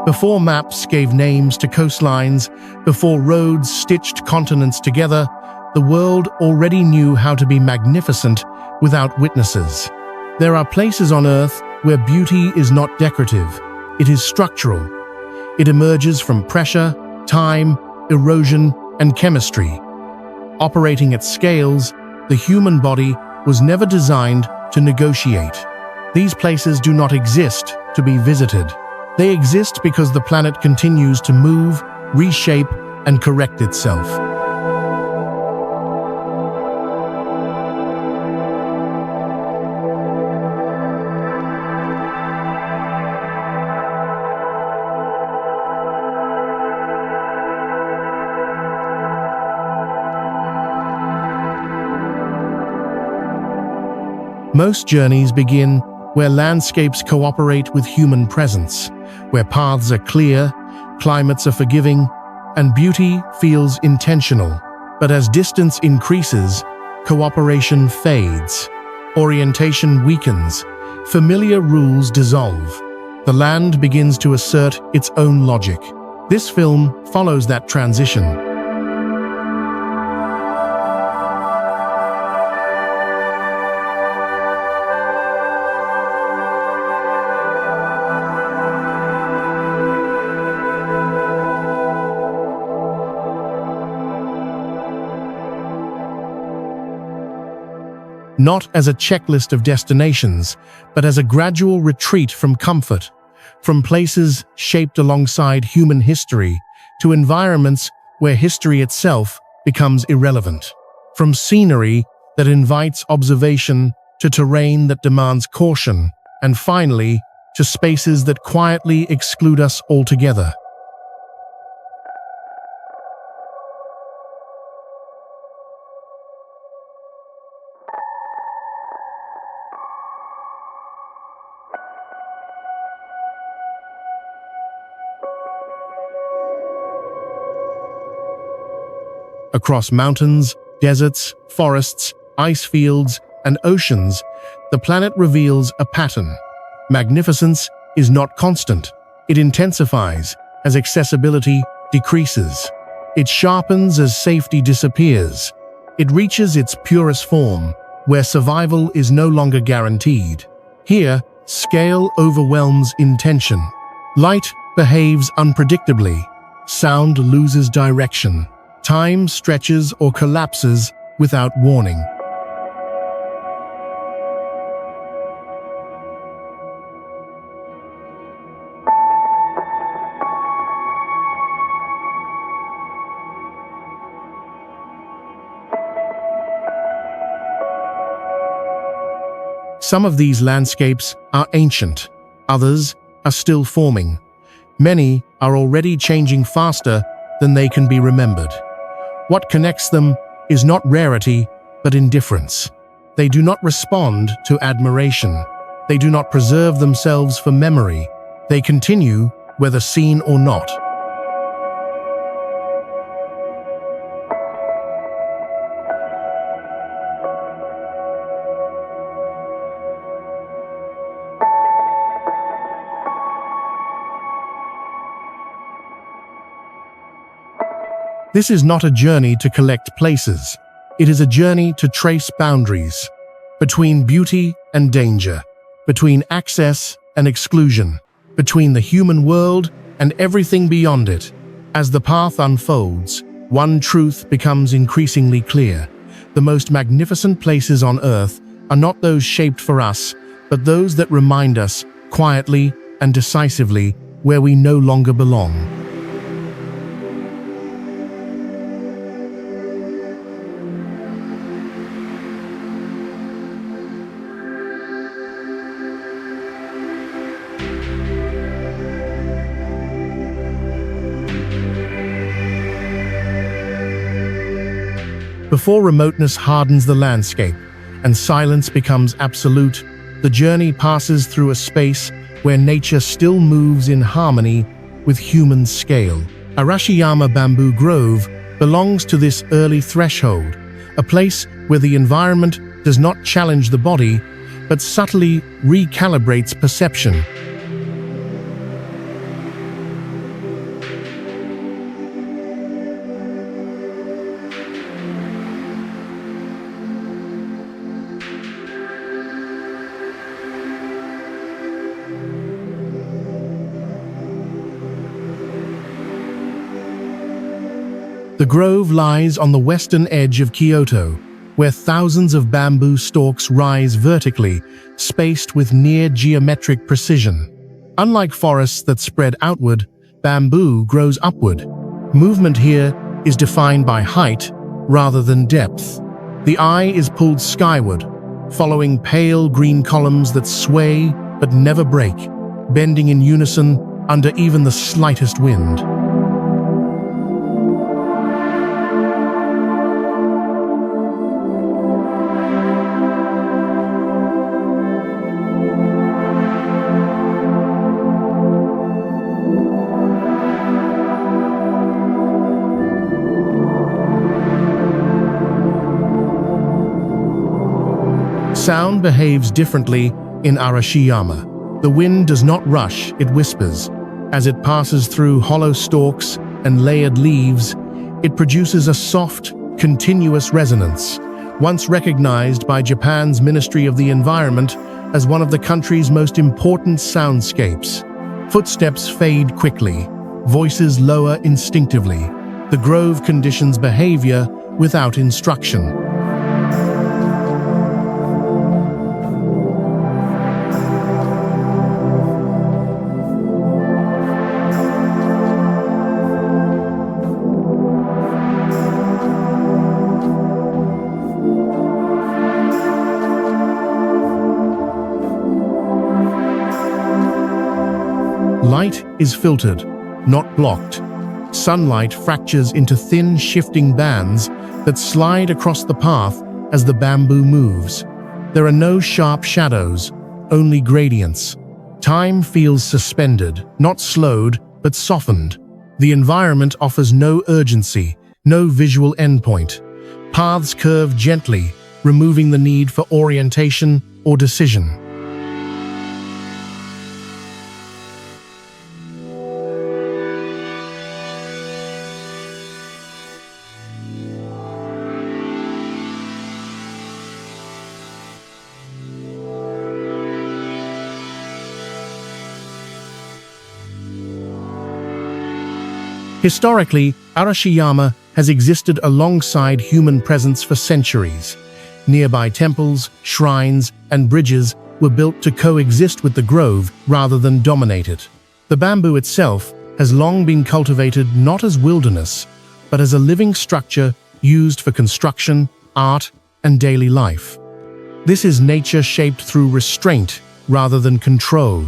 Before maps gave names to coastlines, before roads stitched continents together, the world already knew how to be magnificent without witnesses. There are places on Earth where beauty is not decorative, it is structural. It emerges from pressure, time, erosion, and chemistry. Operating at scales, the human body was never designed to negotiate. These places do not exist to be visited. They exist because the planet continues to move, reshape, and correct itself. Most journeys begin where landscapes cooperate with human presence, where paths are clear, climates are forgiving, and beauty feels intentional. But as distance increases, cooperation fades, orientation weakens, familiar rules dissolve. The land begins to assert its own logic. This film follows that transition. Not as a checklist of destinations, but as a gradual retreat from comfort, from places shaped alongside human history to environments where history itself becomes irrelevant, from scenery that invites observation to terrain that demands caution, and finally, to spaces that quietly exclude us altogether. Across mountains, deserts, forests, ice fields, and oceans, the planet reveals a pattern. Magnificence is not constant. It intensifies as accessibility decreases. It sharpens as safety disappears. It reaches its purest form, where survival is no longer guaranteed. Here, scale overwhelms intention. Light behaves unpredictably. Sound loses direction. Time stretches or collapses without warning. Some of these landscapes are ancient, others are still forming. Many are already changing faster than they can be remembered. What connects them is not rarity, but indifference. They do not respond to admiration. They do not preserve themselves for memory. They continue, whether seen or not. This is not a journey to collect places. It is a journey to trace boundaries between beauty and danger, between access and exclusion, between the human world and everything beyond it. As the path unfolds, one truth becomes increasingly clear. The most magnificent places on Earth are not those shaped for us, but those that remind us, quietly and decisively, where we no longer belong. Before remoteness hardens the landscape and silence becomes absolute, the journey passes through a space where nature still moves in harmony with human scale. Arashiyama Bamboo Grove belongs to this early threshold, a place where the environment does not challenge the body, but subtly recalibrates perception. The grove lies on the western edge of Kyoto, where thousands of bamboo stalks rise vertically, spaced with near-geometric precision. Unlike forests that spread outward, bamboo grows upward. Movement here is defined by height rather than depth. The eye is pulled skyward, following pale green columns that sway but never break, bending in unison under even the slightest wind. Sound behaves differently in Arashiyama. The wind does not rush, it whispers. As it passes through hollow stalks and layered leaves, it produces a soft, continuous resonance, once recognized by Japan's Ministry of the Environment as one of the country's most important soundscapes. Footsteps fade quickly, voices lower instinctively. The grove conditions behavior without instruction. Light is filtered, not blocked. Sunlight fractures into thin, shifting bands that slide across the path as the bamboo moves. There are no sharp shadows, only gradients. Time feels suspended, not slowed, but softened. The environment offers no urgency, no visual endpoint. Paths curve gently, removing the need for orientation or decision. Historically, Arashiyama has existed alongside human presence for centuries. Nearby temples, shrines, and bridges were built to coexist with the grove rather than dominate it. The bamboo itself has long been cultivated not as wilderness, but as a living structure used for construction, art, and daily life. This is nature shaped through restraint rather than control.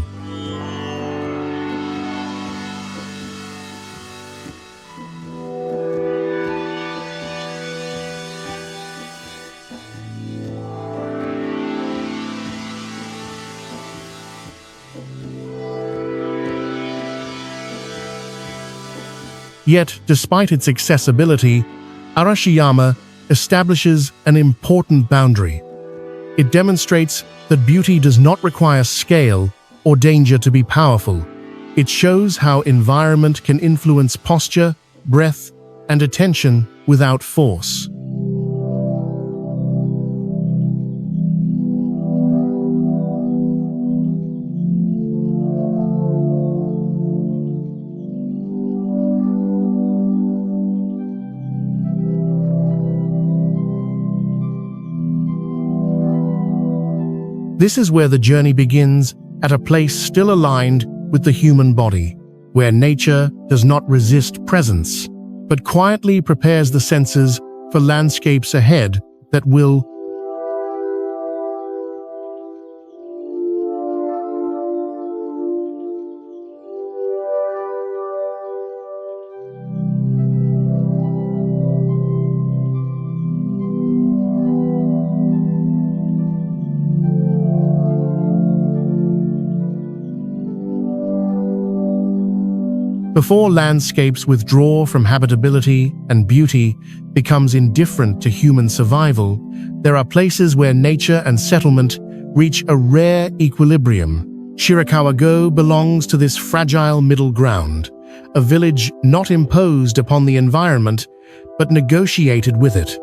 Yet, despite its accessibility, Arashiyama establishes an important boundary. It demonstrates that beauty does not require scale or danger to be powerful. It shows how environment can influence posture, breath, and attention without force. This is where the journey begins, at a place still aligned with the human body, where nature does not resist presence, but quietly prepares the senses for landscapes ahead that will. Before landscapes withdraw from habitability and beauty becomes indifferent to human survival, there are places where nature and settlement reach a rare equilibrium. Shirakawa-go belongs to this fragile middle ground, a village not imposed upon the environment, but negotiated with it.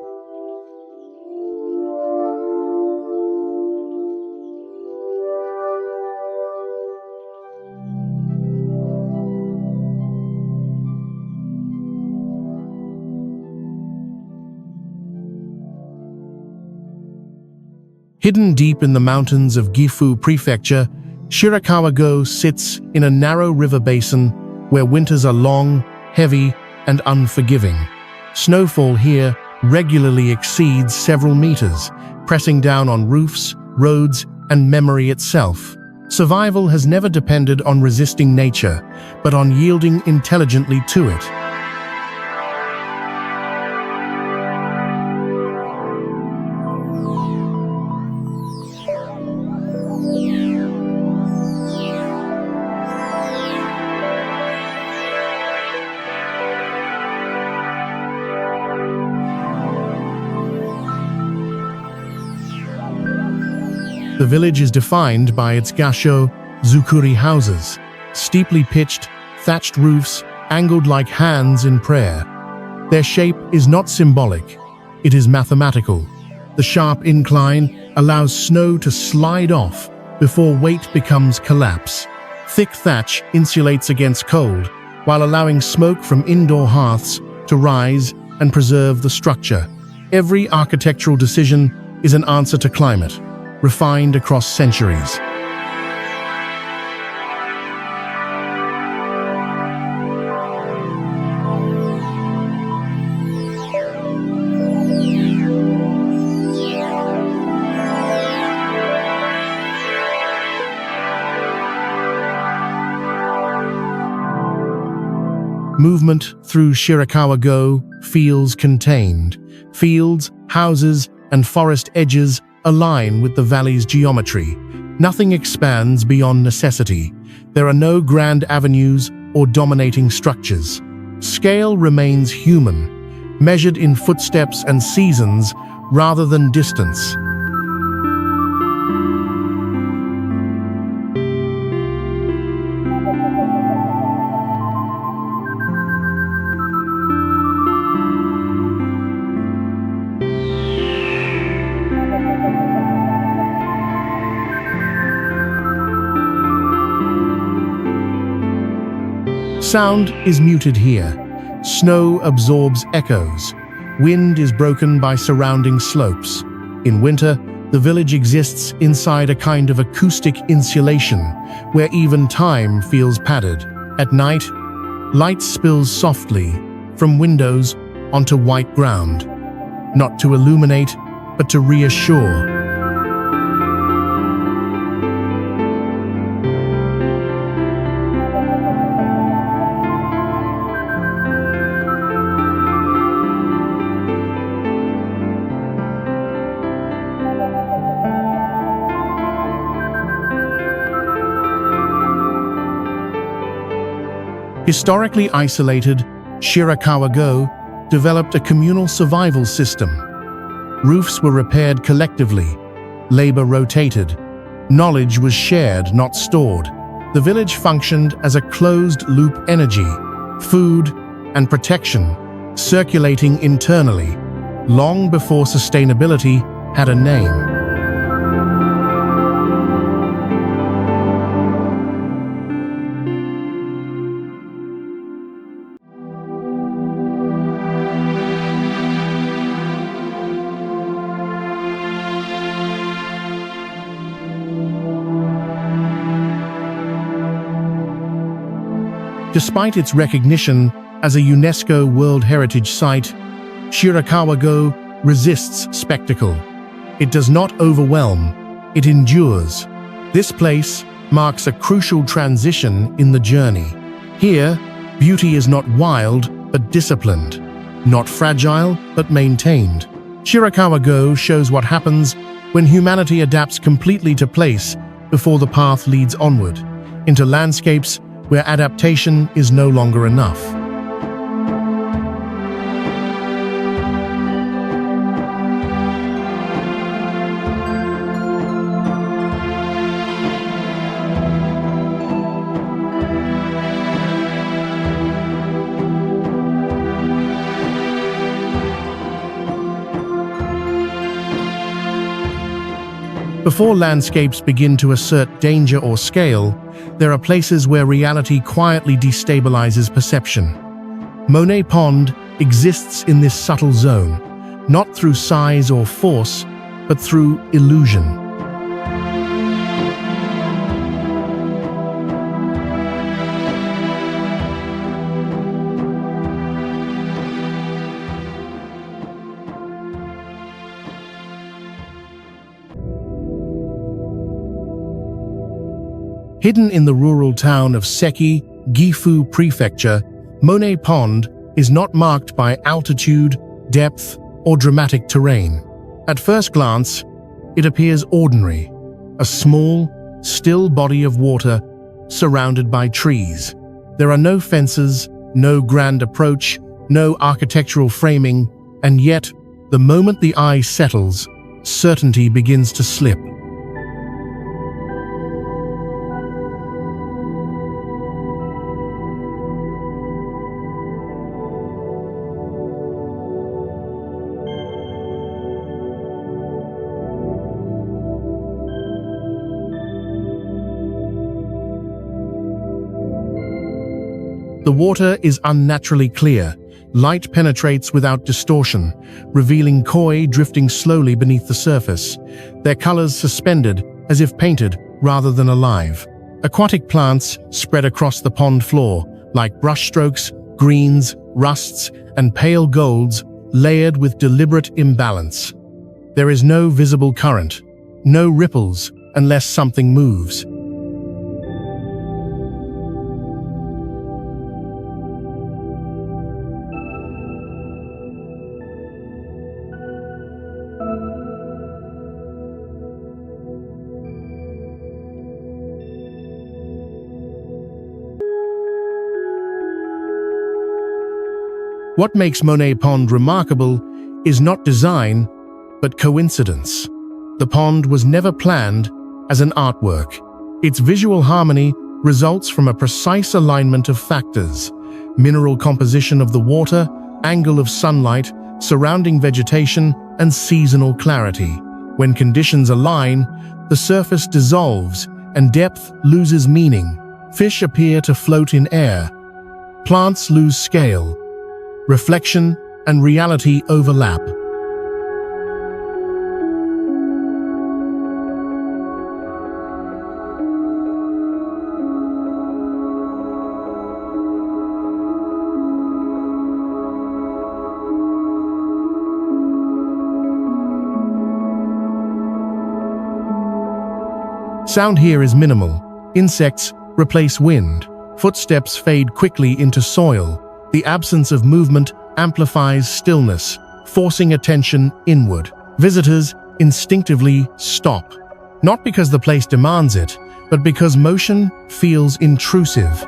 Hidden deep in the mountains of Gifu Prefecture, Shirakawa-go sits in a narrow river basin where winters are long, heavy, and unforgiving. Snowfall here regularly exceeds several meters, pressing down on roofs, roads, and memory itself. Survival has never depended on resisting nature, but on yielding intelligently to it. The village is defined by its gasho, zukuri houses, steeply pitched, thatched roofs, angled like hands in prayer. Their shape is not symbolic, it is mathematical. The sharp incline allows snow to slide off before weight becomes collapse. Thick thatch insulates against cold, while allowing smoke from indoor hearths to rise and preserve the structure. Every architectural decision is an answer to climate, refined across centuries. Movement through Shirakawa-go feels contained. Fields, houses, and forest edges align with the valley's geometry. Nothing expands beyond necessity. There are no grand avenues or dominating structures. Scale remains human, measured in footsteps and seasons rather than distance. Sound is muted here. Snow absorbs echoes. Wind is broken by surrounding slopes. In winter, the village exists inside a kind of acoustic insulation, where even time feels padded. At night, light spills softly from windows onto white ground, not to illuminate, but to reassure. Historically isolated, Shirakawa-go developed a communal survival system. Roofs were repaired collectively, labor rotated, knowledge was shared, not stored. The village functioned as a closed-loop energy, food and protection, circulating internally, long before sustainability had a name. Despite its recognition as a UNESCO World Heritage Site, Shirakawa-go resists spectacle. It does not overwhelm, it endures. This place marks a crucial transition in the journey. Here, beauty is not wild, but disciplined. Not fragile, but maintained. Shirakawa-go shows what happens when humanity adapts completely to place before the path leads onward, into landscapes where adaptation is no longer enough. Before landscapes begin to assert danger or scale, there are places where reality quietly destabilizes perception. Monet Pond exists in this subtle zone, not through size or force, but through illusion. Hidden in the rural town of Seki, Gifu Prefecture, Monet Pond is not marked by altitude, depth, or dramatic terrain. At first glance, it appears ordinary, a small, still body of water surrounded by trees. There are no fences, no grand approach, no architectural framing, and yet, the moment the eye settles, certainty begins to slip. The water is unnaturally clear. Light penetrates without distortion, revealing koi drifting slowly beneath the surface, their colors suspended as if painted rather than alive. Aquatic plants spread across the pond floor, like brushstrokes, greens, rusts, and pale golds, layered with deliberate imbalance. There is no visible current, no ripples, unless something moves. What makes Monet Pond remarkable is not design, but coincidence. The pond was never planned as an artwork. Its visual harmony results from a precise alignment of factors: mineral composition of the water, angle of sunlight, surrounding vegetation, and seasonal clarity. When conditions align, the surface dissolves and depth loses meaning. Fish appear to float in air. Plants lose scale. Reflection and reality overlap. Sound here is minimal. Insects replace wind. Footsteps fade quickly into soil. The absence of movement amplifies stillness, forcing attention inward. Visitors instinctively stop, not because the place demands it, but because motion feels intrusive.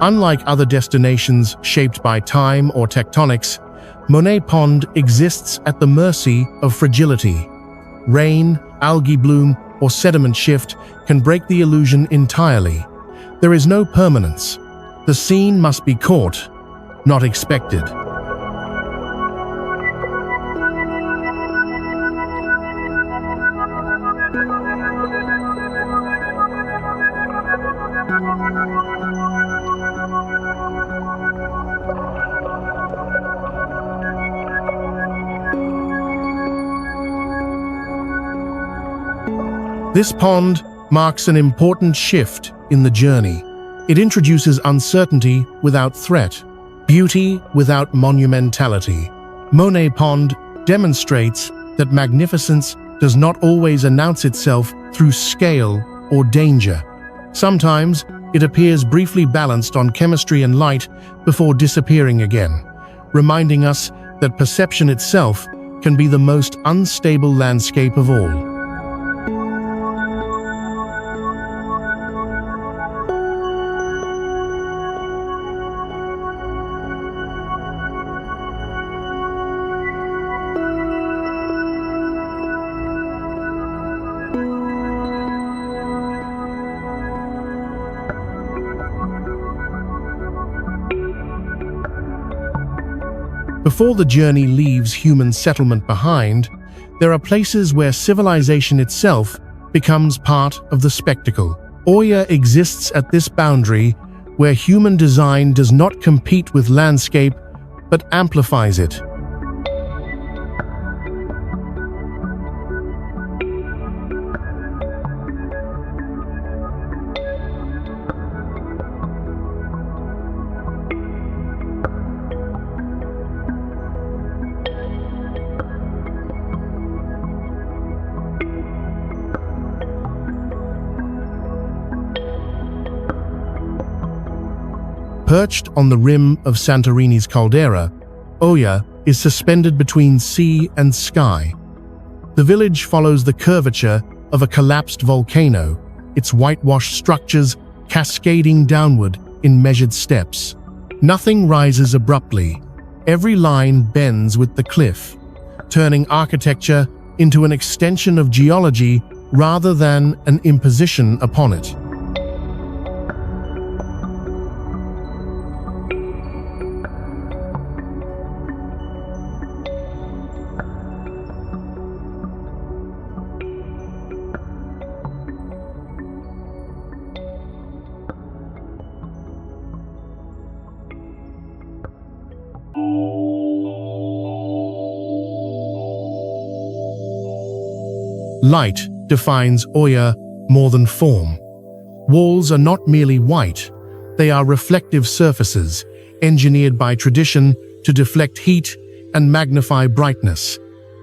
Unlike other destinations shaped by time or tectonics, Monet Pond exists at the mercy of fragility. Rain, algae bloom, or sediment shift can break the illusion entirely. There is no permanence. The scene must be caught, not expected. This pond marks an important shift in the journey. It introduces uncertainty without threat, beauty without monumentality. Monet Pond demonstrates that magnificence does not always announce itself through scale or danger. Sometimes it appears briefly balanced on chemistry and light before disappearing again, reminding us that perception itself can be the most unstable landscape of all. Before the journey leaves human settlement behind, there are places where civilization itself becomes part of the spectacle. Oya exists at this boundary where human design does not compete with landscape but amplifies it. Perched on the rim of Santorini's caldera, Oya is suspended between sea and sky. The village follows the curvature of a collapsed volcano, its whitewashed structures cascading downward in measured steps. Nothing rises abruptly. Every line bends with the cliff, turning architecture into an extension of geology rather than an imposition upon it. Light defines Oya more than form. Walls are not merely white, they are reflective surfaces, engineered by tradition to deflect heat and magnify brightness.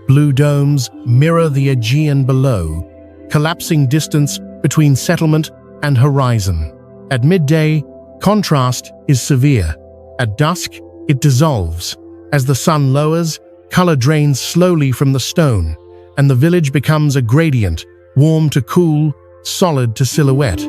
Blue domes mirror the Aegean below, collapsing distance between settlement and horizon. At midday, contrast is severe. At dusk, it dissolves. As the sun lowers, color drains slowly from the stone, and the village becomes a gradient, warm to cool, solid to silhouette.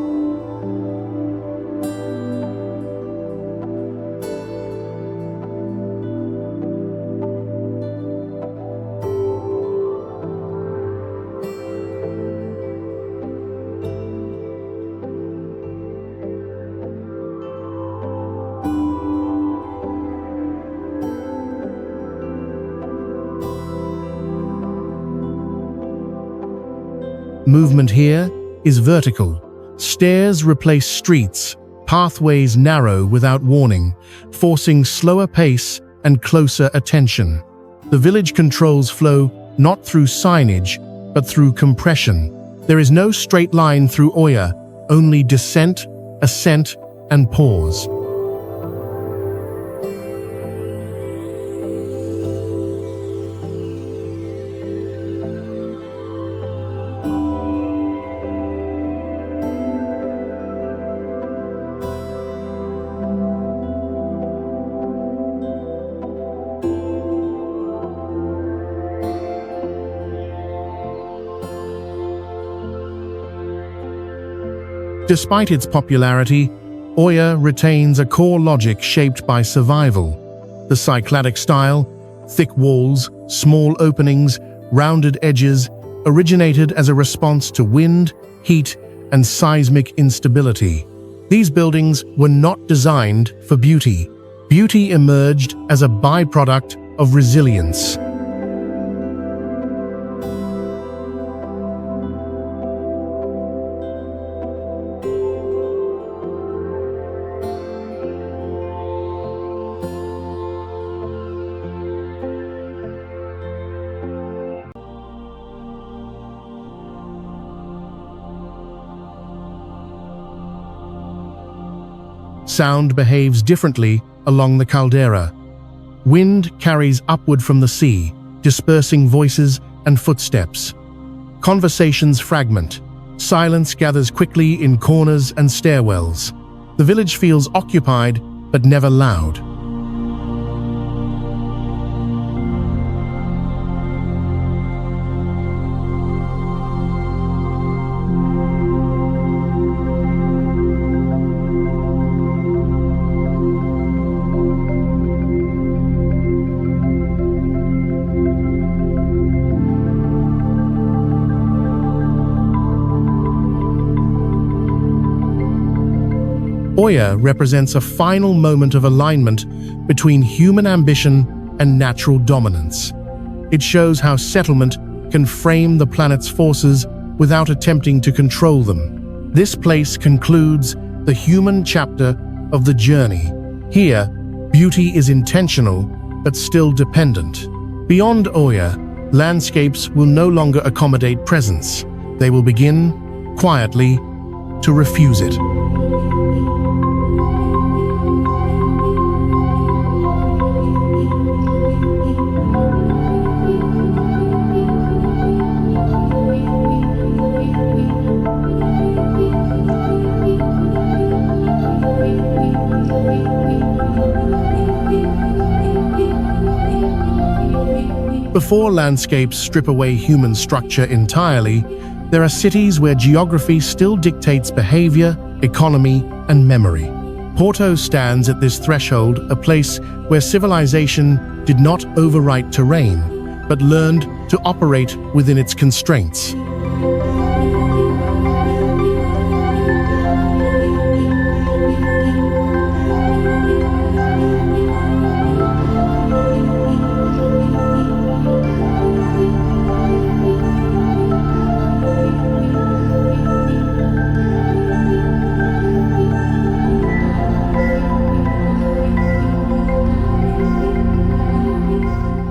Movement here is vertical. Stairs replace streets, pathways narrow without warning, forcing slower pace and closer attention. The village controls flow not through signage, but through compression. There is no straight line through Oya, only descent, ascent, and pause. Despite its popularity, Oya retains a core logic shaped by survival. The Cycladic style, thick walls, small openings, rounded edges, originated as a response to wind, heat, and seismic instability. These buildings were not designed for beauty. Beauty emerged as a byproduct of resilience. Sound behaves differently along the caldera. Wind carries upward from the sea, dispersing voices and footsteps. Conversations fragment. Silence gathers quickly in corners and stairwells. The village feels occupied, but never loud. Oya represents a final moment of alignment between human ambition and natural dominance. It shows how settlement can frame the planet's forces without attempting to control them. This place concludes the human chapter of the journey. Here, beauty is intentional but still dependent. Beyond Oya, landscapes will no longer accommodate presence. They will begin, quietly, to refuse it. Before landscapes strip away human structure entirely, there are cities where geography still dictates behavior, economy, and memory. Porto stands at this threshold, a place where civilization did not overwrite terrain, but learned to operate within its constraints.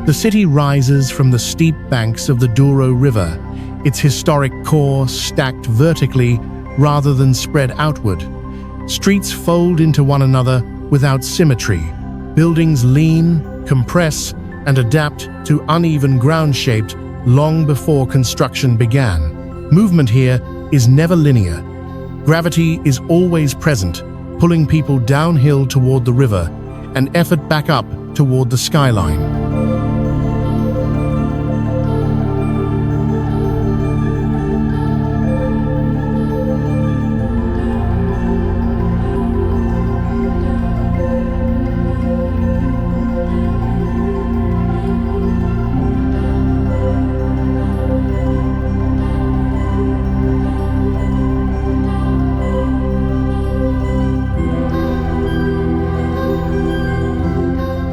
The city rises from the steep banks of the Douro River, its historic core stacked vertically rather than spread outward. Streets fold into one another without symmetry. Buildings lean, compress, and adapt to uneven ground shaped long before construction began. Movement here is never linear. Gravity is always present, pulling people downhill toward the river and effort back up toward the skyline.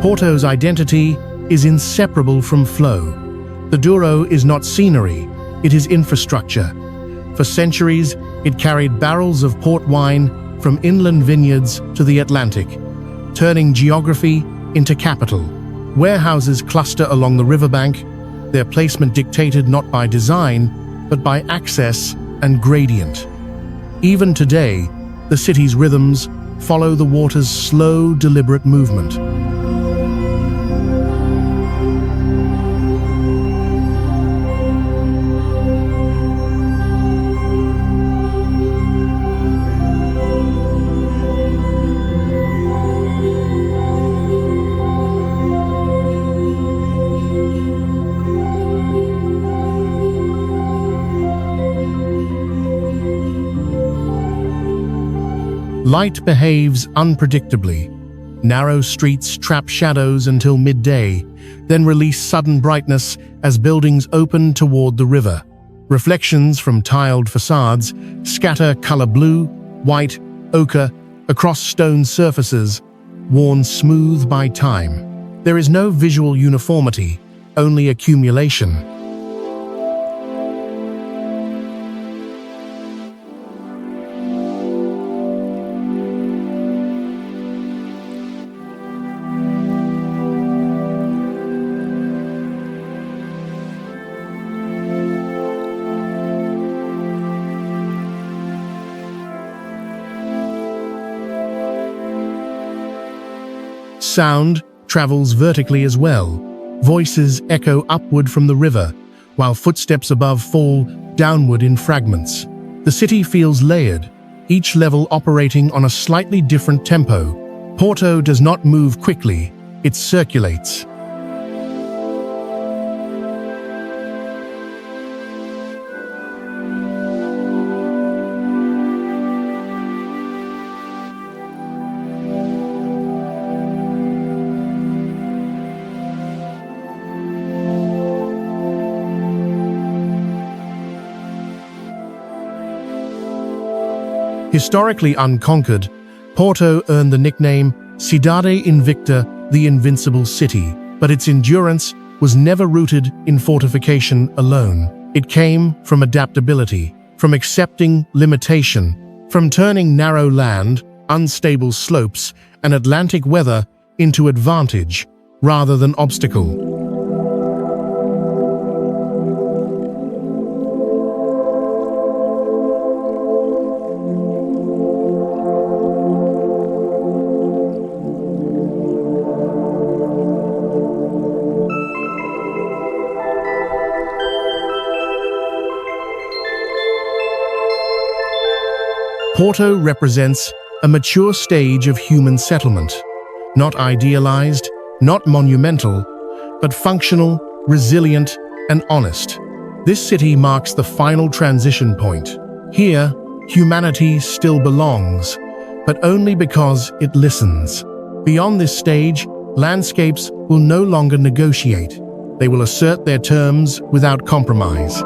Porto's identity is inseparable from flow. The Douro is not scenery, it is infrastructure. For centuries, it carried barrels of port wine from inland vineyards to the Atlantic, turning geography into capital. Warehouses cluster along the riverbank, their placement dictated not by design, but by access and gradient. Even today, the city's rhythms follow the water's slow, deliberate movement. Light behaves unpredictably. Narrow streets trap shadows until midday, then release sudden brightness as buildings open toward the river. Reflections from tiled facades scatter color blue, white, ochre across stone surfaces, worn smooth by time. There is no visual uniformity, only accumulation. Sound travels vertically as well. Voices echo upward from the river, while footsteps above fall downward in fragments. The city feels layered, each level operating on a slightly different tempo. Porto does not move quickly, it circulates. Historically unconquered, Porto earned the nickname Cidade Invicta, the Invincible City. But its endurance was never rooted in fortification alone. It came from adaptability, from accepting limitation, from turning narrow land, unstable slopes, and Atlantic weather into advantage rather than obstacle. Porto represents a mature stage of human settlement, not idealized, not monumental, but functional, resilient, and honest. This city marks the final transition point. Here, humanity still belongs, but only because it listens. Beyond this stage, landscapes will no longer negotiate. They will assert their terms without compromise.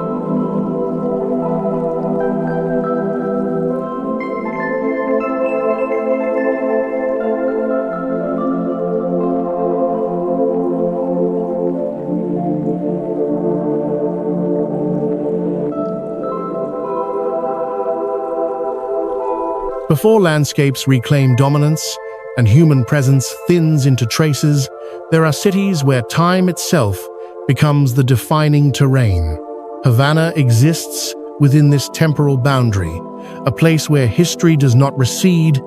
Before landscapes reclaim dominance and human presence thins into traces, there are cities where time itself becomes the defining terrain. Havana exists within this temporal boundary, a place where history does not recede,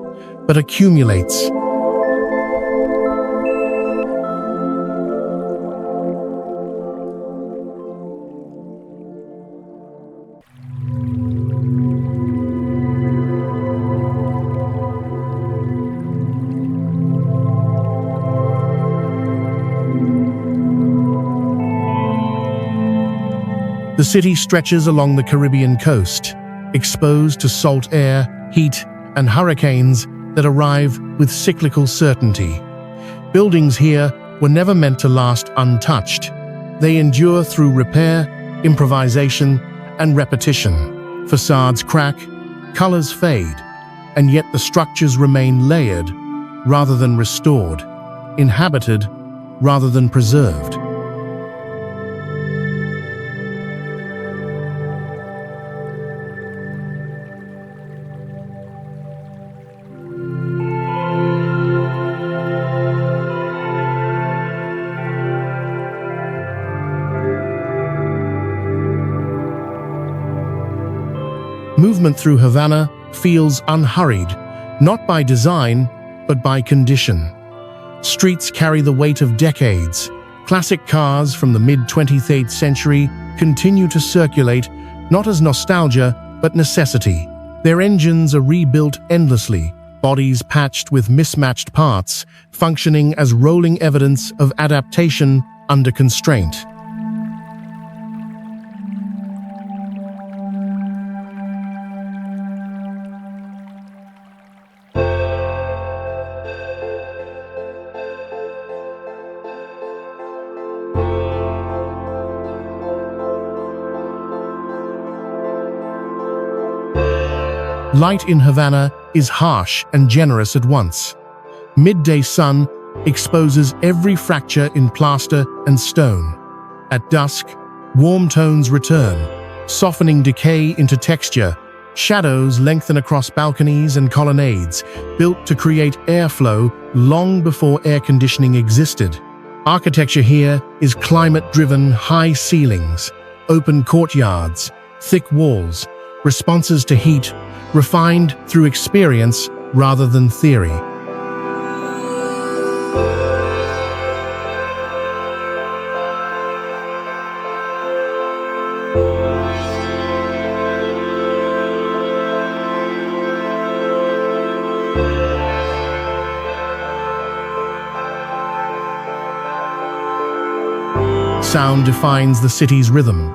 but accumulates. The city stretches along the Caribbean coast, exposed to salt air, heat, and hurricanes that arrive with cyclical certainty. Buildings here were never meant to last untouched. They endure through repair, improvisation, and repetition. Facades crack, colors fade, and yet the structures remain layered rather than restored, inhabited rather than preserved. Movement through Havana feels unhurried, not by design, but by condition. Streets carry the weight of decades. Classic cars from the mid-28th century continue to circulate, not as nostalgia, but necessity. Their engines are rebuilt endlessly, bodies patched with mismatched parts, functioning as rolling evidence of adaptation under constraint. Light in Havana is harsh and generous at once. Midday sun exposes every fracture in plaster and stone. At dusk, warm tones return, softening decay into texture. Shadows lengthen across balconies and colonnades, built to create airflow long before air conditioning existed. Architecture here is climate-driven, high ceilings, open courtyards, thick walls, responses to heat, refined through experience rather than theory. Sound defines the city's rhythm.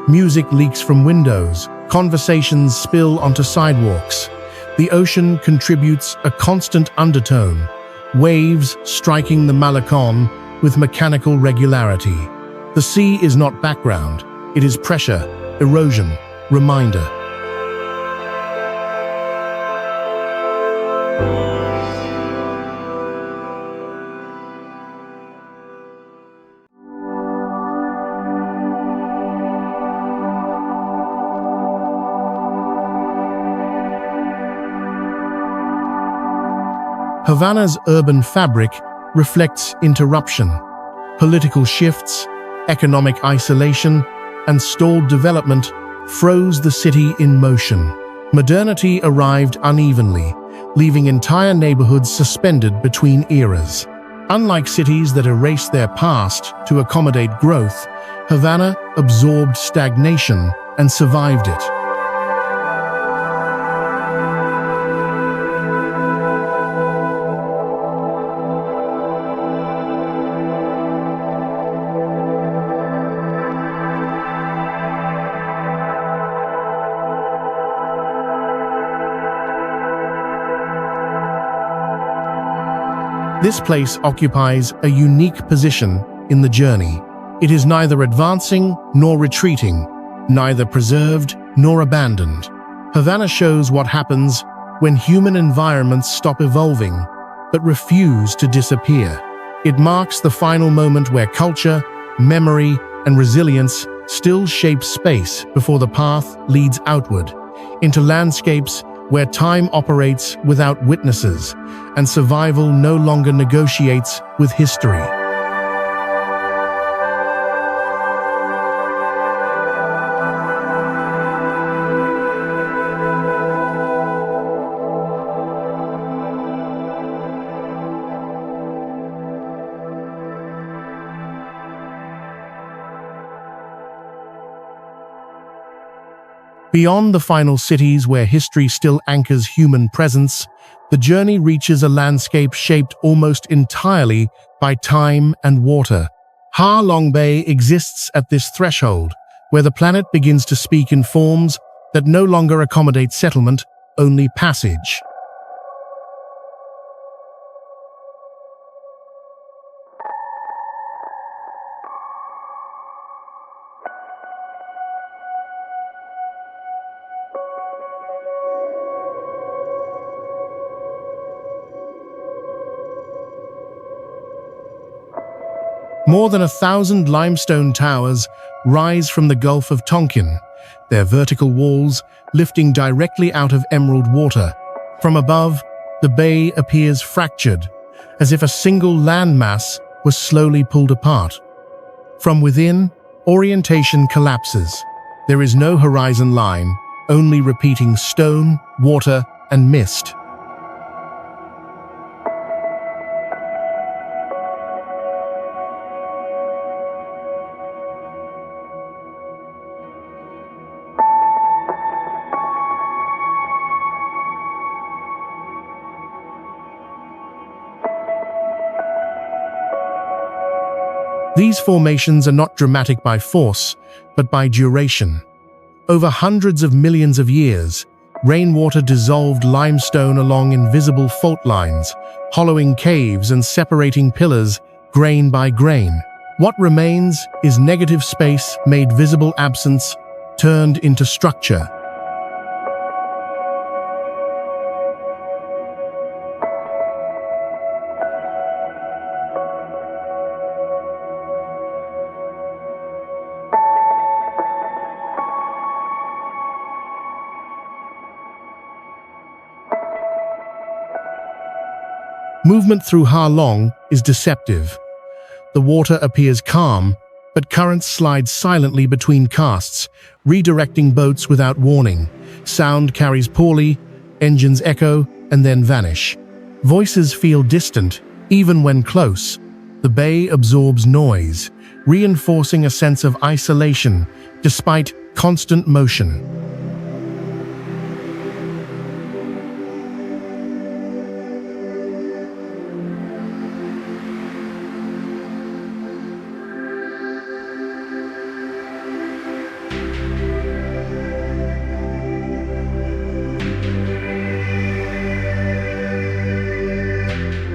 Music leaks from windows, conversations spill onto sidewalks. The ocean contributes a constant undertone, waves striking the Malecon with mechanical regularity. The sea is not background, it is pressure, erosion, reminder. Havana's urban fabric reflects interruption. Political shifts, economic isolation, and stalled development froze the city in motion. Modernity arrived unevenly, leaving entire neighborhoods suspended between eras. Unlike cities that erased their past to accommodate growth, Havana absorbed stagnation and survived it. This place occupies a unique position in the journey. It is neither advancing nor retreating, neither preserved nor abandoned. Havana shows what happens when human environments stop evolving but refuse to disappear. It marks the final moment where culture, memory, and resilience still shape space before the path leads outward, into landscapes where time operates without witnesses and survival no longer negotiates with history. Beyond the final cities where history still anchors human presence, the journey reaches a landscape shaped almost entirely by time and water. Ha Long Bay exists at this threshold, where the planet begins to speak in forms that no longer accommodate settlement, only passage. More than 1,000 limestone towers rise from the Gulf of Tonkin, their vertical walls lifting directly out of emerald water. From above, the bay appears fractured, as if a single landmass was slowly pulled apart. From within, orientation collapses. There is no horizon line, only repeating stone, water, and mist. These formations are not dramatic by force, but by duration. Over hundreds of millions of years, rainwater dissolved limestone along invisible fault lines, hollowing caves and separating pillars grain by grain. What remains is negative space made visible, absence turned into structure. Movement through Ha Long is deceptive. The water appears calm, but currents slide silently between casts, redirecting boats without warning. Sound carries poorly, engines echo and then vanish. Voices feel distant, even when close. The bay absorbs noise, reinforcing a sense of isolation despite constant motion.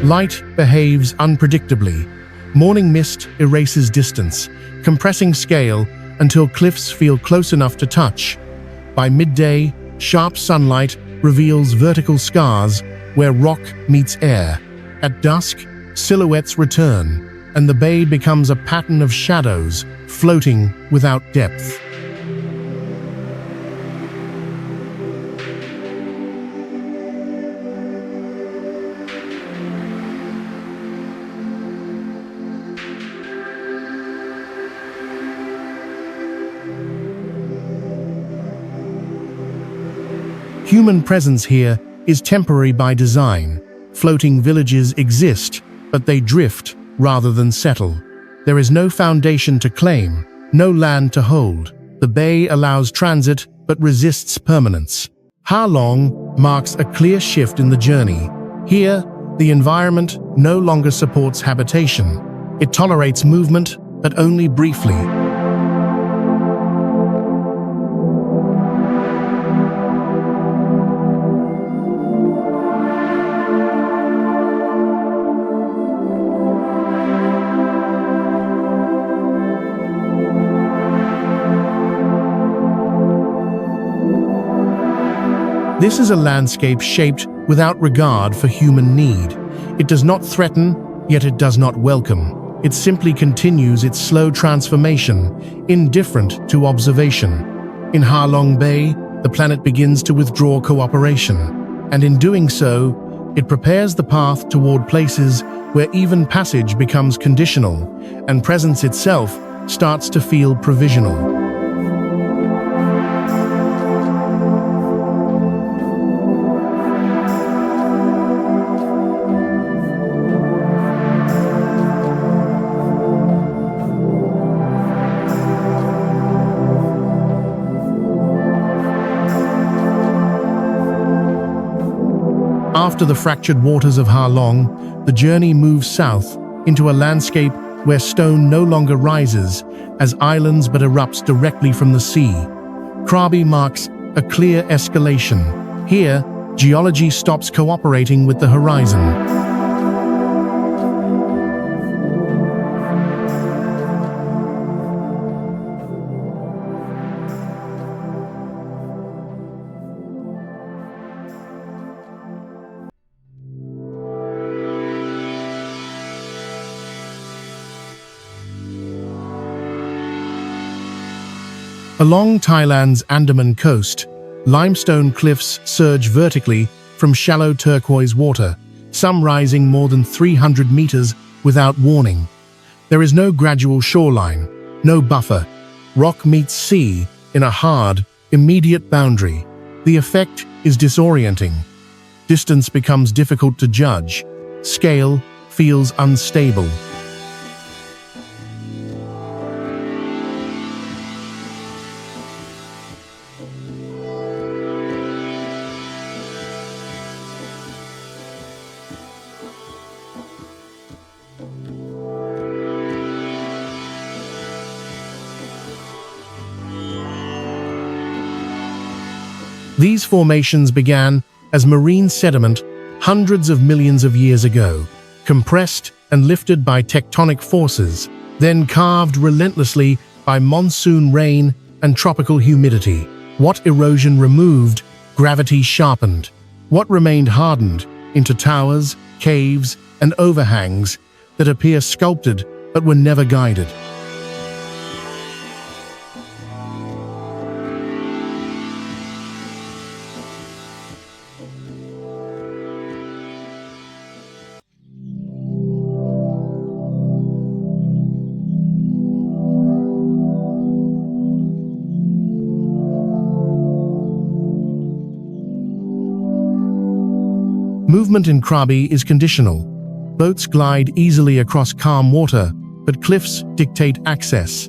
Light behaves unpredictably. Morning mist erases distance, compressing scale until cliffs feel close enough to touch. By midday, sharp sunlight reveals vertical scars where rock meets air. At dusk, silhouettes return, and the bay becomes a pattern of shadows, floating without depth. Human presence here is temporary by design. Floating villages exist, but they drift rather than settle. There is no foundation to claim, no land to hold. The bay allows transit but resists permanence. Ha Long marks a clear shift in the journey. Here, the environment no longer supports habitation. It tolerates movement, but only briefly. This is a landscape shaped without regard for human need. It does not threaten, yet it does not welcome. It simply continues its slow transformation, indifferent to observation. In Ha Long Bay, the planet begins to withdraw cooperation, and in doing so, it prepares the path toward places where even passage becomes conditional, and presence itself starts to feel provisional. After the fractured waters of Ha Long, the journey moves south into a landscape where stone no longer rises as islands but erupts directly from the sea. Krabi marks a clear escalation. Here, geology stops cooperating with the horizon. Along Thailand's Andaman coast, limestone cliffs surge vertically from shallow turquoise water, some rising more than 300 meters without warning. There is no gradual shoreline, no buffer. Rock meets sea in a hard, immediate boundary. The effect is disorienting. Distance becomes difficult to judge. Scale feels unstable. These formations began as marine sediment hundreds of millions of years ago, compressed and lifted by tectonic forces, then carved relentlessly by monsoon rain and tropical humidity. What erosion removed, gravity sharpened. What remained hardened into towers, caves, and overhangs that appear sculpted but were never guided. Movement in Krabi is conditional. Boats glide easily across calm water, but cliffs dictate access.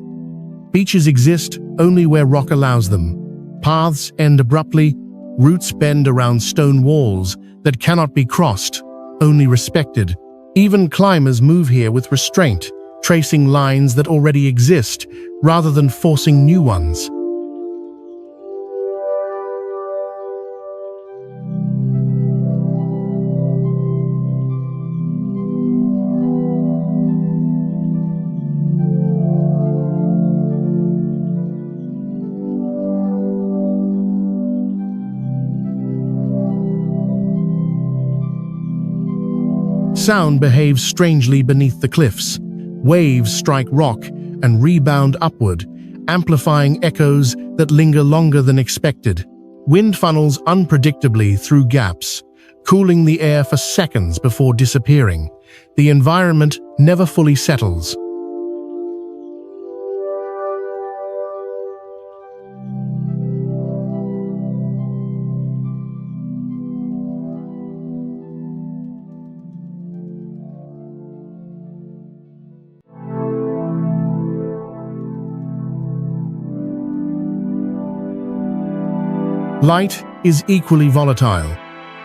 Beaches exist only where rock allows them. Paths end abruptly, routes bend around stone walls that cannot be crossed, only respected. Even climbers move here with restraint, tracing lines that already exist, rather than forcing new ones. Sound behaves strangely beneath the cliffs. Waves strike rock and rebound upward, amplifying echoes that linger longer than expected. Wind funnels unpredictably through gaps, cooling the air for seconds before disappearing. The environment never fully settles. Light is equally volatile.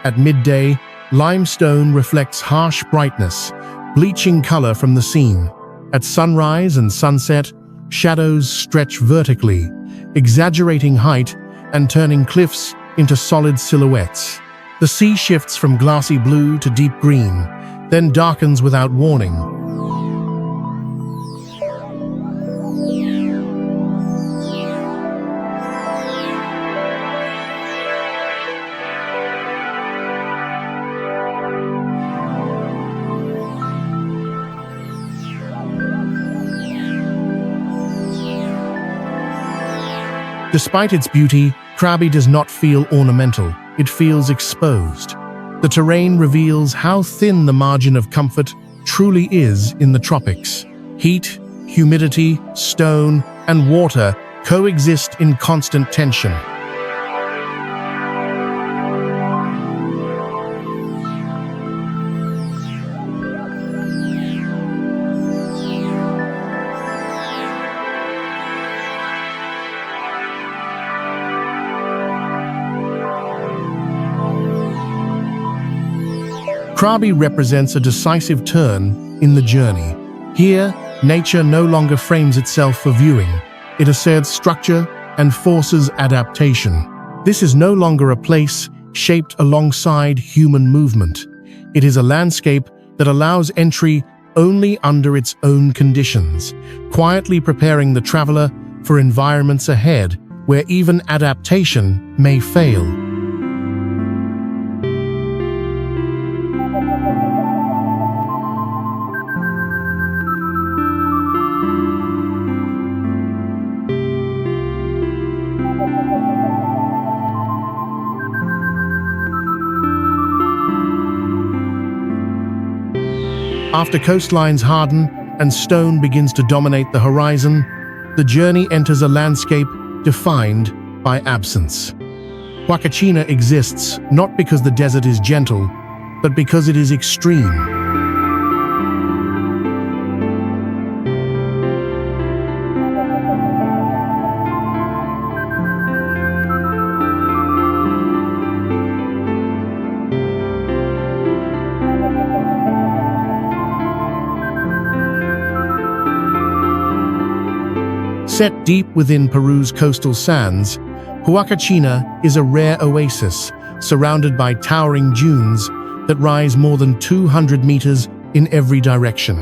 At midday, limestone reflects harsh brightness, bleaching color from the scene. At sunrise and sunset, shadows stretch vertically, exaggerating height and turning cliffs into solid silhouettes. The sea shifts from glassy blue to deep green, then darkens without warning. Despite its beauty, Krabi does not feel ornamental. It feels exposed. The terrain reveals how thin the margin of comfort truly is in the tropics. Heat, humidity, stone, and water coexist in constant tension. Krabi represents a decisive turn in the journey. Here, nature no longer frames itself for viewing. It asserts structure and forces adaptation. This is no longer a place shaped alongside human movement. It is a landscape that allows entry only under its own conditions, quietly preparing the traveler for environments ahead where even adaptation may fail. After coastlines harden and stone begins to dominate the horizon, the journey enters a landscape defined by absence. Huacachina exists not because the desert is gentle, but because it is extreme. Set deep within Peru's coastal sands, Huacachina is a rare oasis surrounded by towering dunes that rise more than 200 meters in every direction.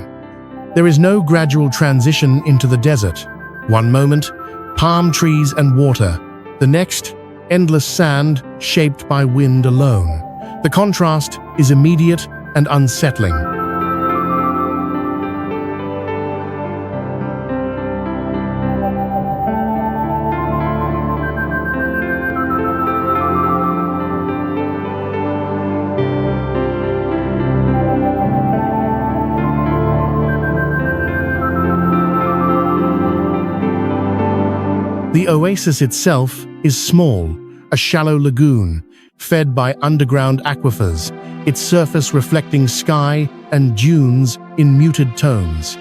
There is no gradual transition into the desert. One moment, palm trees and water. The next, endless sand shaped by wind alone. The contrast is immediate and unsettling. The oasis itself is small, a shallow lagoon, fed by underground aquifers, its surface reflecting sky and dunes in muted tones.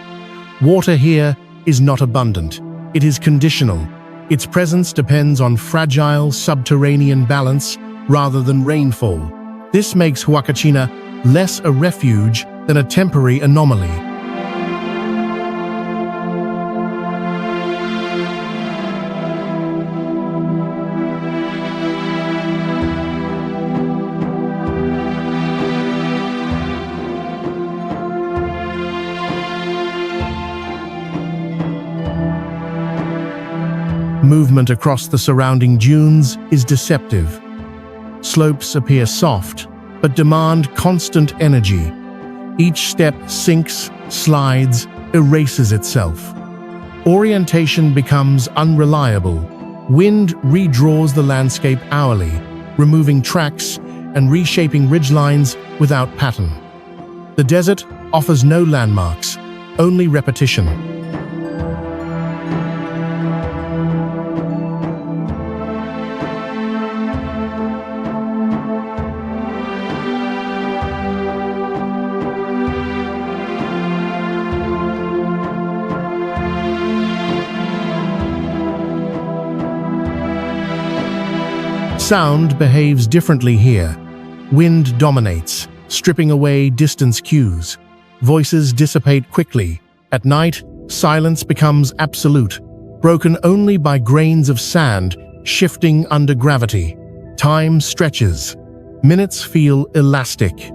Water here is not abundant, it is conditional. Its presence depends on fragile subterranean balance rather than rainfall. This makes Huacachina less a refuge than a temporary anomaly. Movement across the surrounding dunes is deceptive. Slopes appear soft, but demand constant energy. Each step sinks, slides, erases itself. Orientation becomes unreliable. Wind redraws the landscape hourly, removing tracks and reshaping ridgelines without pattern. The desert offers no landmarks, only repetition. Sound behaves differently here. Wind dominates, stripping away distance cues. Voices dissipate quickly. At night, silence becomes absolute, broken only by grains of sand shifting under gravity. Time stretches. Minutes feel elastic.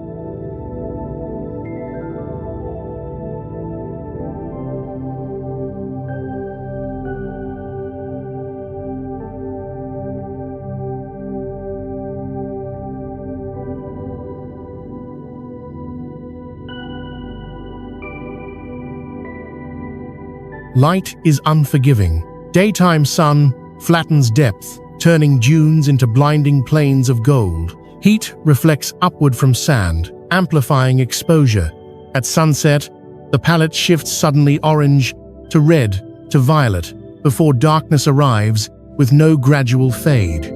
Light is unforgiving. Daytime sun flattens depth, turning dunes into blinding plains of gold. Heat reflects upward from sand, amplifying exposure. At sunset, the palette shifts suddenly orange to red to violet before darkness arrives with no gradual fade.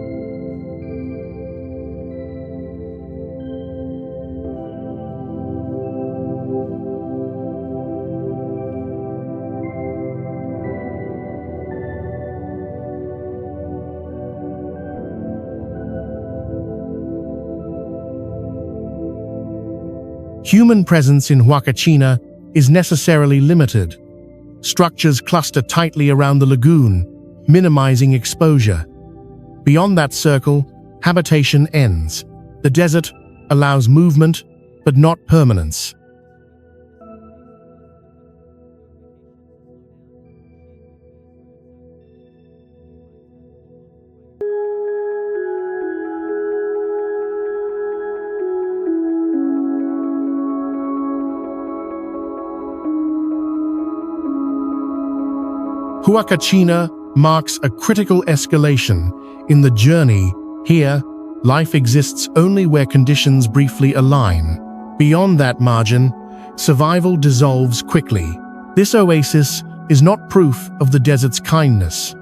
Human presence in Huacachina is necessarily limited. Structures cluster tightly around the lagoon, minimizing exposure. Beyond that circle, habitation ends. The desert allows movement, but not permanence. Huacachina marks a critical escalation in the journey. Here, life exists only where conditions briefly align. Beyond that margin, survival dissolves quickly. This oasis is not proof of the desert's kindness.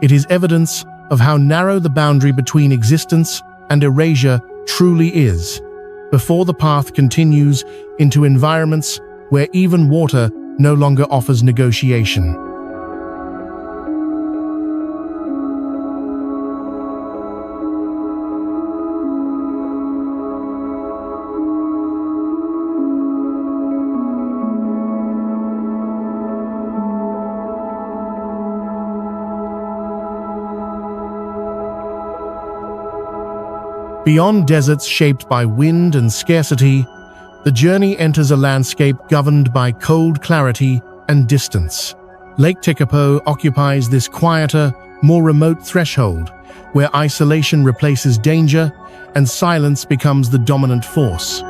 It is evidence of how narrow the boundary between existence and erasure truly is, before the path continues into environments where even water no longer offers negotiation. Beyond deserts shaped by wind and scarcity, the journey enters a landscape governed by cold clarity and distance. Lake Tekapo occupies this quieter, more remote threshold, where isolation replaces danger and silence becomes the dominant force.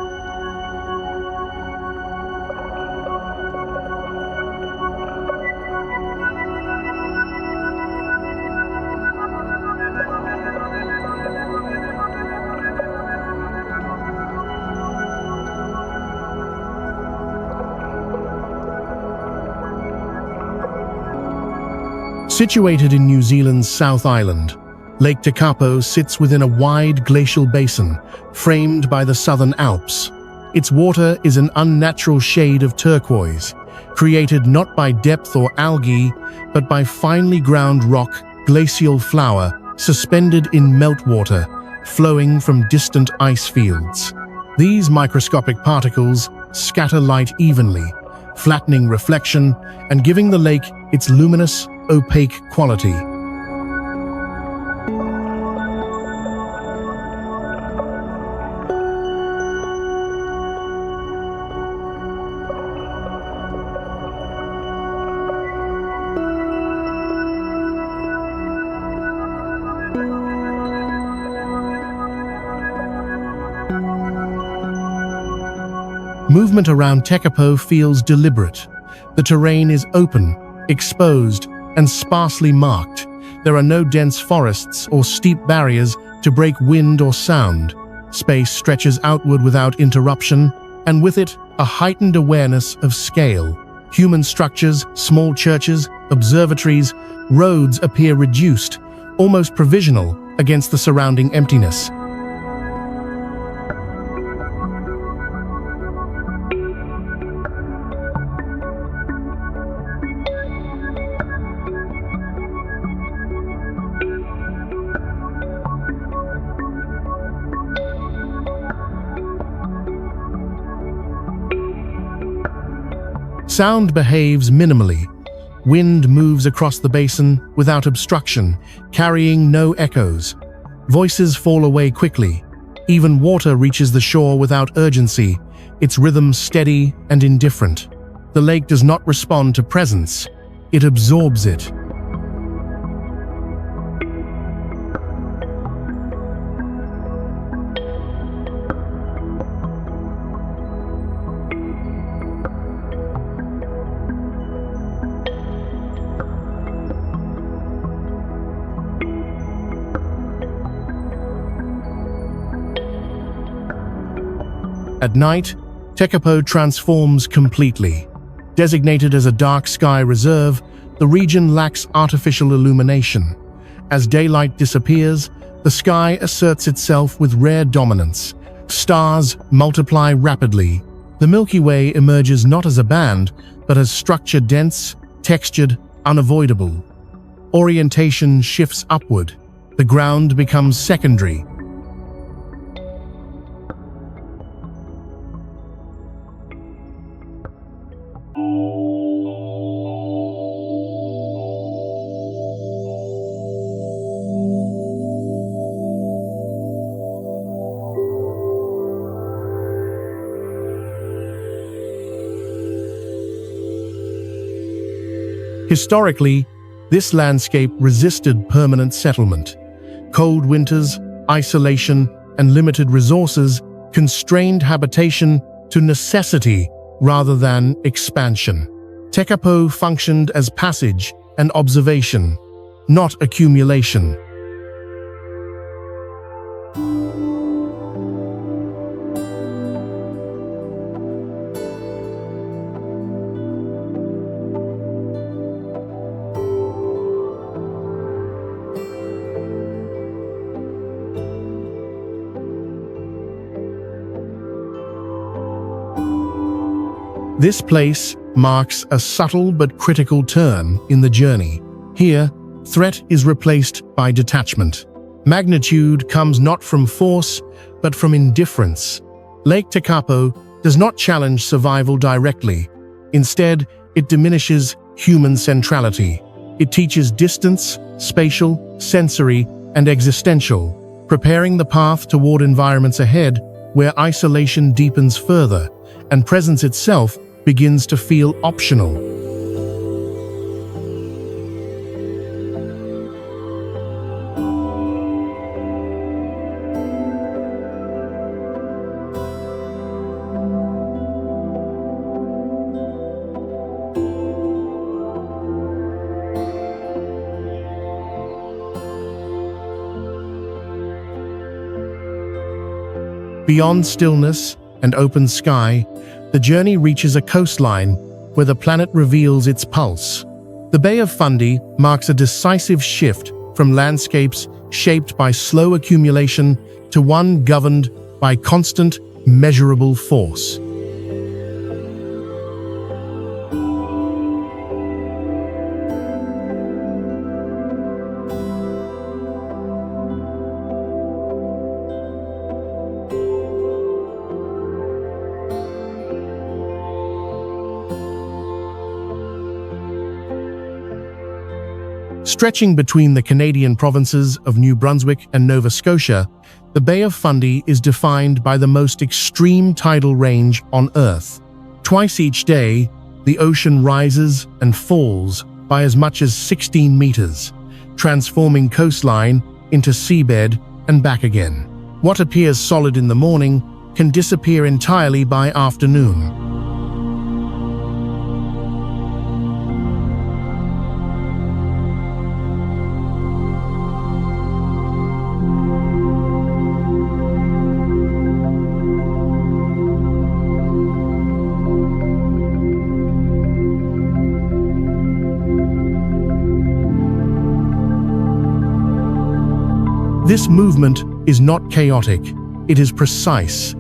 Situated in New Zealand's South Island, Lake Tekapo sits within a wide glacial basin, framed by the Southern Alps. Its water is an unnatural shade of turquoise, created not by depth or algae, but by finely ground rock, glacial flour, suspended in meltwater, flowing from distant ice fields. These microscopic particles scatter light evenly, flattening reflection and giving the lake its luminous, opaque quality. Movement around Tekapo feels deliberate. The terrain is open, exposed, and sparsely marked. There are no dense forests or steep barriers to break wind or sound. Space stretches outward without interruption, and with it, a heightened awareness of scale. Human structures, small churches, observatories, roads appear reduced, almost provisional, against the surrounding emptiness. Sound behaves minimally. Wind moves across the basin without obstruction, carrying no echoes. Voices fall away quickly. Even water reaches the shore without urgency, its rhythm steady and indifferent. The lake does not respond to presence. It absorbs it. At night, Tekapo transforms completely. Designated as a dark sky reserve, the region lacks artificial illumination. As daylight disappears, the sky asserts itself with rare dominance. Stars multiply rapidly. The Milky Way emerges not as a band, but as structure dense, textured, unavoidable. Orientation shifts upward. The ground becomes secondary. Historically, this landscape resisted permanent settlement. Cold winters, isolation, and limited resources constrained habitation to necessity rather than expansion. Tekapo functioned as passage and observation, not accumulation. This place marks a subtle but critical turn in the journey. Here, threat is replaced by detachment. Magnitude comes not from force, but from indifference. Lake Tekapo does not challenge survival directly. Instead, it diminishes human centrality. It teaches distance, spatial, sensory, and existential, preparing the path toward environments ahead where isolation deepens further and presence itself begins to feel optional. Beyond stillness and open sky, the journey reaches a coastline where the planet reveals its pulse. The Bay of Fundy marks a decisive shift from landscapes shaped by slow accumulation to one governed by constant, measurable force. Stretching between the Canadian provinces of New Brunswick and Nova Scotia, the Bay of Fundy is defined by the most extreme tidal range on Earth. Twice each day, the ocean rises and falls by as much as 16 meters, transforming coastline into seabed and back again. What appears solid in the morning can disappear entirely by afternoon. This movement is not chaotic, it is precise.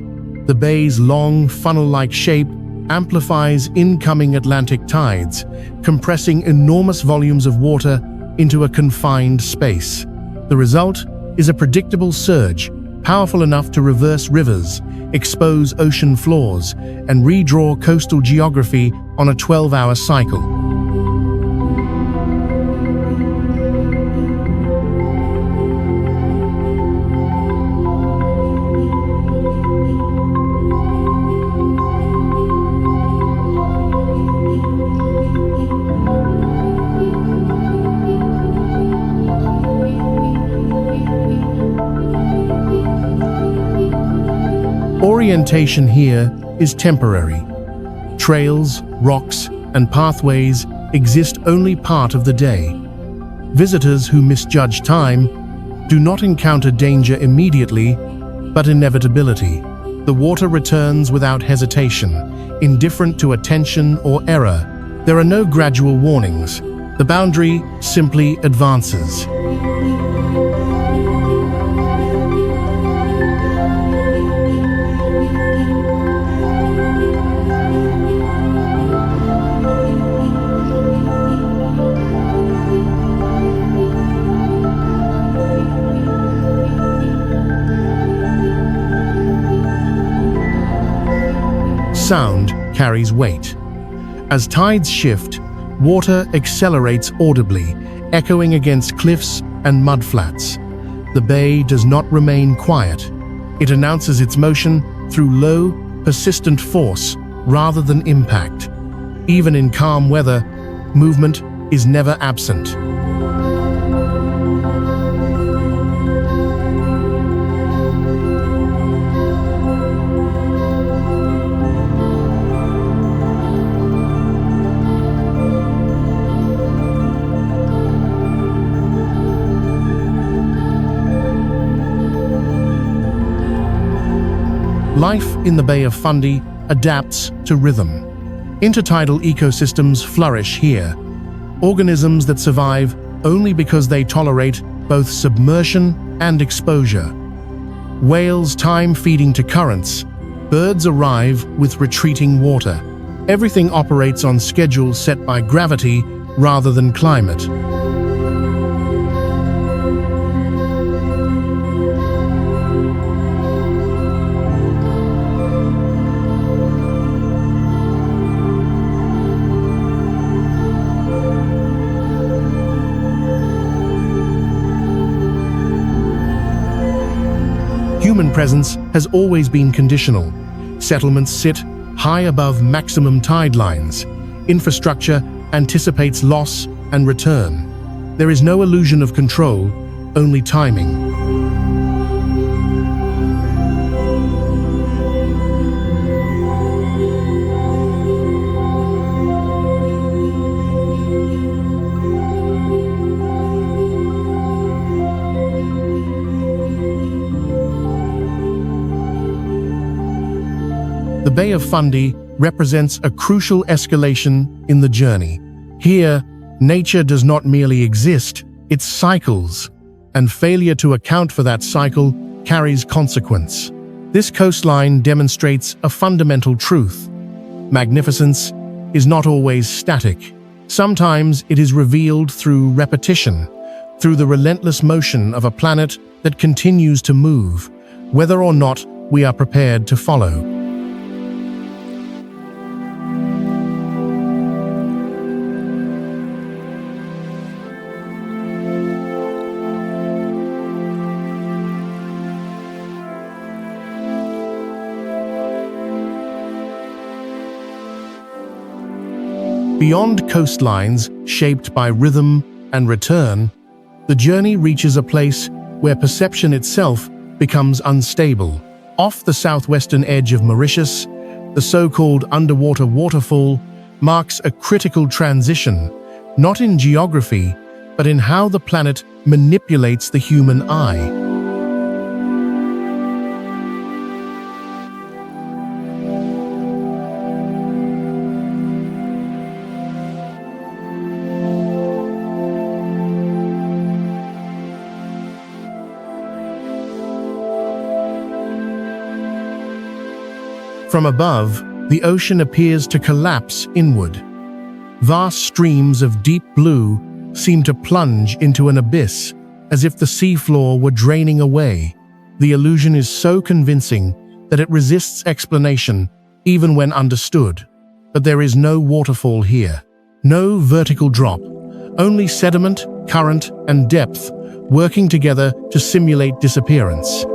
The bay's long, funnel-like shape amplifies incoming Atlantic tides, compressing enormous volumes of water into a confined space. The result is a predictable surge, powerful enough to reverse rivers, expose ocean floors, and redraw coastal geography on a 12-hour cycle. Orientation here is temporary. Trails, rocks, and pathways exist only part of the day. Visitors who misjudge time do not encounter danger immediately, but inevitability. The water returns without hesitation, indifferent to attention or error. There are no gradual warnings. The boundary simply advances. Sound carries weight. As tides shift, water accelerates audibly, echoing against cliffs and mudflats. The bay does not remain quiet. It announces its motion through low, persistent force rather than impact. Even in calm weather, movement is never absent. Life in the Bay of Fundy adapts to rhythm. Intertidal ecosystems flourish here, organisms that survive only because they tolerate both submersion and exposure. Whales time feeding to currents, birds arrive with retreating water. Everything operates on schedules set by gravity rather than climate. Human presence has always been conditional. Settlements sit high above maximum tide lines. Infrastructure anticipates loss and return. There is no illusion of control, only timing. The Bay of Fundy represents a crucial escalation in the journey. Here, nature does not merely exist, it cycles, and failure to account for that cycle carries consequence. This coastline demonstrates a fundamental truth. Magnificence is not always static. Sometimes it is revealed through repetition, through the relentless motion of a planet that continues to move, whether or not we are prepared to follow. Beyond coastlines shaped by rhythm and return, the journey reaches a place where perception itself becomes unstable. Off the southwestern edge of Mauritius, the so-called underwater waterfall marks a critical transition, not in geography, but in how the planet manipulates the human eye. From above, the ocean appears to collapse inward. Vast streams of deep blue seem to plunge into an abyss, as if the seafloor were draining away. The illusion is so convincing that it resists explanation, even when understood. But there is no waterfall here. No vertical drop. Only sediment, current, and depth working together to simulate disappearance.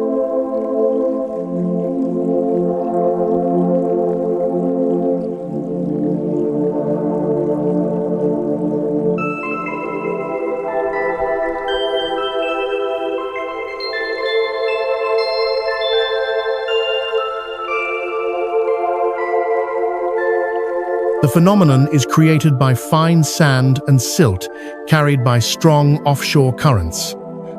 The phenomenon is created by fine sand and silt carried by strong offshore currents.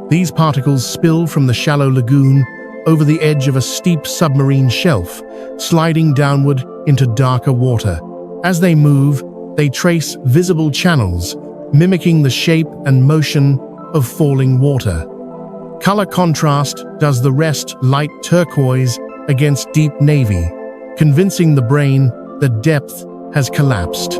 These particles spill from the shallow lagoon over the edge of a steep submarine shelf, sliding downward into darker water. As they move, they trace visible channels, mimicking the shape and motion of falling water. Color contrast does the rest: light turquoise against deep navy, convincing the brain that depth has collapsed.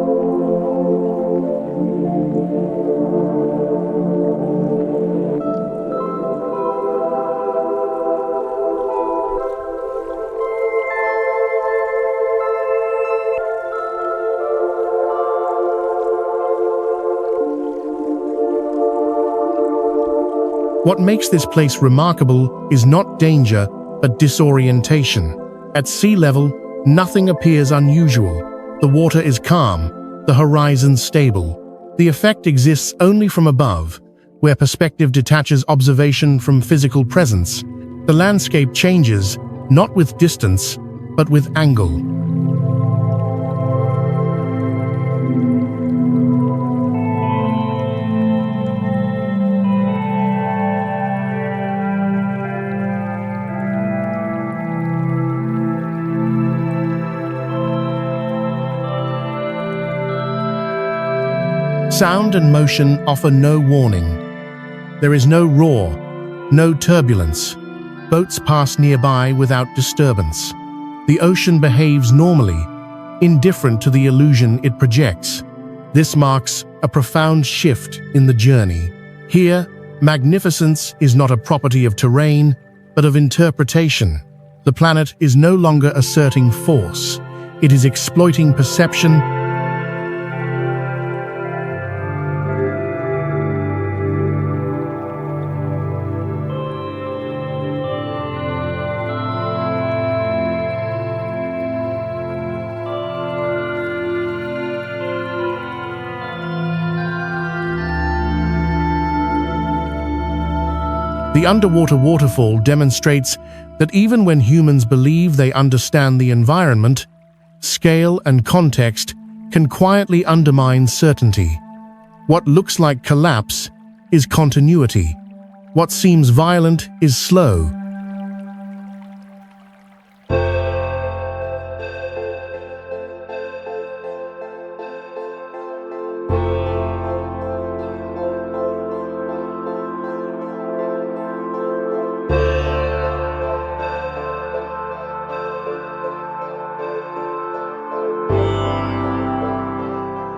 What makes this place remarkable is not danger, but disorientation. At sea level, nothing appears unusual. The water is calm, the horizon stable. The effect exists only from above, where perspective detaches observation from physical presence. The landscape changes, not with distance, but with angle. Sound and motion offer no warning. There is no roar, no turbulence. Boats pass nearby without disturbance. The ocean behaves normally, indifferent to the illusion it projects. This marks a profound shift in the journey. Here, magnificence is not a property of terrain, but of interpretation. The planet is no longer asserting force. It is exploiting perception. The underwater waterfall demonstrates that even when humans believe they understand the environment, scale and context can quietly undermine certainty. What looks like collapse is continuity. What seems violent is slow.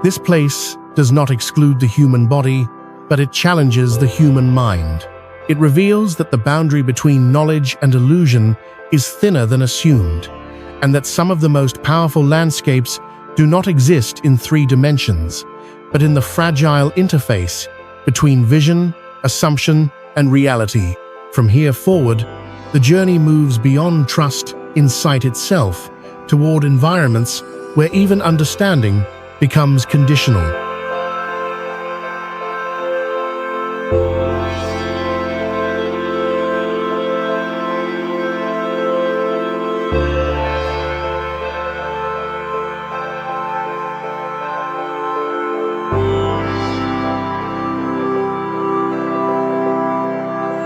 This place does not exclude the human body, but it challenges the human mind. It reveals that the boundary between knowledge and illusion is thinner than assumed, and that some of the most powerful landscapes do not exist in 3 dimensions, but in the fragile interface between vision, assumption, and reality. From here forward, the journey moves beyond trust in sight itself toward environments where even understanding becomes conditional.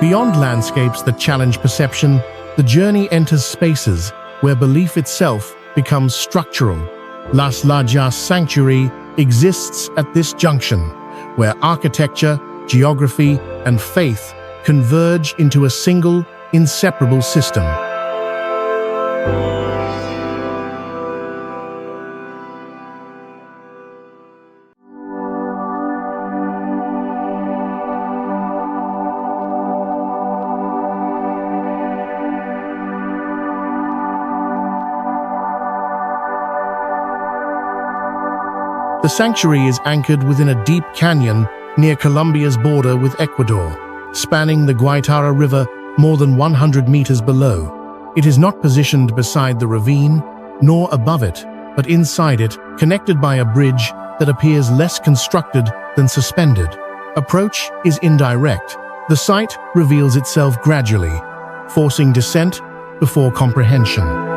Beyond landscapes that challenge perception, the journey enters spaces where belief itself becomes structural. Las Lajas Sanctuary exists at this junction, where architecture, geography, and faith converge into a single, inseparable system. The sanctuary is anchored within a deep canyon near Colombia's border with Ecuador, spanning the Guaitara River more than 100 meters below. It is not positioned beside the ravine, nor above it, but inside it, connected by a bridge that appears less constructed than suspended. Approach is indirect. The site reveals itself gradually, forcing descent before comprehension.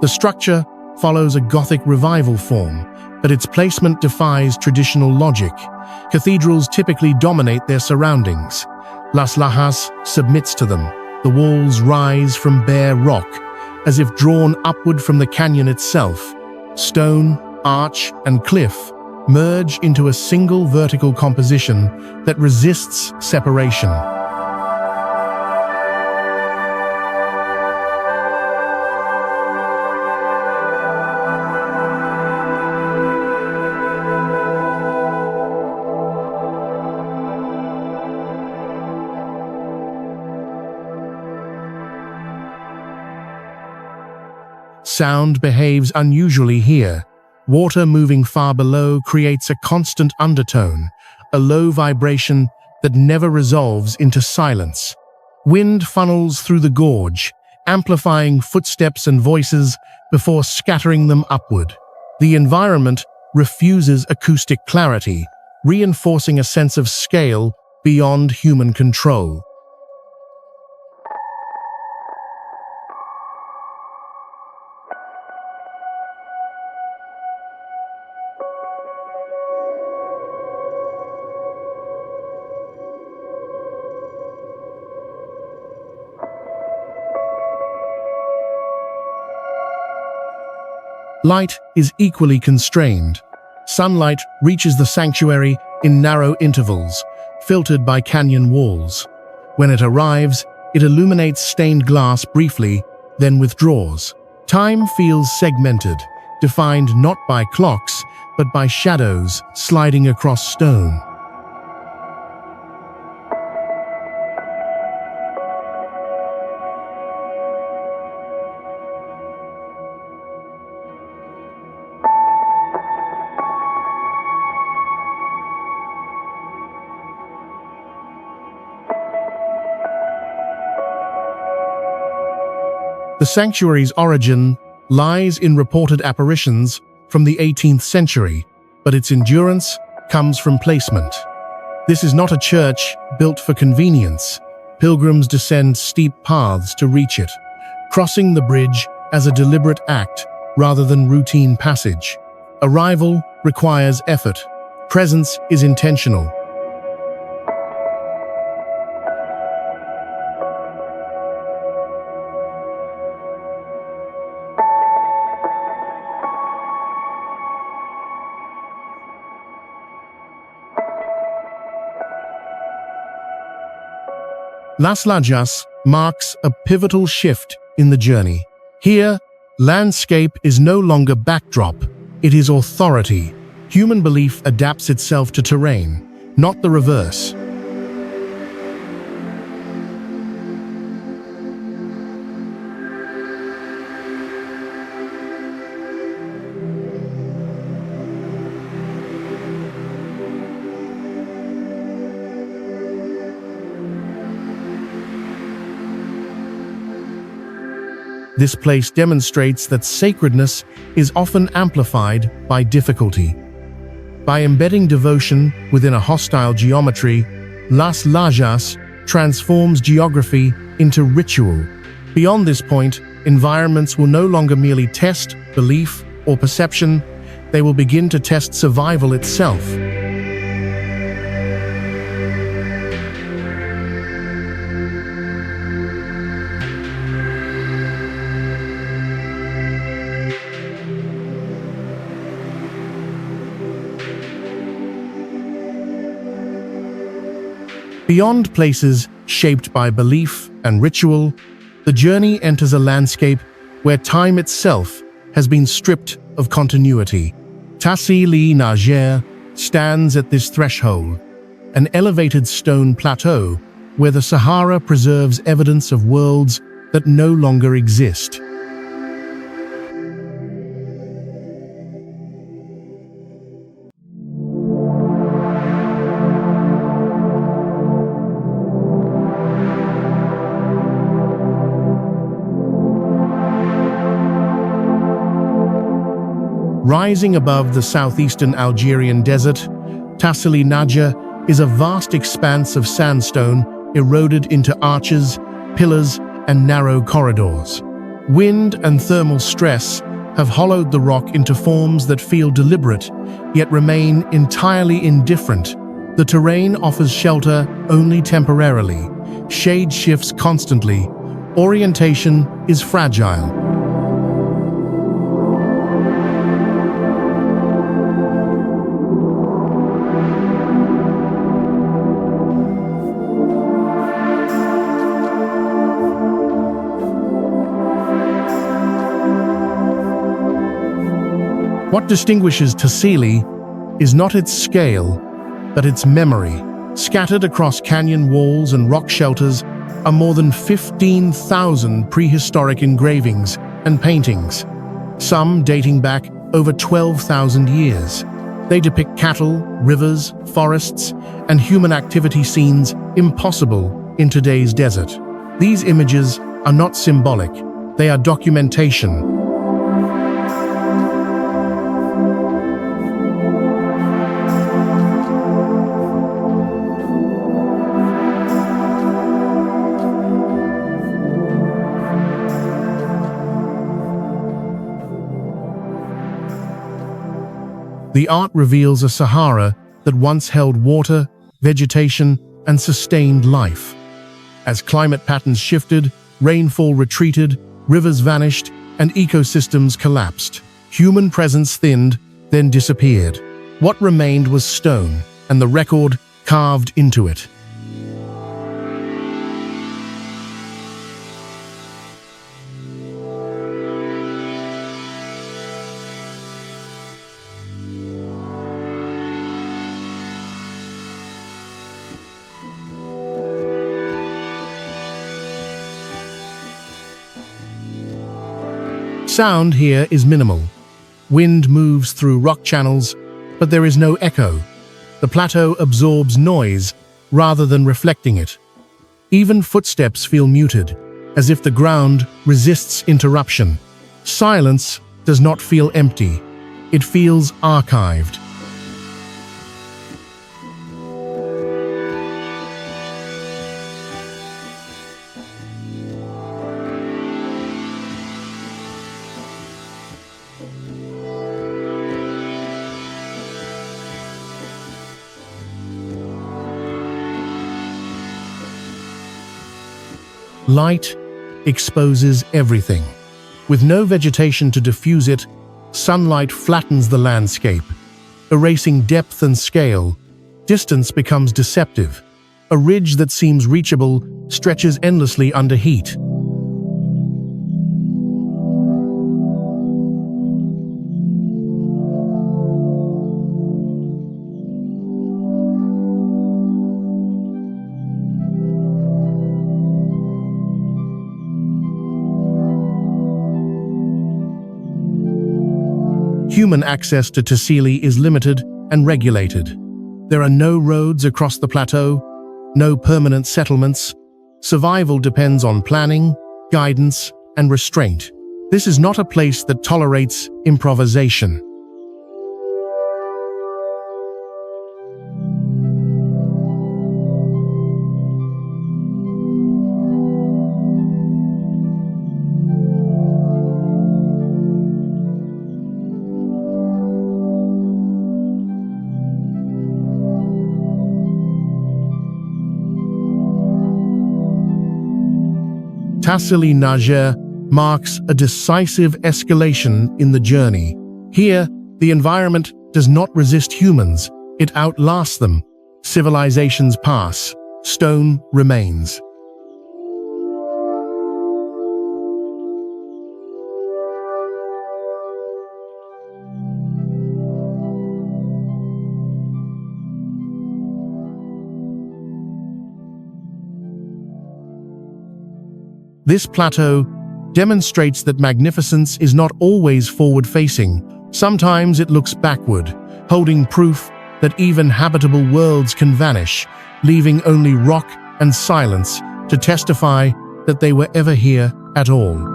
The structure follows a Gothic revival form, but its placement defies traditional logic. Cathedrals typically dominate their surroundings. Las Lajas submits to them. The walls rise from bare rock, as if drawn upward from the canyon itself. Stone, arch, and cliff merge into a single vertical composition that resists separation. Sound behaves unusually here. Water moving far below creates a constant undertone, a low vibration that never resolves into silence. Wind funnels through the gorge, amplifying footsteps and voices before scattering them upward. The environment refuses acoustic clarity, reinforcing a sense of scale beyond human control. Light is equally constrained. Sunlight reaches the sanctuary in narrow intervals, filtered by canyon walls. When it arrives, it illuminates stained glass briefly, then withdraws. Time feels segmented, defined not by clocks, but by shadows sliding across stone. The sanctuary's origin lies in reported apparitions from the 18th century, but its endurance comes from placement. This is not a church built for convenience. Pilgrims descend steep paths to reach it, crossing the bridge as a deliberate act rather than routine passage. Arrival requires effort. Presence is intentional. Las Lajas marks a pivotal shift in the journey. Here, landscape is no longer backdrop, it is authority. Human belief adapts itself to terrain, not the reverse. This place demonstrates that sacredness is often amplified by difficulty. By embedding devotion within a hostile geometry, Las Lajas transforms geography into ritual. Beyond this point, environments will no longer merely test belief or perception, they will begin to test survival itself. Beyond places shaped by belief and ritual, The journey enters a landscape where time itself has been stripped of continuity. Tassili Najer stands at this threshold, an elevated stone plateau where the Sahara preserves evidence of worlds that no longer exist. Rising above the southeastern Algerian desert, Tassili Najer is a vast expanse of sandstone eroded into arches, pillars, and narrow corridors. Wind and thermal stress have hollowed the rock into forms that feel deliberate, yet remain entirely indifferent. The terrain offers shelter only temporarily. Shade shifts constantly. Orientation is fragile. What distinguishes Tassili is not its scale, but its memory. Scattered across canyon walls and rock shelters are more than 15,000 prehistoric engravings and paintings, some dating back over 12,000 years. They depict cattle, rivers, forests, and human activity scenes impossible in today's desert. These images are not symbolic, they are documentation. The art reveals a Sahara that once held water, vegetation, and sustained life. As climate patterns shifted, rainfall retreated, rivers vanished, and ecosystems collapsed. Human presence thinned, then disappeared. What remained was stone, and the record carved into it. Sound here is minimal. Wind moves through rock channels, but there is no echo. The plateau absorbs noise rather than reflecting it. Even footsteps feel muted, as if the ground resists interruption. Silence does not feel empty. It feels archived. Light exposes everything. With no vegetation to diffuse it, sunlight flattens the landscape, erasing depth and scale. Distance becomes deceptive. A ridge that seems reachable stretches endlessly under heat. Human access to Tassili is limited and regulated. There are no roads across the plateau, no permanent settlements. Survival depends on planning, guidance, and restraint. This is not a place that tolerates improvisation. Tassili Najer marks a decisive escalation in the journey. Here, the environment does not resist humans, it outlasts them. Civilizations pass, stone remains. This plateau demonstrates that magnificence is not always forward-facing. Sometimes it looks backward, holding proof that even habitable worlds can vanish, leaving only rock and silence to testify that they were ever here at all.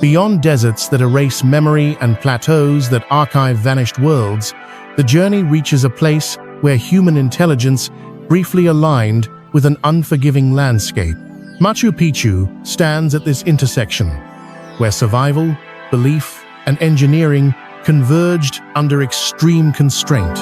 Beyond deserts that erase memory and plateaus that archive vanished worlds, the journey reaches a place where human intelligence briefly aligned with an unforgiving landscape. Machu Picchu stands at this intersection, where survival, belief, and engineering converged under extreme constraint.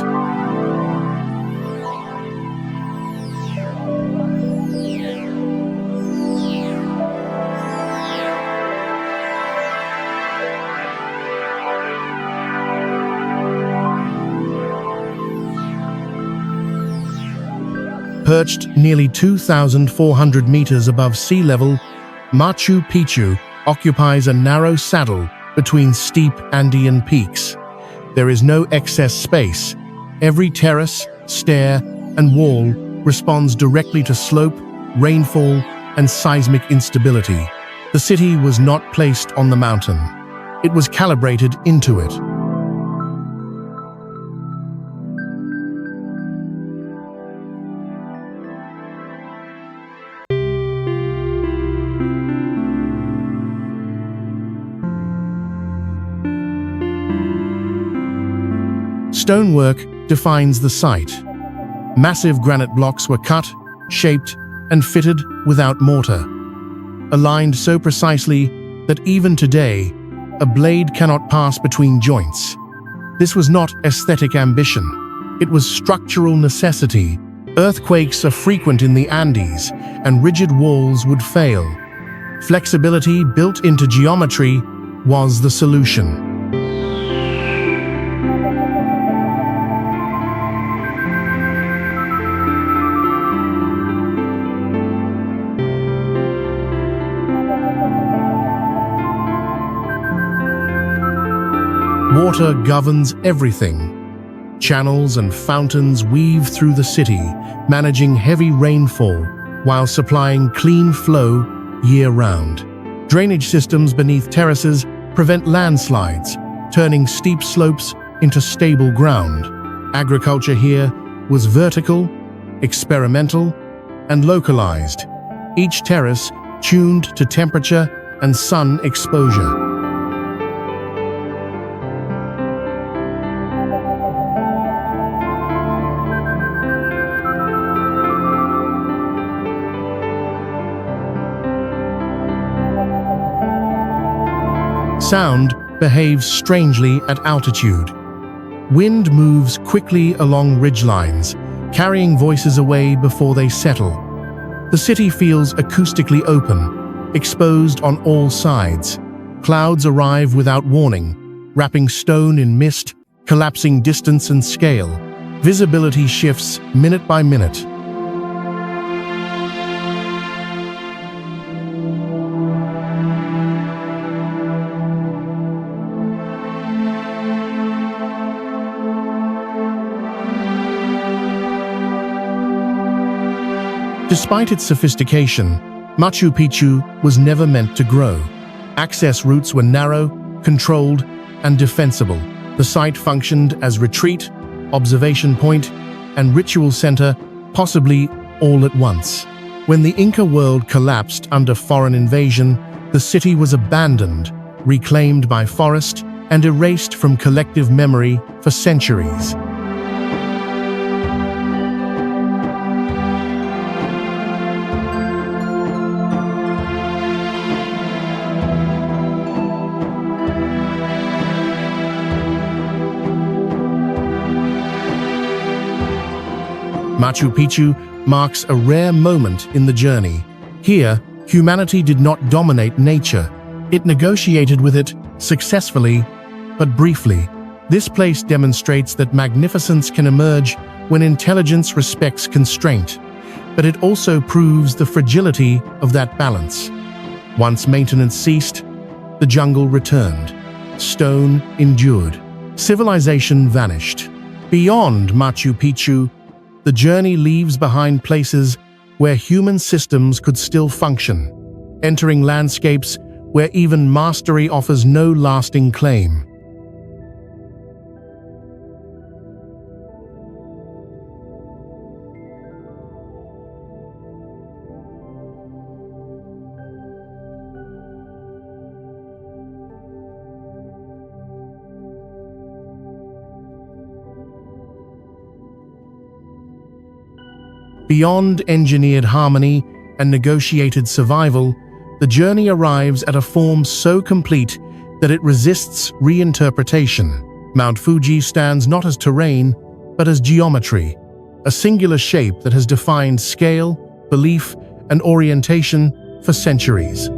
Perched nearly 2,400 meters above sea level, Machu Picchu occupies a narrow saddle between steep Andean peaks. There is no excess space. Every terrace, stair, and wall responds directly to slope, rainfall, and seismic instability. The city was not placed on the mountain. It was calibrated into it. Stonework defines the site. Massive granite blocks were cut, shaped, and fitted without mortar, aligned so precisely that even today, a blade cannot pass between joints. This was not aesthetic ambition. It was structural necessity. Earthquakes are frequent in the Andes, and rigid walls would fail. Flexibility built into geometry was the solution. Water governs everything. Channels and fountains weave through the city, managing heavy rainfall while supplying clean flow year-round. Drainage systems beneath terraces prevent landslides, turning steep slopes into stable ground. Agriculture here was vertical, experimental, and localized, each terrace tuned to temperature and sun exposure. Sound behaves strangely at altitude. Wind moves quickly along ridgelines, carrying voices away before they settle. The city feels acoustically open, exposed on all sides. Clouds arrive without warning, wrapping stone in mist, collapsing distance and scale. Visibility shifts minute by minute. Despite its sophistication, Machu Picchu was never meant to grow. Access routes were narrow, controlled, and defensible. The site functioned as retreat, observation point, and ritual center, possibly all at once. When the Inca world collapsed under foreign invasion, the city was abandoned, reclaimed by forest, and erased from collective memory for centuries. Machu Picchu marks a rare moment in the journey. Here, humanity did not dominate nature. It negotiated with it successfully, but briefly. This place demonstrates that magnificence can emerge when intelligence respects constraint. but it also proves the fragility of that balance. Once maintenance ceased, the jungle returned. Stone endured. Civilization vanished. Beyond Machu Picchu, the journey leaves behind places where human systems could still function, entering landscapes where even mastery offers no lasting claim. Beyond engineered harmony and negotiated survival, the journey arrives at a form so complete that it resists reinterpretation. Mount Fuji stands not as terrain, but as geometry, a singular shape that has defined scale, belief, and orientation for centuries.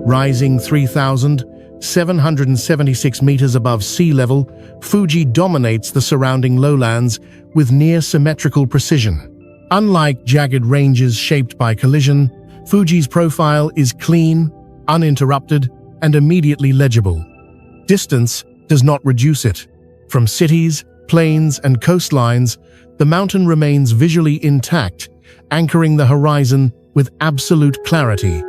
Rising 3,776 meters above sea level, Fuji dominates the surrounding lowlands with near-symmetrical precision. Unlike jagged ranges shaped by collision, Fuji's profile is clean, uninterrupted, and immediately legible. Distance does not reduce it. From cities, plains, and coastlines, the mountain remains visually intact, anchoring the horizon with absolute clarity.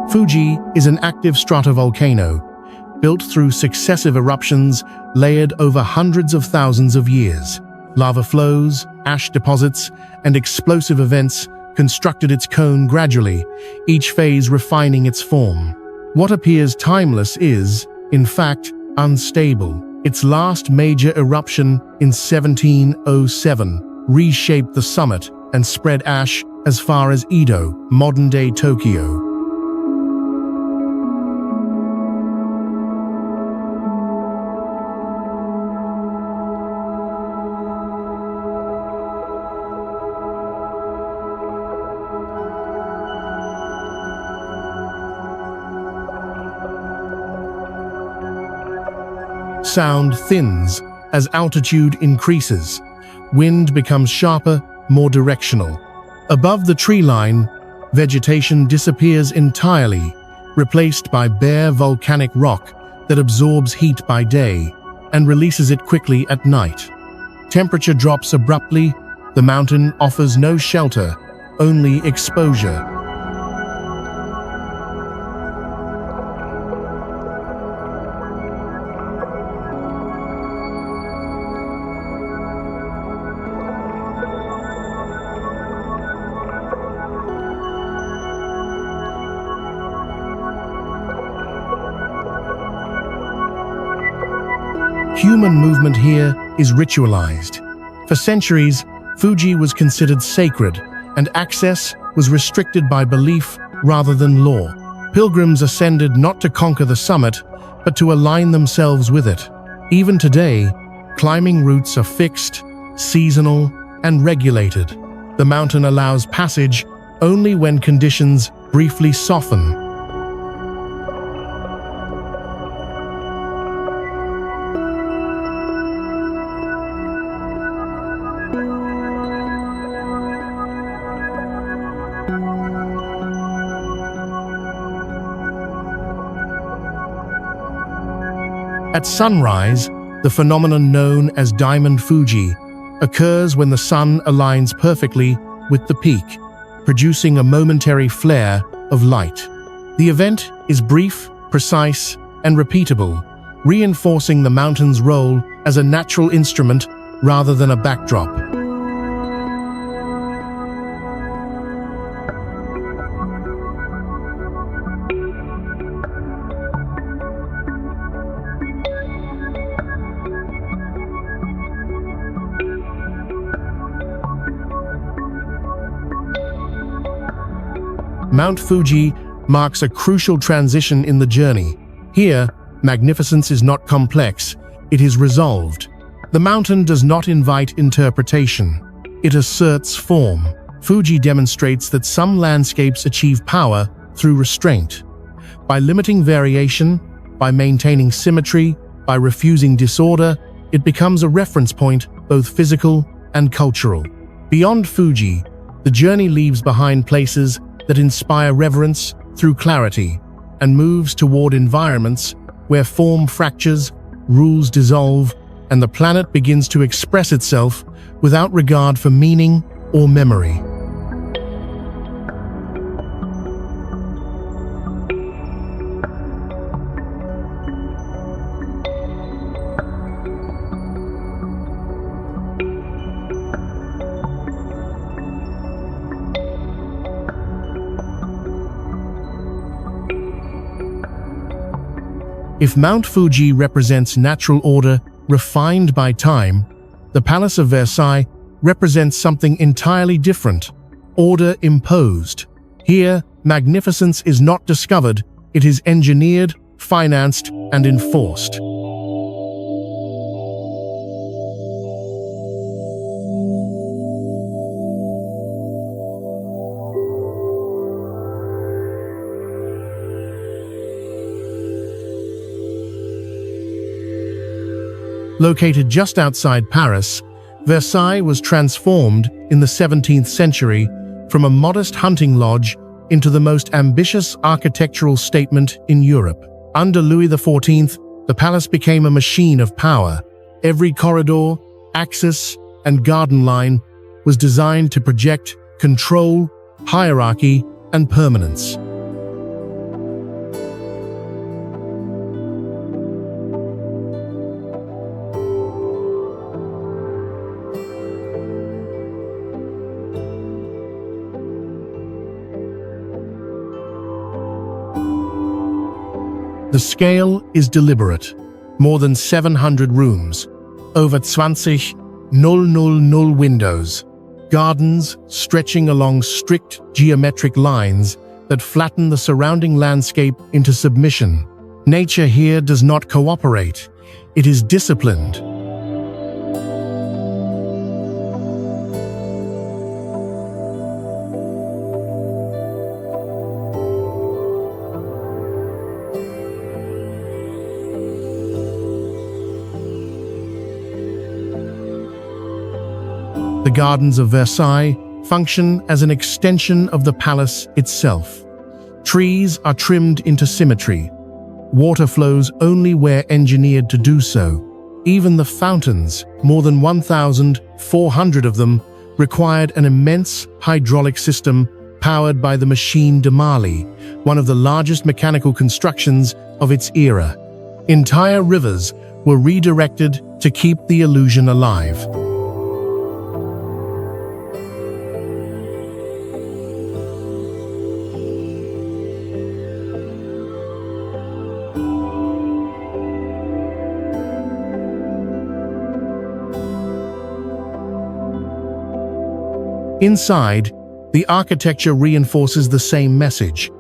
Fuji is an active stratovolcano, built through successive eruptions layered over hundreds of thousands of years. Lava flows, ash deposits, and explosive events constructed its cone gradually, each phase refining its form. What appears timeless is, in fact, unstable. Its last major eruption in 1707 reshaped the summit and spread ash as far as Edo, modern-day Tokyo. Sound thins as altitude increases. Wind becomes sharper, more directional. Above the tree line, vegetation disappears entirely, replaced by bare volcanic rock that absorbs heat by day and releases it quickly at night. Temperature drops abruptly. The mountain offers no shelter, only exposure. Human movement here is ritualized. For centuries, Fuji was considered sacred, and access was restricted by belief rather than law. Pilgrims ascended not to conquer the summit, but to align themselves with it. Even today, climbing routes are fixed, seasonal, and regulated. The mountain allows passage only when conditions briefly soften. At sunrise, the phenomenon known as Diamond Fuji occurs when the sun aligns perfectly with the peak, producing a momentary flare of light. The event is brief, precise, and repeatable, reinforcing the mountain's role as a natural instrument rather than a backdrop. Mount Fuji marks a crucial transition in the journey. Here, magnificence is not complex, it is resolved. The mountain does not invite interpretation. It asserts form. Fuji demonstrates that some landscapes achieve power through restraint. By limiting variation, by maintaining symmetry, by refusing disorder, it becomes a reference point, both physical and cultural. Beyond Fuji, the journey leaves behind places that inspire reverence through clarity and moves toward environments where form fractures, rules dissolve, and the planet begins to express itself without regard for meaning or memory. If Mount Fuji represents natural order refined by time, the Palace of Versailles represents something entirely different, order imposed. Here, magnificence is not discovered, it is engineered, financed, and enforced. Located just outside Paris, Versailles was transformed in the 17th century from a modest hunting lodge into the most ambitious architectural statement in Europe. Under Louis XIV, the palace became a machine of power. Every corridor, axis, and garden line was designed to project control, hierarchy, and permanence. The scale is deliberate. More than 700 rooms, over 20,000 windows, gardens stretching along strict geometric lines that flatten the surrounding landscape into submission. Nature here does not cooperate. It is disciplined. The gardens of Versailles function as an extension of the palace itself. Trees are trimmed into symmetry. Water flows only where engineered to do so. Even the fountains, more than 1,400 of them, required an immense hydraulic system powered by the machine de Marly, one of the largest mechanical constructions of its era. Entire rivers were redirected to keep the illusion alive. Inside, the architecture reinforces the same message.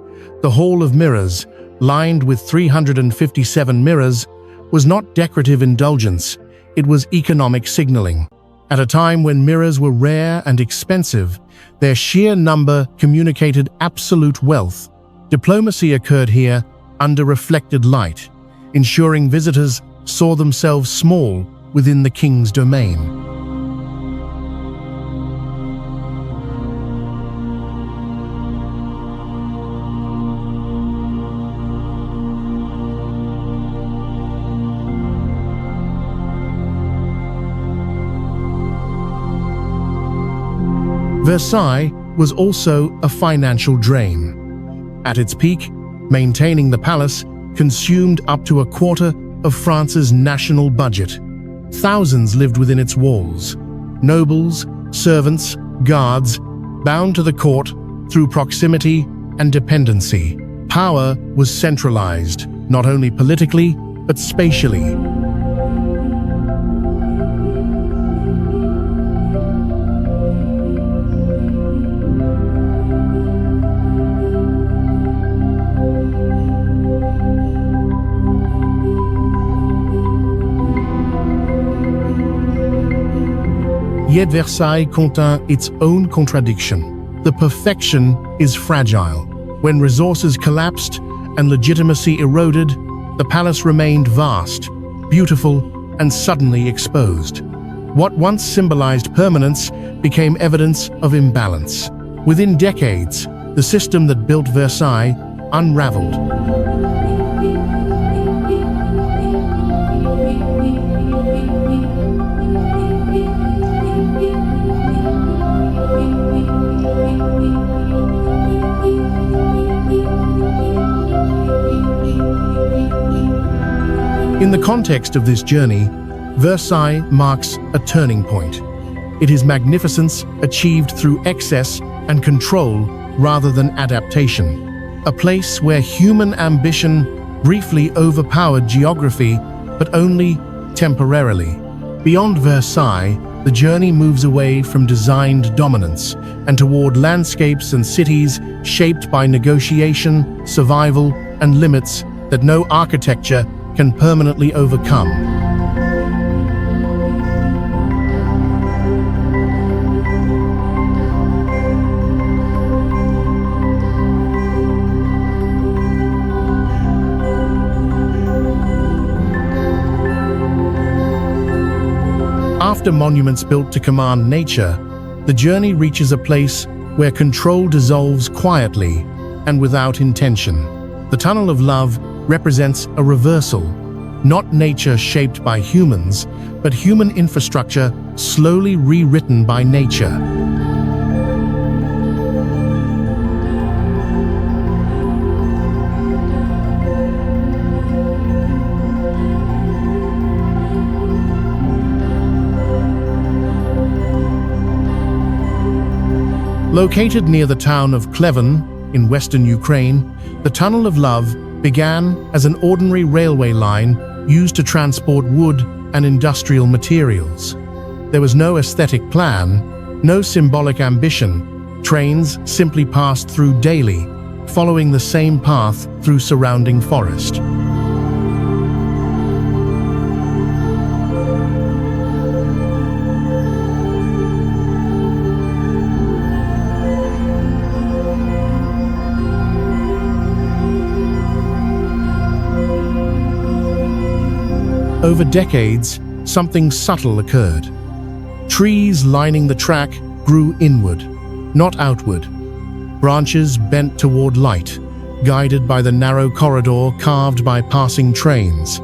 The Hall of Mirrors, lined with 357 mirrors, was not decorative indulgence, it was economic signaling. At a time when mirrors were rare and expensive, their sheer number communicated absolute wealth. Diplomacy occurred here under reflected light, ensuring visitors saw themselves small within the king's domain. Versailles was also a financial drain. At its peak, maintaining the palace consumed up to a quarter of France's national budget. Thousands lived within its walls. Nobles, servants, guards, bound to the court through proximity and dependency. Power was centralized, not only politically, but spatially. Yet Versailles contains its own contradiction. The perfection is fragile. When resources collapsed and legitimacy eroded, the palace remained vast, beautiful, and suddenly exposed. What once symbolized permanence became evidence of imbalance. Within decades, the system that built Versailles unraveled. In the context of this journey, Versailles marks a turning point. It is magnificence achieved through excess and control rather than adaptation. A place where human ambition briefly overpowered geography, but only temporarily. Beyond Versailles, the journey moves away from designed dominance and toward landscapes and cities shaped by negotiation, survival, and limits that no architecture can permanently overcome. After monuments built to command nature, the journey reaches a place where control dissolves quietly and without intention. The Tunnel of Love represents a reversal, not nature shaped by humans, but human infrastructure slowly rewritten by nature. Located near the town of Kleven in western Ukraine, the Tunnel of Love began as an ordinary railway line used to transport wood and industrial materials. There was no aesthetic plan, no symbolic ambition. Trains simply passed through daily, following the same path through surrounding forest. Over decades, something subtle occurred. Trees lining the track grew inward, not outward. Branches bent toward light, guided by the narrow corridor carved by passing trains.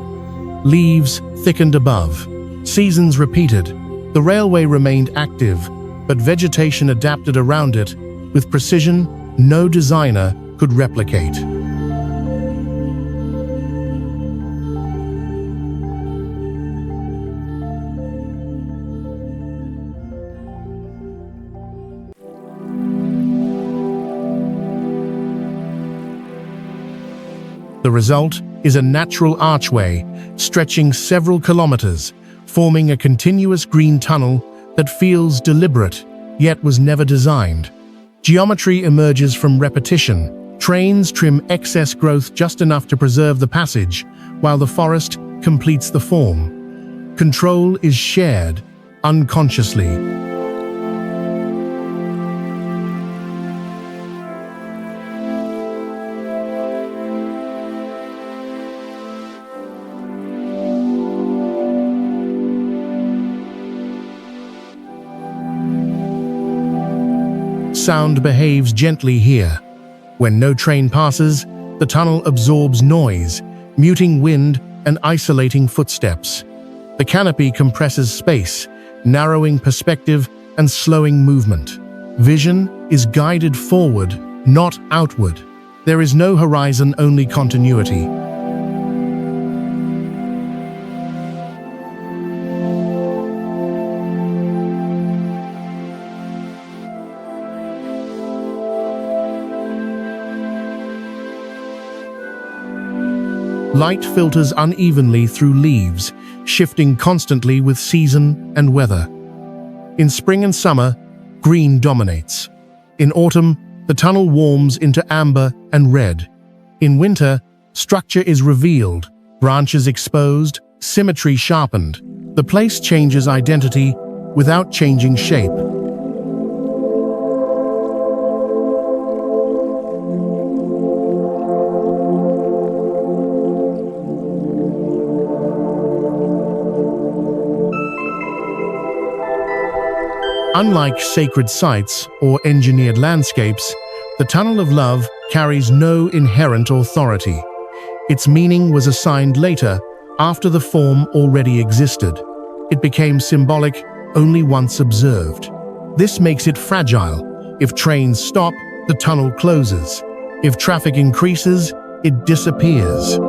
Leaves thickened above. Seasons repeated. The railway remained active, but vegetation adapted around it with precision no designer could replicate. The result is a natural archway stretching several kilometers, forming a continuous green tunnel that feels deliberate, yet was never designed. Geometry emerges from repetition. Trains trim excess growth just enough to preserve the passage, while the forest completes the form. Control is shared, unconsciously. Sound behaves gently here. When no train passes, the tunnel absorbs noise, muting wind and isolating footsteps. The canopy compresses space, narrowing perspective and slowing movement. Vision is guided forward, not outward. There is no horizon, only continuity. Light filters unevenly through leaves, shifting constantly with season and weather. In spring and summer, green dominates. In autumn, the tunnel warms into amber and red. In winter, structure is revealed, branches exposed, symmetry sharpened. The place changes identity, without changing shape. Unlike sacred sites or engineered landscapes, the Tunnel of Love carries no inherent authority. Its meaning was assigned later, after the form already existed. It became symbolic only once observed. This makes it fragile. If trains stop, the tunnel closes. If traffic increases, it disappears.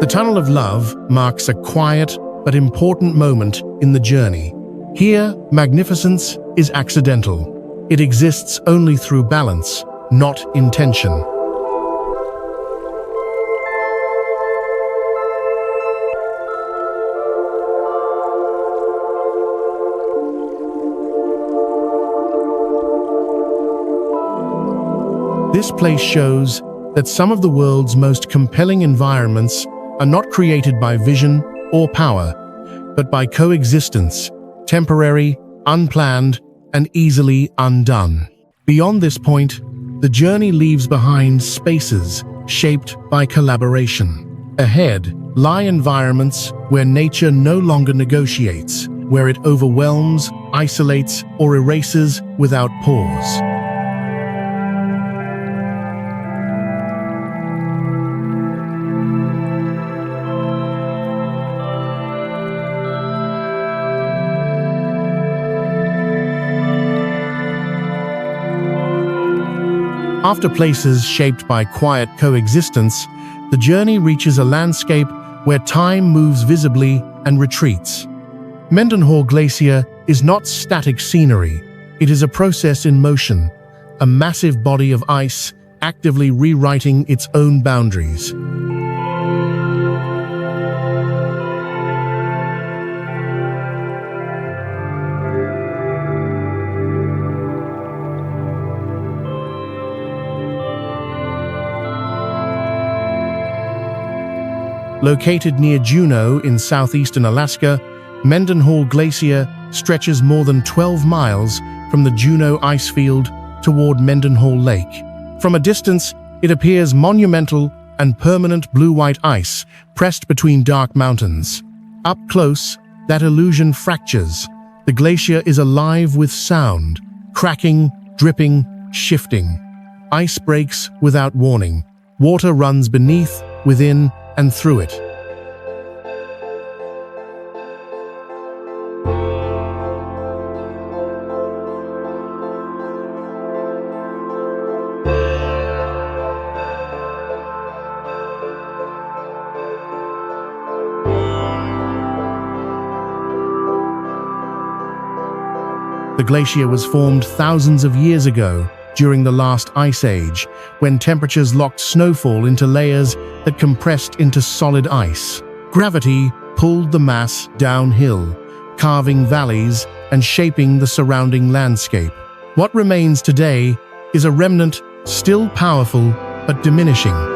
The Tunnel of Love marks a quiet but important moment in the journey. Here, magnificence is accidental. It exists only through balance, not intention. This place shows that some of the world's most compelling environments are not created by vision or power, but by coexistence, temporary, unplanned, and easily undone. Beyond this point, the journey leaves behind spaces shaped by collaboration. Ahead lie environments where nature no longer negotiates, where it overwhelms, isolates, or erases without pause. After places shaped by quiet coexistence, the journey reaches a landscape where time moves visibly and retreats. Mendenhall Glacier is not static scenery, it is a process in motion, a massive body of ice actively rewriting its own boundaries. Located near Juneau in southeastern Alaska, Mendenhall Glacier stretches more than 12 miles from the Juneau icefield toward Mendenhall Lake. From a distance, it appears monumental and permanent blue-white ice pressed between dark mountains. Up close, that illusion fractures. The glacier is alive with sound, cracking, dripping, shifting. Ice breaks without warning. Water runs beneath, within, and through it. The glacier was formed thousands of years ago, during the last ice age, when temperatures locked snowfall into layers that compressed into solid ice. Gravity pulled the mass downhill, carving valleys and shaping the surrounding landscape. What remains today is a remnant still powerful but diminishing.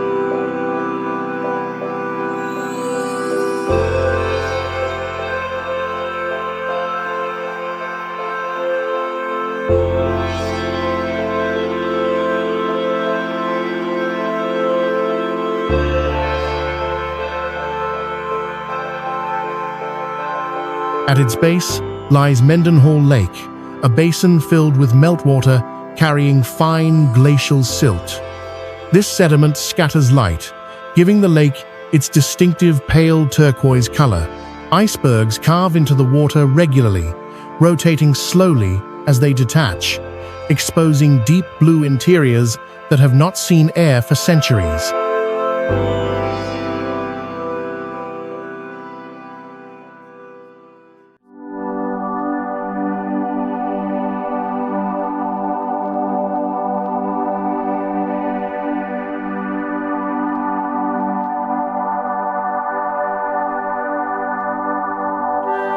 At its base lies Mendenhall Lake, a basin filled with meltwater carrying fine glacial silt. This sediment scatters light, giving the lake its distinctive pale turquoise color. Icebergs carve into the water regularly, rotating slowly as they detach, exposing deep blue interiors that have not seen air for centuries.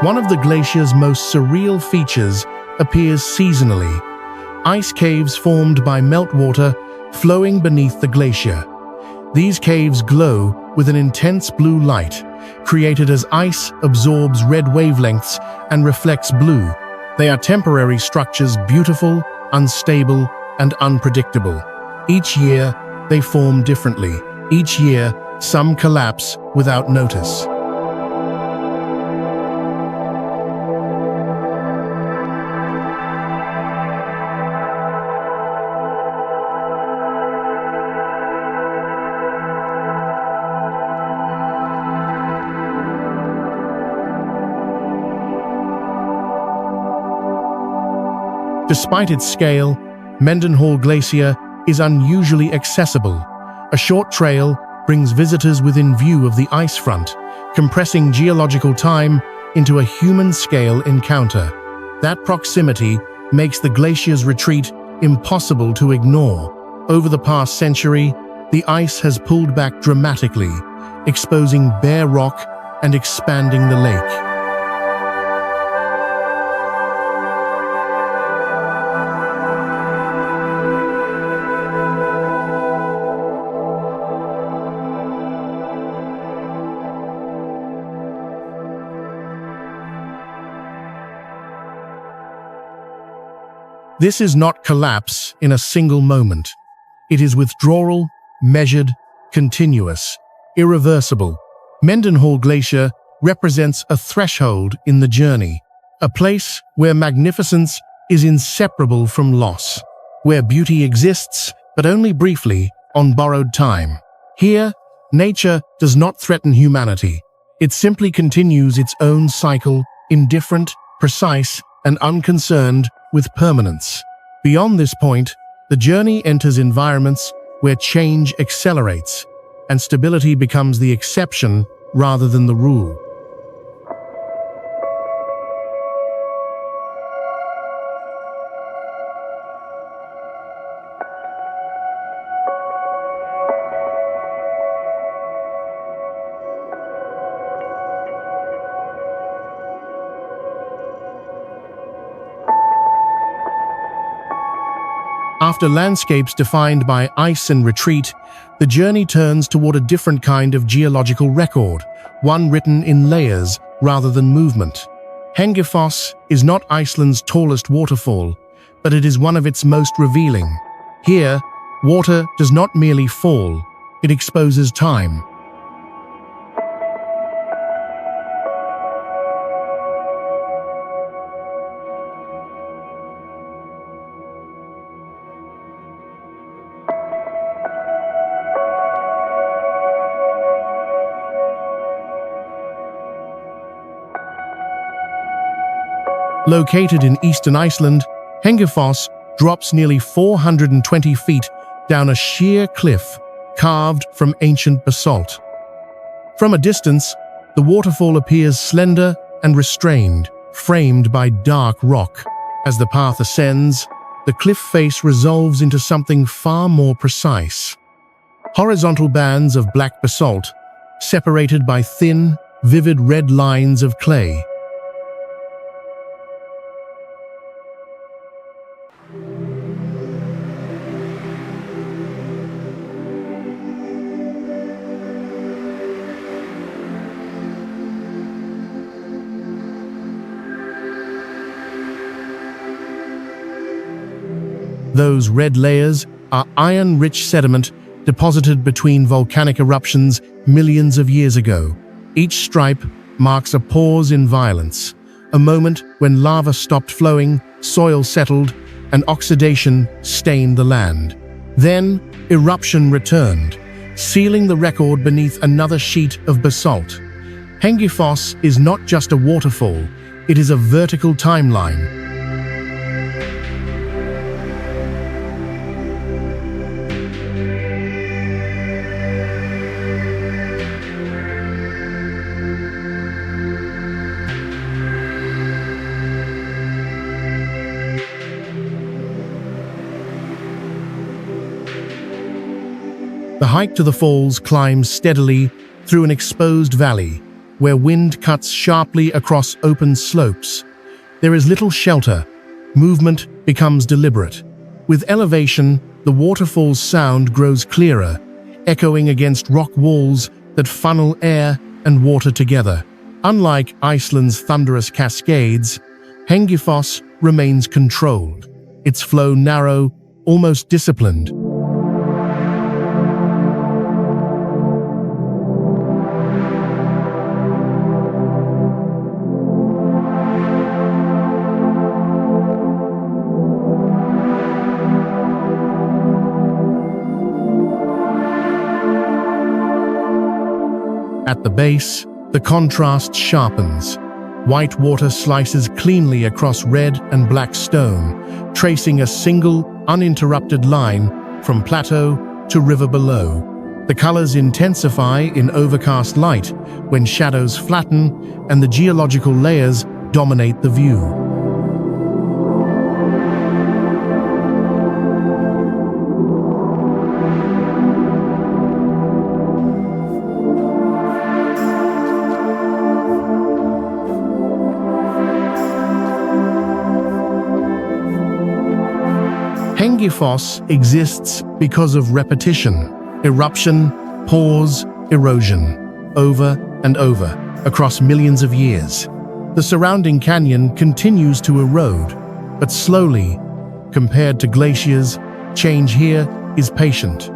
One of the glacier's most surreal features appears seasonally. Ice caves formed by meltwater flowing beneath the glacier. These caves glow with an intense blue light, created as ice absorbs red wavelengths and reflects blue. They are temporary structures, beautiful, unstable, and unpredictable. Each year, they form differently. Each year, some collapse without notice. Despite its scale, Mendenhall Glacier is unusually accessible. A short trail brings visitors within view of the ice front, compressing geological time into a human-scale encounter. That proximity makes the glacier's retreat impossible to ignore. Over the past century, the ice has pulled back dramatically, exposing bare rock and expanding the lake. This is not collapse in a single moment. It is withdrawal, measured, continuous, irreversible. Mendenhall Glacier represents a threshold in the journey, a place where magnificence is inseparable from loss, where beauty exists, but only briefly, on borrowed time. Here, nature does not threaten humanity. It simply continues its own cycle, indifferent, precise, and unconcerned with permanence. Beyond this point, the journey enters environments where change accelerates, and stability becomes the exception rather than the rule. After landscapes defined by ice and retreat, the journey turns toward a different kind of geological record, one written in layers rather than movement. Hengifoss is not Iceland's tallest waterfall, but it is one of its most revealing. Here, water does not merely fall, it exposes time. Located in eastern Iceland, Hengifoss drops nearly 420 feet down a sheer cliff carved from ancient basalt. From a distance, the waterfall appears slender and restrained, framed by dark rock. As the path ascends, the cliff face resolves into something far more precise. Horizontal bands of black basalt, separated by thin, vivid red lines of clay. Those red layers are iron-rich sediment deposited between volcanic eruptions millions of years ago. Each stripe marks a pause in violence, a moment when lava stopped flowing, soil settled, and oxidation stained the land. Then, eruption returned, sealing the record beneath another sheet of basalt. Hengifoss is not just a waterfall, it is a vertical timeline. The hike to the falls climbs steadily through an exposed valley, where wind cuts sharply across open slopes. There is little shelter. Movement becomes deliberate. With elevation, the waterfall's sound grows clearer, echoing against rock walls that funnel air and water together. Unlike Iceland's thunderous cascades, Hengifoss remains controlled, its flow narrow, almost disciplined. At the base, the contrast sharpens. White water slices cleanly across red and black stone, tracing a single, uninterrupted line from plateau to river below. The colors intensify in overcast light when shadows flatten and the geological layers dominate the view. Hengifoss exists because of repetition, eruption, pause, erosion, over and over, across millions of years. The surrounding canyon continues to erode, but slowly. Compared to glaciers, change here is patient.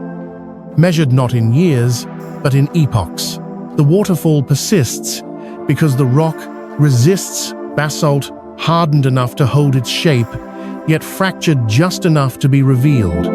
Measured not in years, but in epochs. The waterfall persists because the rock resists basalt hardened enough to hold its shape, yet fractured just enough to be revealed.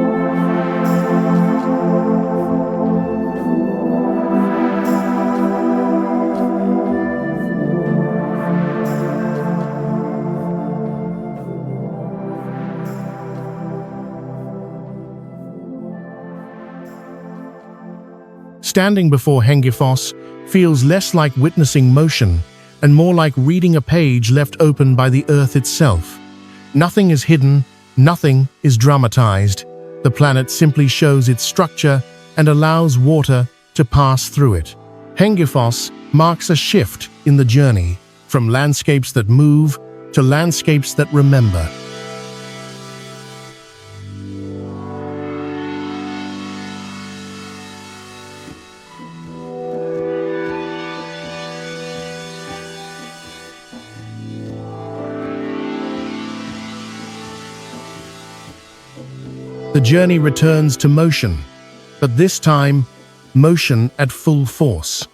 Standing before Hengifoss feels less like witnessing motion and more like reading a page left open by the earth itself. Nothing is hidden, nothing is dramatized. The planet simply shows its structure and allows water to pass through it. Hengifoss marks a shift in the journey, from landscapes that move to landscapes that remember. The journey returns to motion, but this time, motion at full force.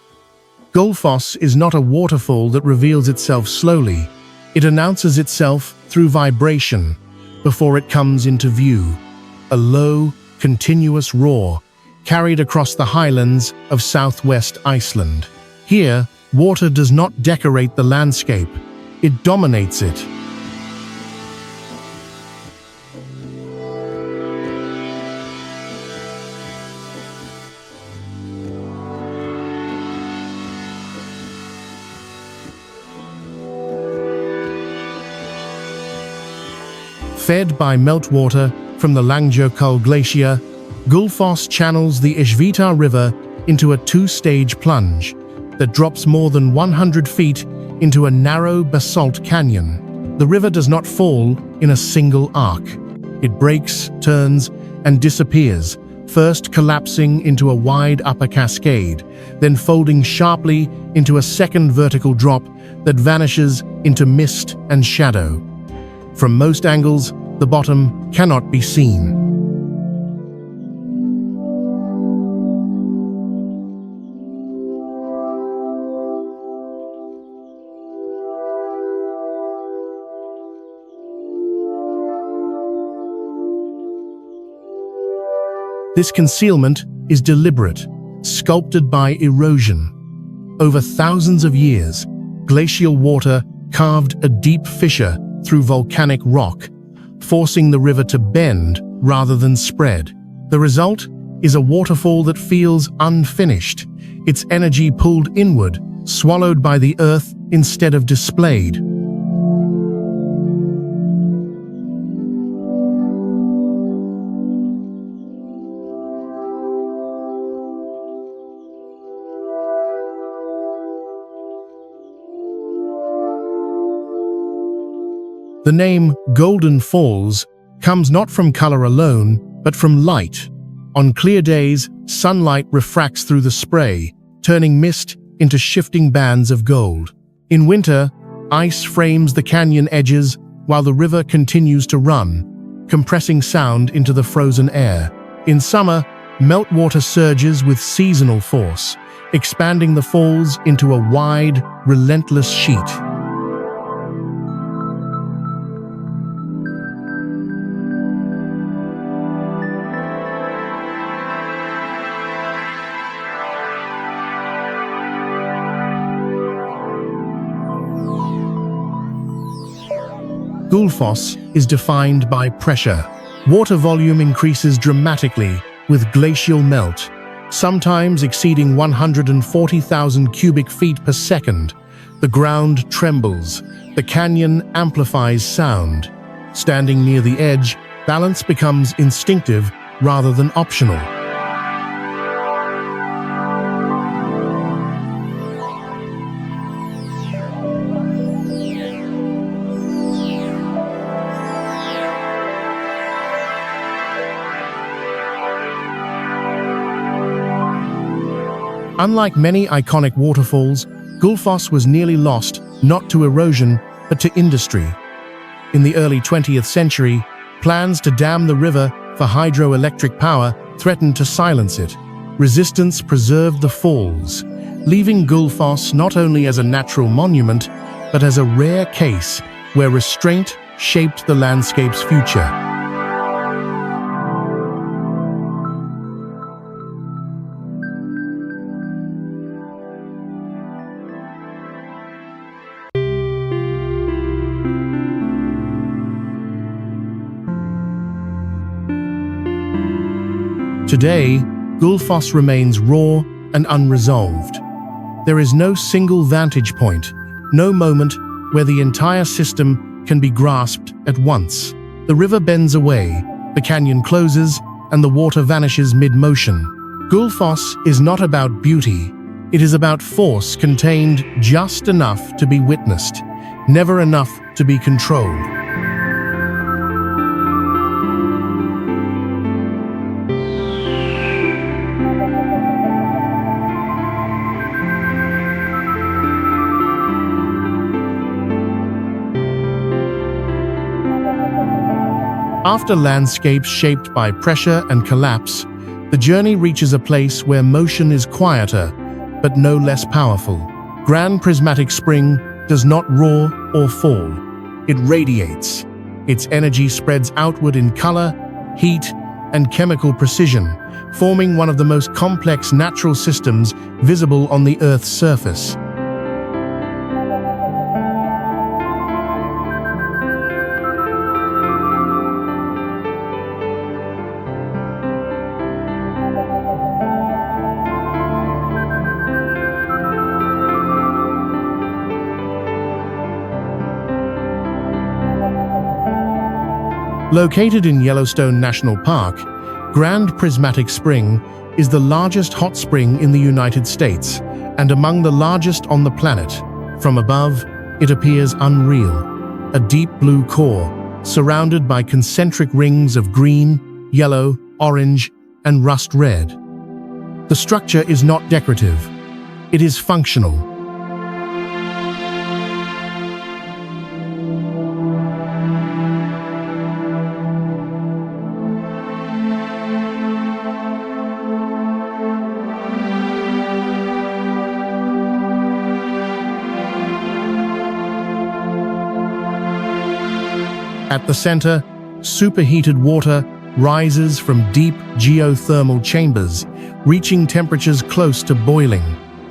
Gullfoss is not a waterfall that reveals itself slowly. It announces itself through vibration before it comes into view. A low, continuous roar carried across the highlands of southwest Iceland. Here, water does not decorate the landscape, it dominates it. Fed by meltwater from the Langjökull Glacier, Gullfoss channels the Ishvita River into a two-stage plunge that drops more than 100 feet into a narrow basalt canyon. The river does not fall in a single arc. It breaks, turns, and disappears, first collapsing into a wide upper cascade, then folding sharply into a second vertical drop that vanishes into mist and shadow. From most angles, the bottom cannot be seen. This concealment is deliberate, sculpted by erosion. Over thousands of years, glacial water carved a deep fissure through volcanic rock, forcing the river to bend rather than spread. The result is a waterfall that feels unfinished, its energy pulled inward, swallowed by the earth instead of displayed. The name Golden Falls comes not from color alone, but from light. On clear days, sunlight refracts through the spray, turning mist into shifting bands of gold. In winter, ice frames the canyon edges while the river continues to run, compressing sound into the frozen air. In summer, meltwater surges with seasonal force, expanding the falls into a wide, relentless sheet. Gullfoss is defined by pressure. Water volume increases dramatically with glacial melt, sometimes exceeding 140,000 cubic feet per second. The ground trembles, the canyon amplifies sound. Standing near the edge, balance becomes instinctive rather than optional. Unlike many iconic waterfalls, Gullfoss was nearly lost, not to erosion, but to industry. In the early 20th century, plans to dam the river for hydroelectric power threatened to silence it. Resistance preserved the falls, leaving Gullfoss not only as a natural monument, but as a rare case where restraint shaped the landscape's future. Today, Gullfoss remains raw and unresolved. There is no single vantage point, no moment where the entire system can be grasped at once. The river bends away, the canyon closes, and the water vanishes mid-motion. Gullfoss is not about beauty. It is about force contained just enough to be witnessed, never enough to be controlled. After landscapes shaped by pressure and collapse, the journey reaches a place where motion is quieter, but no less powerful. Grand Prismatic Spring does not roar or fall. It radiates. Its energy spreads outward in color, heat, and chemical precision, forming one of the most complex natural systems visible on the Earth's surface. Located in Yellowstone National Park, Grand Prismatic Spring is the largest hot spring in the United States and among the largest on the planet. From above, it appears unreal, a deep blue core surrounded by concentric rings of green, yellow, orange, and rust red. The structure is not decorative, it is functional. At the center, superheated water rises from deep geothermal chambers, reaching temperatures close to boiling.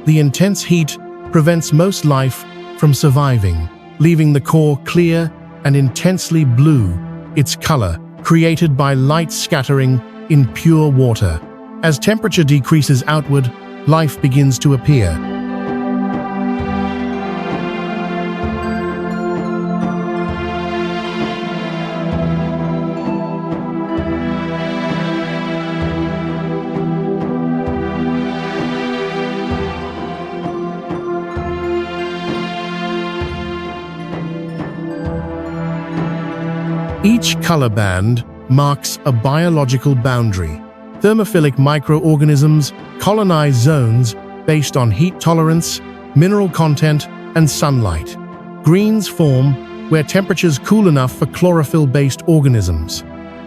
The intense heat prevents most life from surviving, leaving the core clear and intensely blue, its color created by light scattering in pure water. As temperature decreases outward, life begins to appear. Each color band marks a biological boundary. Thermophilic microorganisms colonize zones based on heat tolerance, mineral content, and sunlight. Greens form where temperatures cool enough for chlorophyll-based organisms.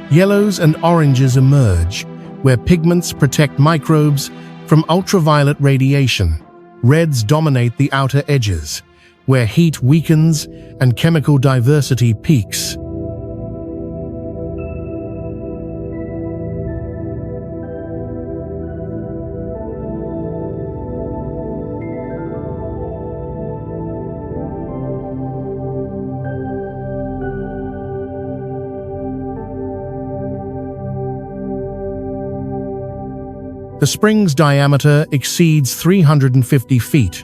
Yellows and oranges emerge where pigments protect microbes from ultraviolet radiation. Reds dominate the outer edges, where heat weakens and chemical diversity peaks. The spring's diameter exceeds 350 feet,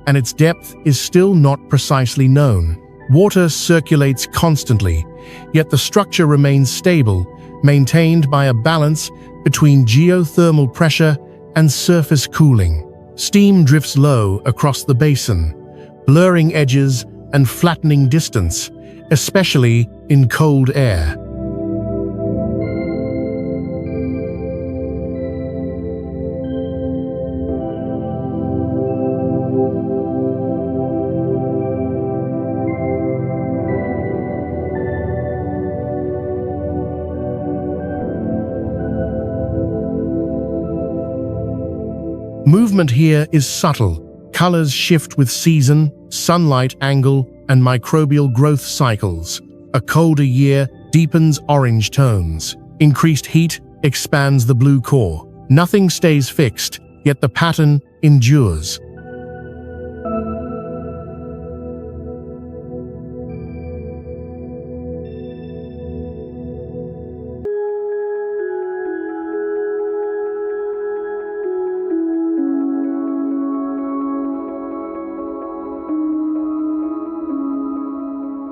and its depth is still not precisely known. Water circulates constantly, yet the structure remains stable, maintained by a balance between geothermal pressure and surface cooling. Steam drifts low across the basin, blurring edges and flattening distance, especially in cold air. Movement here is subtle. Colors shift with season, sunlight angle, and microbial growth cycles. A colder year deepens orange tones. Increased heat expands the blue core. Nothing stays fixed, yet the pattern endures.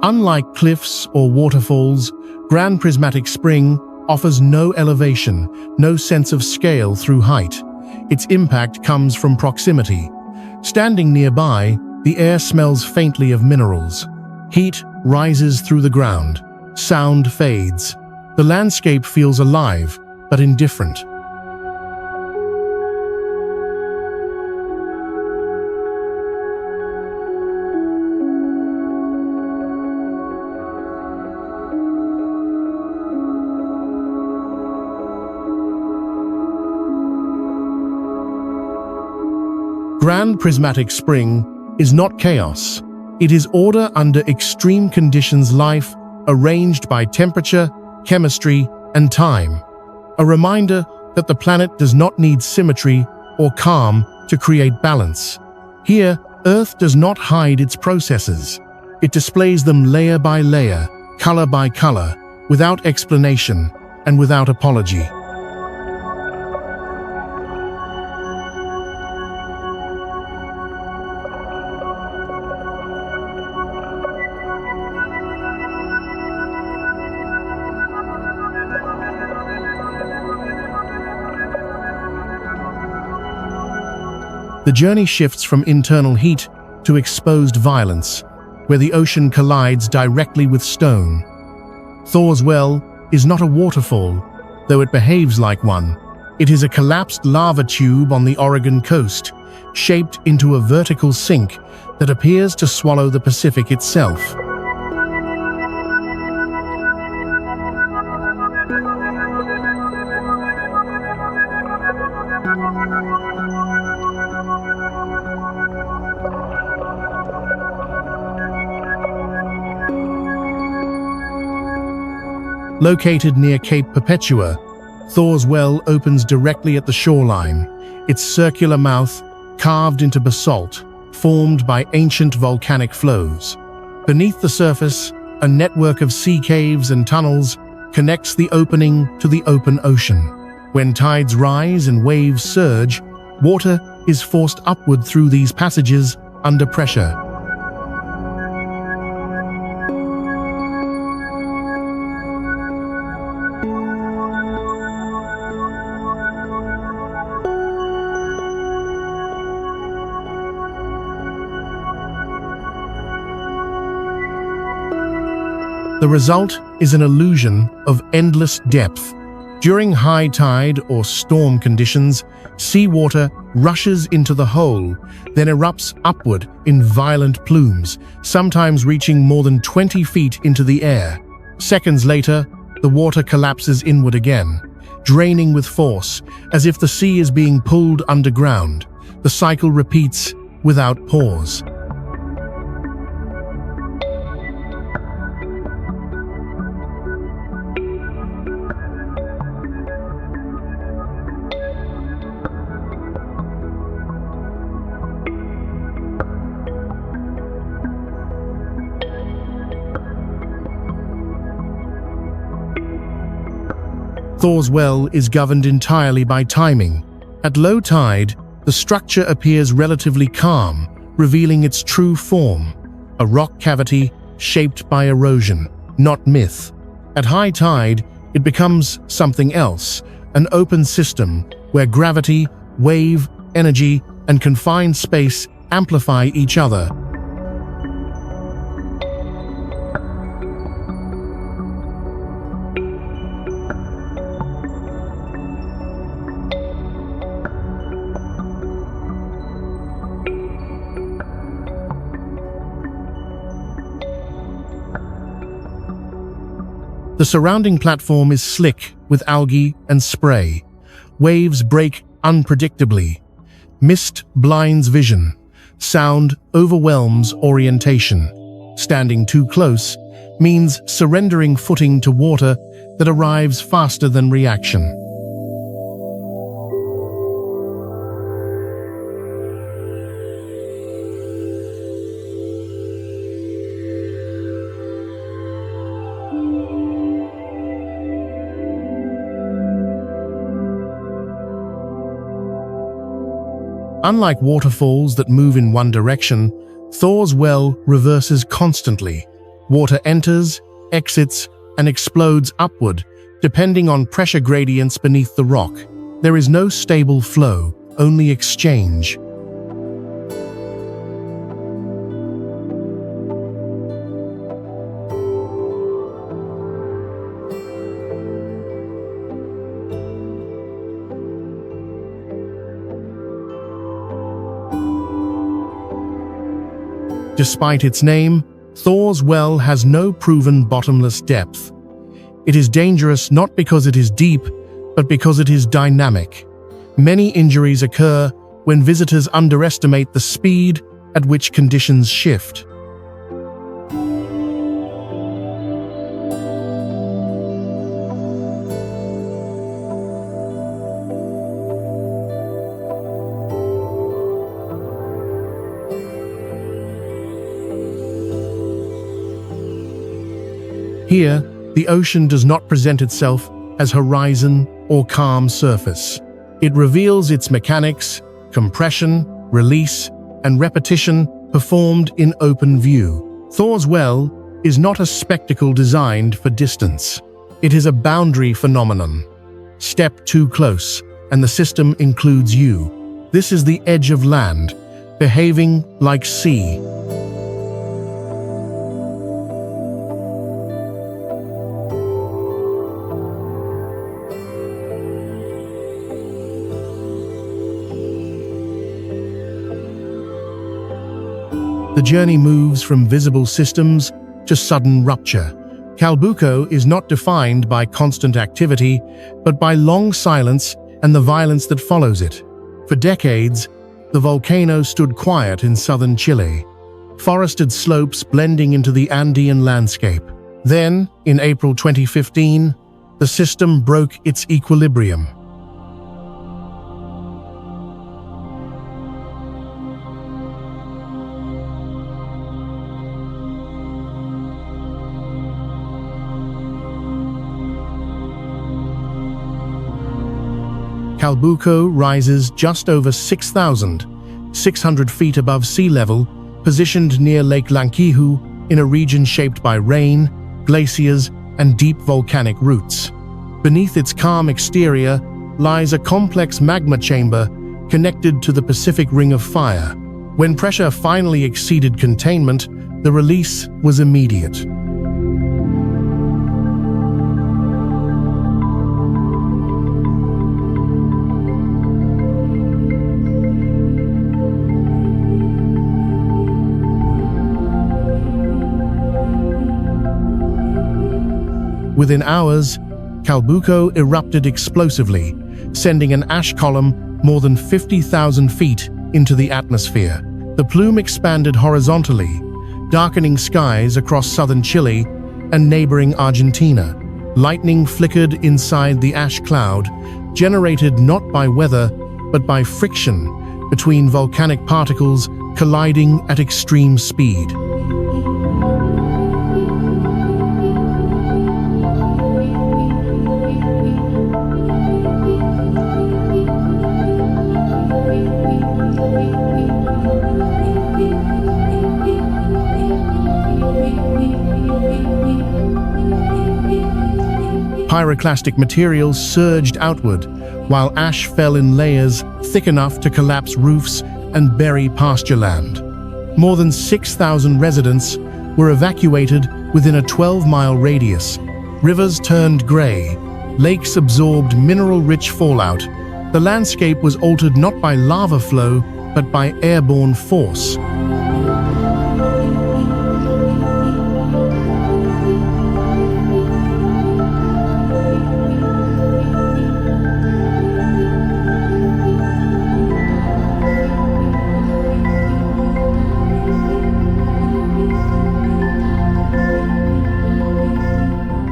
Unlike cliffs or waterfalls, Grand Prismatic Spring offers no elevation, no sense of scale through height. Its impact comes from proximity. Standing nearby, the air smells faintly of minerals. Heat rises through the ground. Sound fades. The landscape feels alive, but indifferent. Grand Prismatic Spring is not chaos. It is order under extreme conditions, life arranged by temperature, chemistry, and time. A reminder that the planet does not need symmetry or calm to create balance. Here, Earth does not hide its processes. It displays them layer by layer, color by color, without explanation and without apology. The journey shifts from internal heat to exposed violence, where the ocean collides directly with stone. Thor's Well is not a waterfall, though it behaves like one. It is a collapsed lava tube on the Oregon coast, shaped into a vertical sink that appears to swallow the Pacific itself. Located near Cape Perpetua, Thor's Well opens directly at the shoreline, its circular mouth carved into basalt, formed by ancient volcanic flows. Beneath the surface, a network of sea caves and tunnels connects the opening to the open ocean. When tides rise and waves surge, water is forced upward through these passages under pressure. The result is an illusion of endless depth. During high tide or storm conditions, seawater rushes into the hole, then erupts upward in violent plumes, sometimes reaching more than 20 feet into the air. Seconds later, the water collapses inward again, draining with force, as if the sea is being pulled underground. The cycle repeats without pause. Thor's well is governed entirely by timing. At low tide, the structure appears relatively calm, revealing its true form, a rock cavity shaped by erosion, not myth. At high tide, it becomes something else, an open system where gravity, wave, energy, and confined space amplify each other. The surrounding platform is slick with algae and spray. Waves break unpredictably. Mist blinds vision. Sound overwhelms orientation. Standing too close means surrendering footing to water that arrives faster than reaction. Unlike waterfalls that move in one direction, Thor's well reverses constantly. Water enters, exits, and explodes upward, depending on pressure gradients beneath the rock. There is no stable flow, only exchange. Despite its name, Thor's well has no proven bottomless depth. It is dangerous not because it is deep, but because it is dynamic. Many injuries occur when visitors underestimate the speed at which conditions shift. Here, the ocean does not present itself as horizon or calm surface. It reveals its mechanics, compression, release, and repetition performed in open view. Thor's well is not a spectacle designed for distance. It is a boundary phenomenon. Step too close, and the system includes you. This is the edge of land, behaving like sea. The journey moves from visible systems to sudden rupture. Calbuco is not defined by constant activity, but by long silence and the violence that follows it. For decades, the volcano stood quiet in southern Chile, forested slopes blending into the Andean landscape. Then, in April 2015, the system broke its equilibrium. Calbuco rises just over 6,600 feet above sea level, positioned near Lake Lanquihu in a region shaped by rain, glaciers, and deep volcanic roots. Beneath its calm exterior lies a complex magma chamber connected to the Pacific Ring of Fire. When pressure finally exceeded containment, the release was immediate. Within hours, Calbuco erupted explosively, sending an ash column more than 50,000 feet into the atmosphere. The plume expanded horizontally, darkening skies across southern Chile and neighboring Argentina. Lightning flickered inside the ash cloud, generated not by weather, but by friction between volcanic particles colliding at extreme speed. Pyroclastic materials surged outward, while ash fell in layers thick enough to collapse roofs and bury pasture land. More than 6,000 residents were evacuated within a 12-mile radius. Rivers turned gray, lakes absorbed mineral-rich fallout. The landscape was altered not by lava flow, but by airborne force.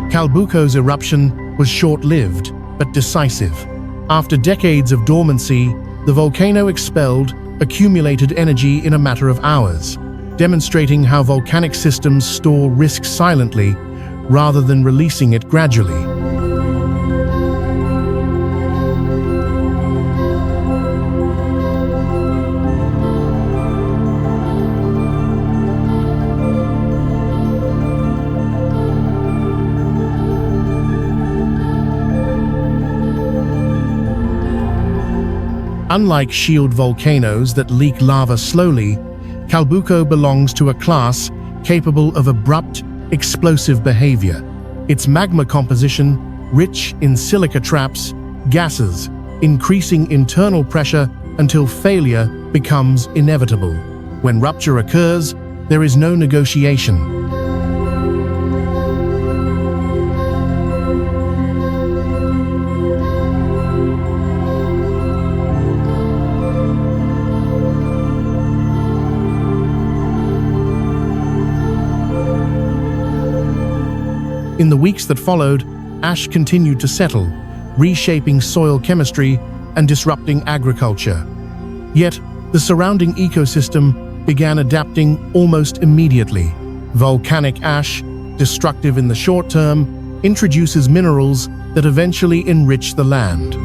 Calbuco's eruption was short-lived, but decisive. After decades of dormancy, the volcano expelled accumulated energy in a matter of hours, demonstrating how volcanic systems store risk silently rather than releasing it gradually. Unlike shield volcanoes that leak lava slowly, Calbuco belongs to a class capable of abrupt, explosive behavior. Its magma composition, rich in silica traps, gases, increasing internal pressure until failure becomes inevitable. When rupture occurs, there is no negotiation. In the weeks that followed, ash continued to settle, reshaping soil chemistry and disrupting agriculture. Yet, the surrounding ecosystem began adapting almost immediately. Volcanic ash, destructive in the short term, introduces minerals that eventually enrich the land.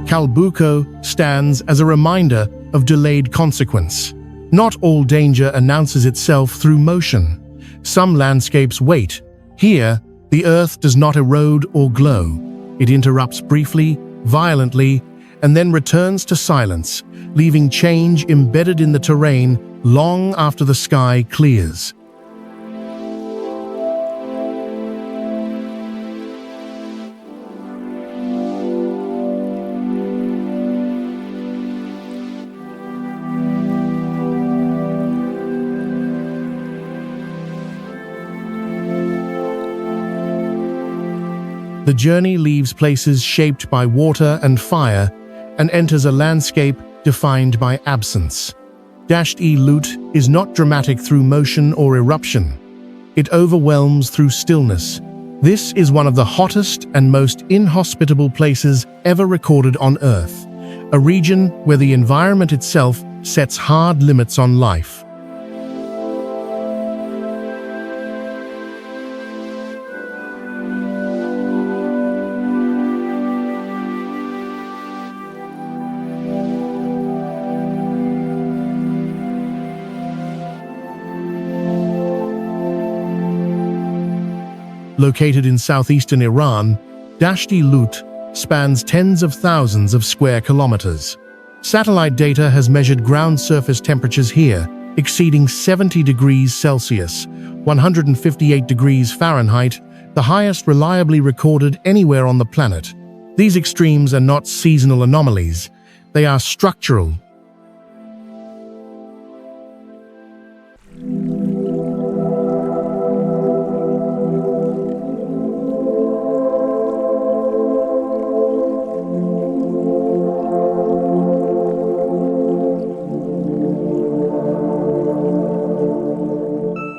Calbuco stands as a reminder of delayed consequence. Not all danger announces itself through motion. Some landscapes wait. Here, the earth does not erode or glow. It interrupts briefly, violently, and then returns to silence, leaving change embedded in the terrain long after the sky clears. The journey leaves places shaped by water and fire and enters a landscape defined by absence. Lut is not dramatic through motion or eruption. It overwhelms through stillness. This is one of the hottest and most inhospitable places ever recorded on Earth, a region where the environment itself sets hard limits on life. Located in southeastern Iran, Lut spans tens of thousands of square kilometers. Satellite data has measured ground surface temperatures here, exceeding 70 degrees Celsius, 158 degrees Fahrenheit, the highest reliably recorded anywhere on the planet. These extremes are not seasonal anomalies, they are structural.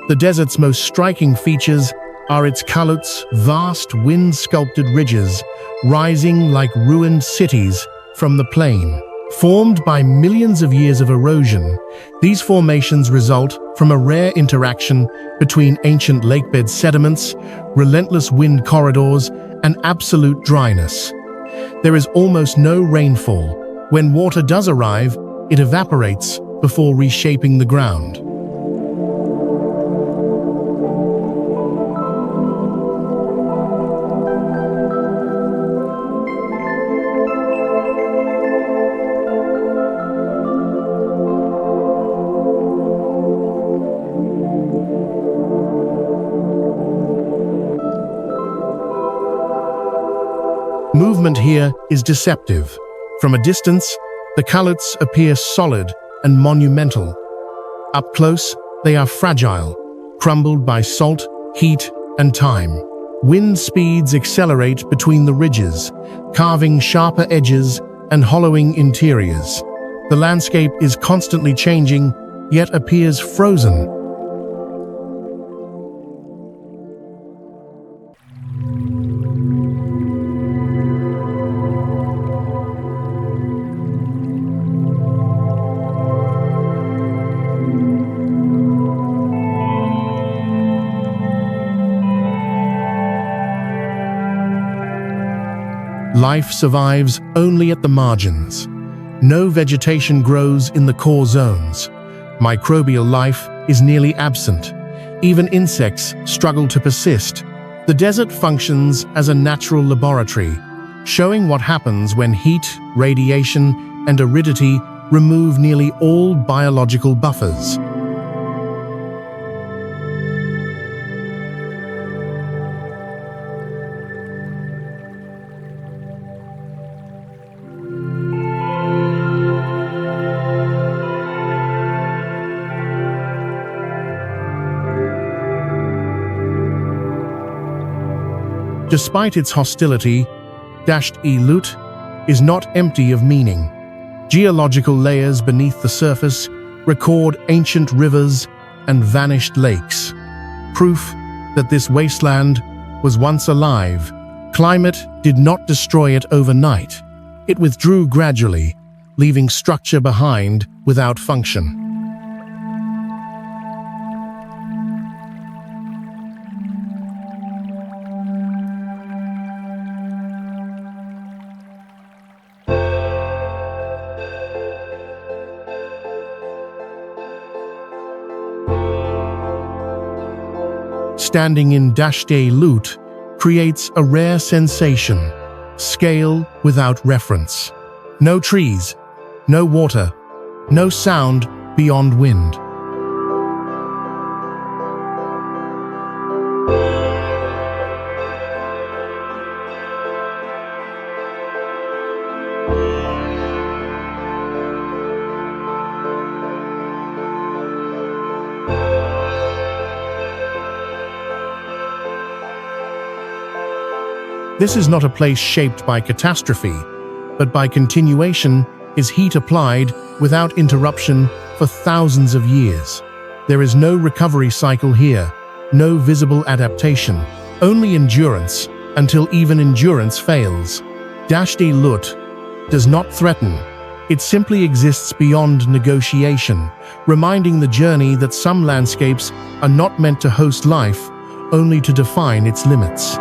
The desert's most striking features are its calottes, vast wind-sculpted ridges, rising like ruined cities from the plain. Formed by millions of years of erosion, these formations result from a rare interaction between ancient lakebed sediments, relentless wind corridors, and absolute dryness. There is almost no rainfall. When water does arrive, it evaporates before reshaping the ground. Movement here is deceptive. From a distance, the calottes appear solid and monumental. Up close, they are fragile, crumbled by salt, heat, and time. Wind speeds accelerate between the ridges, carving sharper edges and hollowing interiors. The landscape is constantly changing, yet appears frozen. Life survives only at the margins. No vegetation grows in the core zones. Microbial life is nearly absent. Even insects struggle to persist. The desert functions as a natural laboratory, showing what happens when heat, radiation, and aridity remove nearly all biological buffers. Despite its hostility, Dasht-e-Lut is not empty of meaning. Geological layers beneath the surface record ancient rivers and vanished lakes. Proof that this wasteland was once alive. Climate did not destroy it overnight. It withdrew gradually, leaving structure behind without function. Standing in Dasht-e-Lut creates a rare sensation, scale without reference. No trees, no water, no sound beyond wind. This is not a place shaped by catastrophe, but by continuation is heat applied without interruption for thousands of years. There is no recovery cycle here, no visible adaptation, only endurance until even endurance fails. Dasht-e-Lut does not threaten. It simply exists beyond negotiation, reminding the journey that some landscapes are not meant to host life, only to define its limits.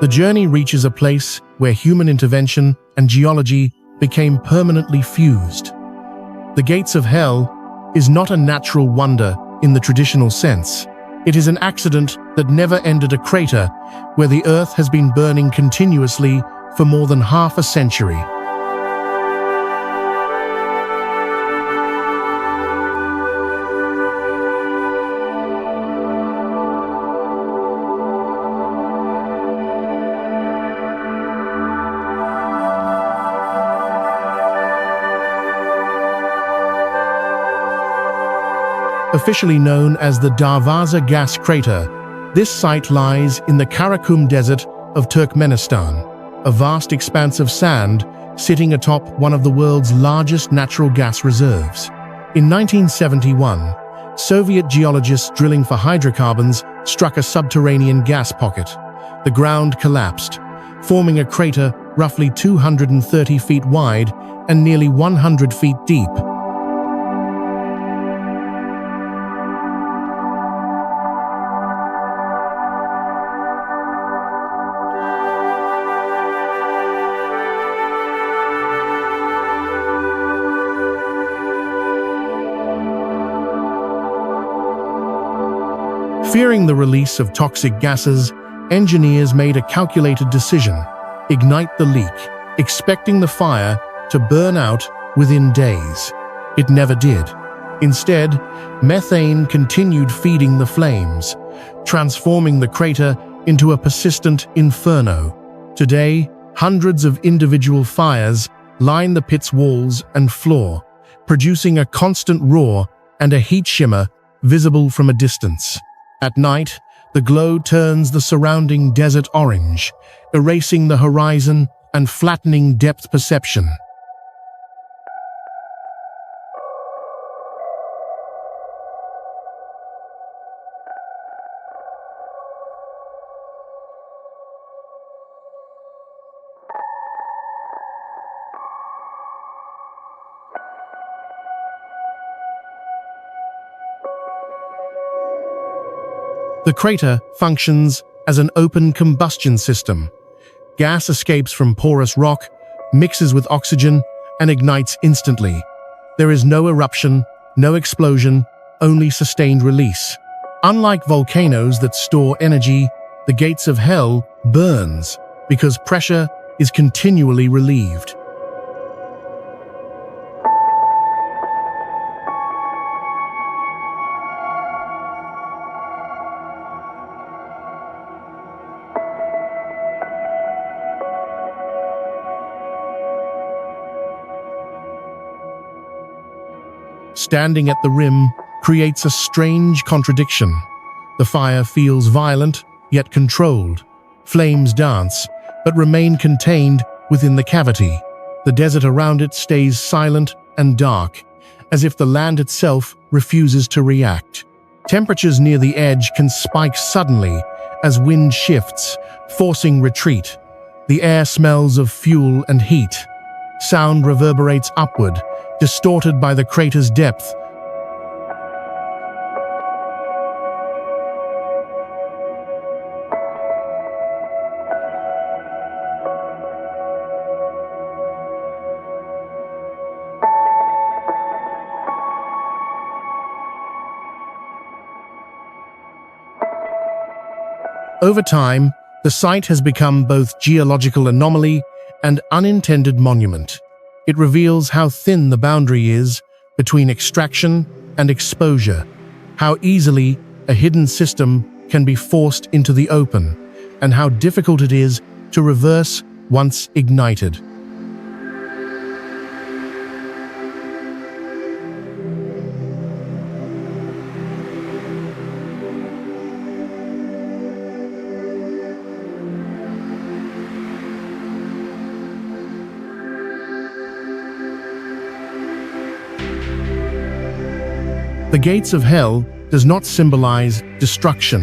The journey reaches a place where human intervention and geology became permanently fused. The gates of hell is not a natural wonder in the traditional sense. It is an accident that never ended a crater where the earth has been burning continuously for more than half a century. Officially known as the Darvaza gas crater, this site lies in the Karakum Desert of Turkmenistan, a vast expanse of sand sitting atop one of the world's largest natural gas reserves. In 1971, Soviet geologists drilling for hydrocarbons struck a subterranean gas pocket. The ground collapsed, forming a crater roughly 230 feet wide and nearly 100 feet deep. Fearing the release of toxic gases, engineers made a calculated decision: ignite the leak, expecting the fire to burn out within days. It never did. Instead, methane continued feeding the flames, transforming the crater into a persistent inferno. Today, hundreds of individual fires line the pit's walls and floor, producing a constant roar and a heat shimmer visible from a distance. At night, the glow turns the surrounding desert orange, erasing the horizon and flattening depth perception. The crater functions as an open combustion system. Gas escapes from porous rock, mixes with oxygen, and ignites instantly. There is no eruption, no explosion, only sustained release. Unlike volcanoes that store energy, the gates of hell burns because pressure is continually relieved. Standing at the rim creates a strange contradiction. The fire feels violent, yet controlled. Flames dance, but remain contained within the cavity. The desert around it stays silent and dark, as if the land itself refuses to react. Temperatures near the edge can spike suddenly as wind shifts, forcing retreat. The air smells of fuel and heat. Sound reverberates upward, distorted by the crater's depth. Over time, the site has become both geological anomaly and unintended monument. It reveals how thin the boundary is between extraction and exposure, how easily a hidden system can be forced into the open, and how difficult it is to reverse once ignited. The gates of hell does not symbolize destruction.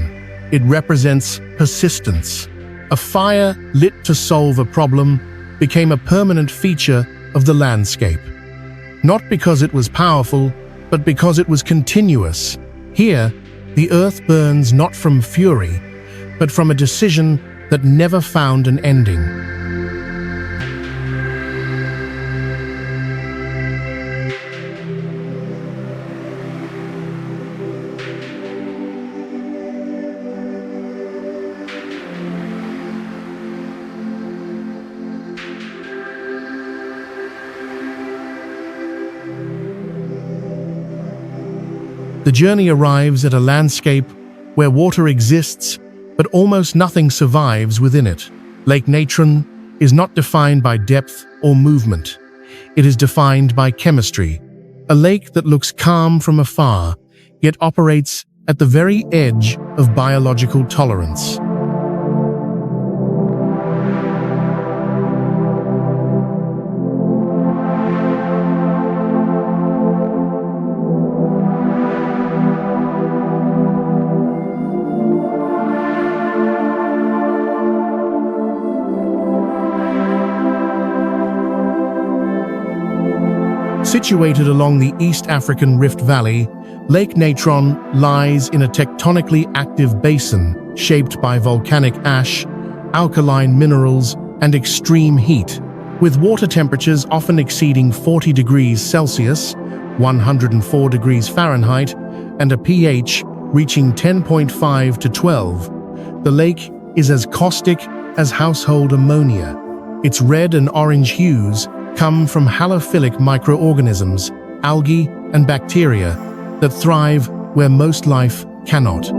It represents persistence. A fire lit to solve a problem became a permanent feature of the landscape. Not because it was powerful, but because it was continuous. Here, the earth burns not from fury, but from a decision that never found an ending. The journey arrives at a landscape where water exists, but almost nothing survives within it. Lake Natron is not defined by depth or movement. It is defined by chemistry, a lake that looks calm from afar, yet operates at the very edge of biological tolerance. Situated along the East African Rift Valley, Lake Natron lies in a tectonically active basin shaped by volcanic ash, alkaline minerals, and extreme heat, with water temperatures often exceeding 40 degrees Celsius, 104 degrees Fahrenheit, and a pH reaching 10.5 to 12. The lake is as caustic as household ammonia. Its red and orange hues come from halophilic microorganisms, algae, and bacteria that thrive where most life cannot.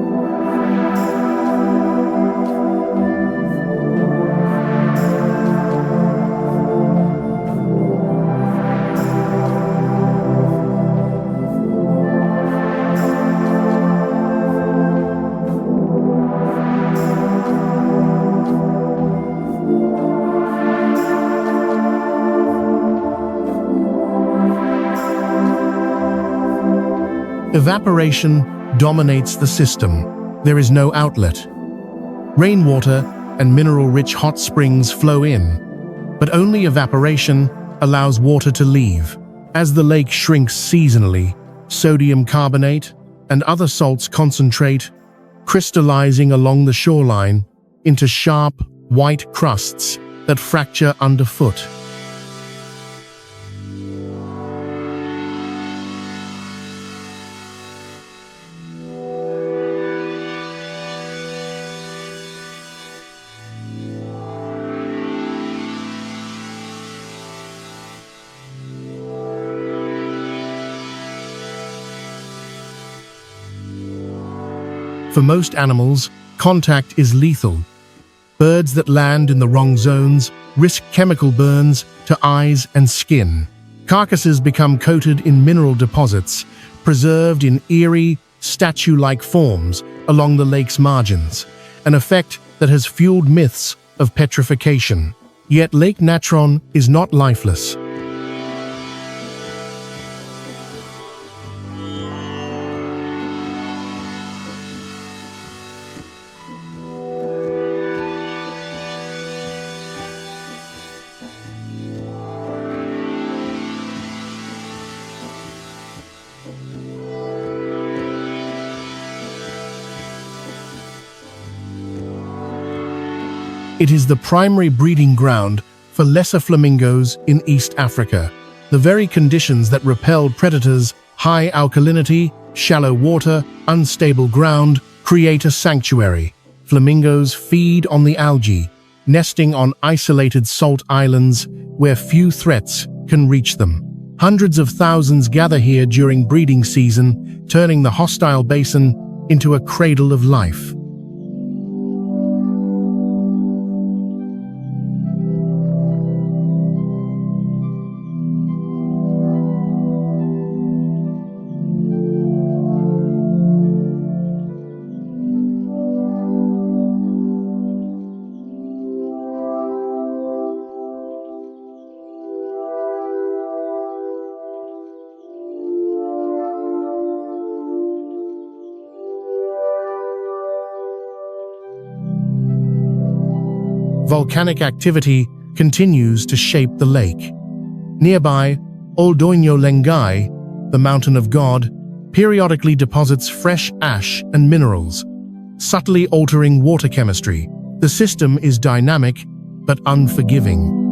Evaporation dominates the system. There is no outlet. Rainwater and mineral-rich hot springs flow in, but only evaporation allows water to leave. As the lake shrinks seasonally, sodium carbonate and other salts concentrate, crystallizing along the shoreline into sharp, white crusts that fracture underfoot. For most animals, contact is lethal. Birds that land in the wrong zones risk chemical burns to eyes and skin. Carcasses become coated in mineral deposits, preserved in eerie, statue-like forms along the lake's margins, an effect that has fueled myths of petrification. Yet Lake Natron is not lifeless. It is the primary breeding ground for lesser flamingos in East Africa. The very conditions that repel predators, high alkalinity, shallow water, unstable ground, create a sanctuary. Flamingos feed on the algae, nesting on isolated salt islands where few threats can reach them. Hundreds of thousands gather here during breeding season, turning the hostile basin into a cradle of life. Volcanic activity continues to shape the lake. Nearby, Oldoño Lengai, the Mountain of God, periodically deposits fresh ash and minerals, subtly altering water chemistry. The system is dynamic but unforgiving.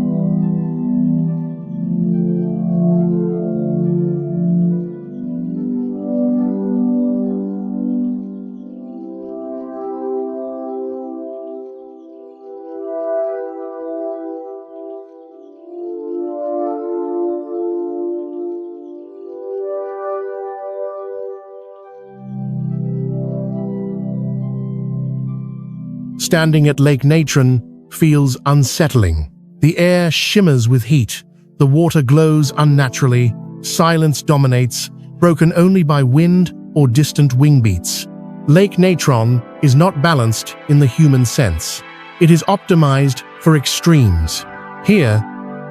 Standing at Lake Natron feels unsettling. The air shimmers with heat, the water glows unnaturally, silence dominates, broken only by wind or distant wing beats. Lake Natron is not balanced in the human sense. It is optimized for extremes. Here,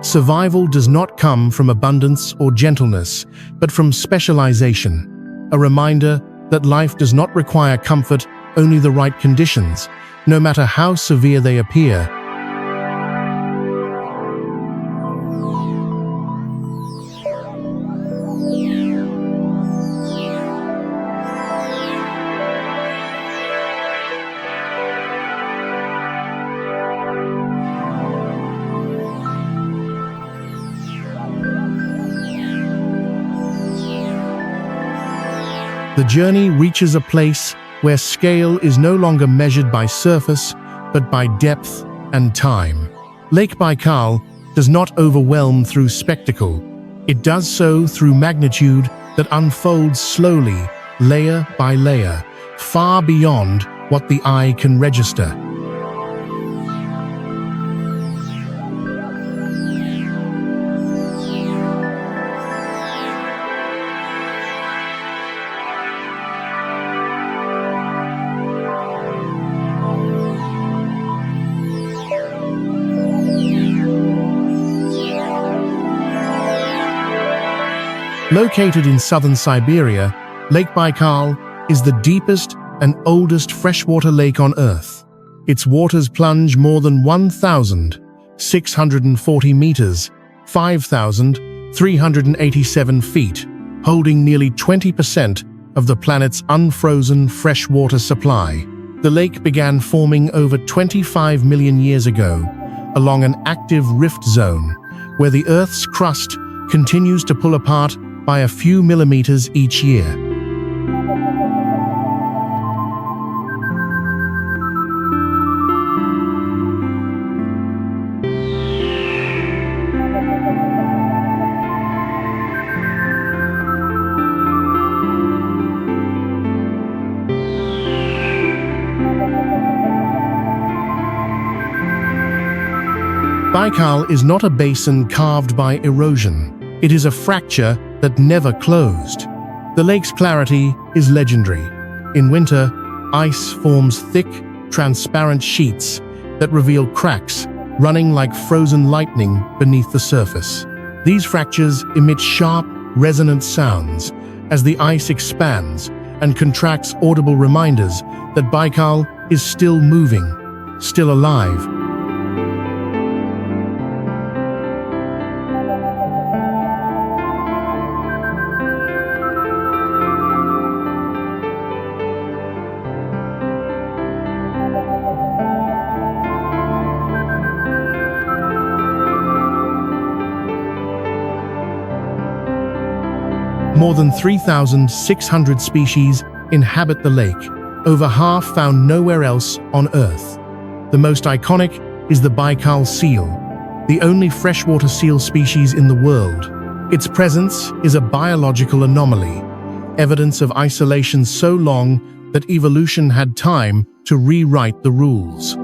survival does not come from abundance or gentleness, but from specialization. A reminder that life does not require comfort, only the right conditions, no matter how severe they appear. The journey reaches a place where scale is no longer measured by surface, but by depth and time. Lake Baikal does not overwhelm through spectacle. It does so through magnitude that unfolds slowly, layer by layer, far beyond what the eye can register. Located in southern Siberia, Lake Baikal is the deepest and oldest freshwater lake on Earth. Its waters plunge more than 1,640 meters, 5,387 feet, holding nearly 20% of the planet's unfrozen freshwater supply. The lake began forming over 25 million years ago, along an active rift zone, where the Earth's crust continues to pull apart by a few millimeters each year. Baikal is not a basin carved by erosion. It is a fracture that never closed. The lake's clarity is legendary. In winter, ice forms thick, transparent sheets that reveal cracks running like frozen lightning beneath the surface. These fractures emit sharp, resonant sounds as the ice expands and contracts, audible reminders that Baikal is still moving, still alive. More than 3,600 species inhabit the lake, over half found nowhere else on Earth. The most iconic is the Baikal seal, the only freshwater seal species in the world. Its presence is a biological anomaly, evidence of isolation so long that evolution had time to rewrite the rules.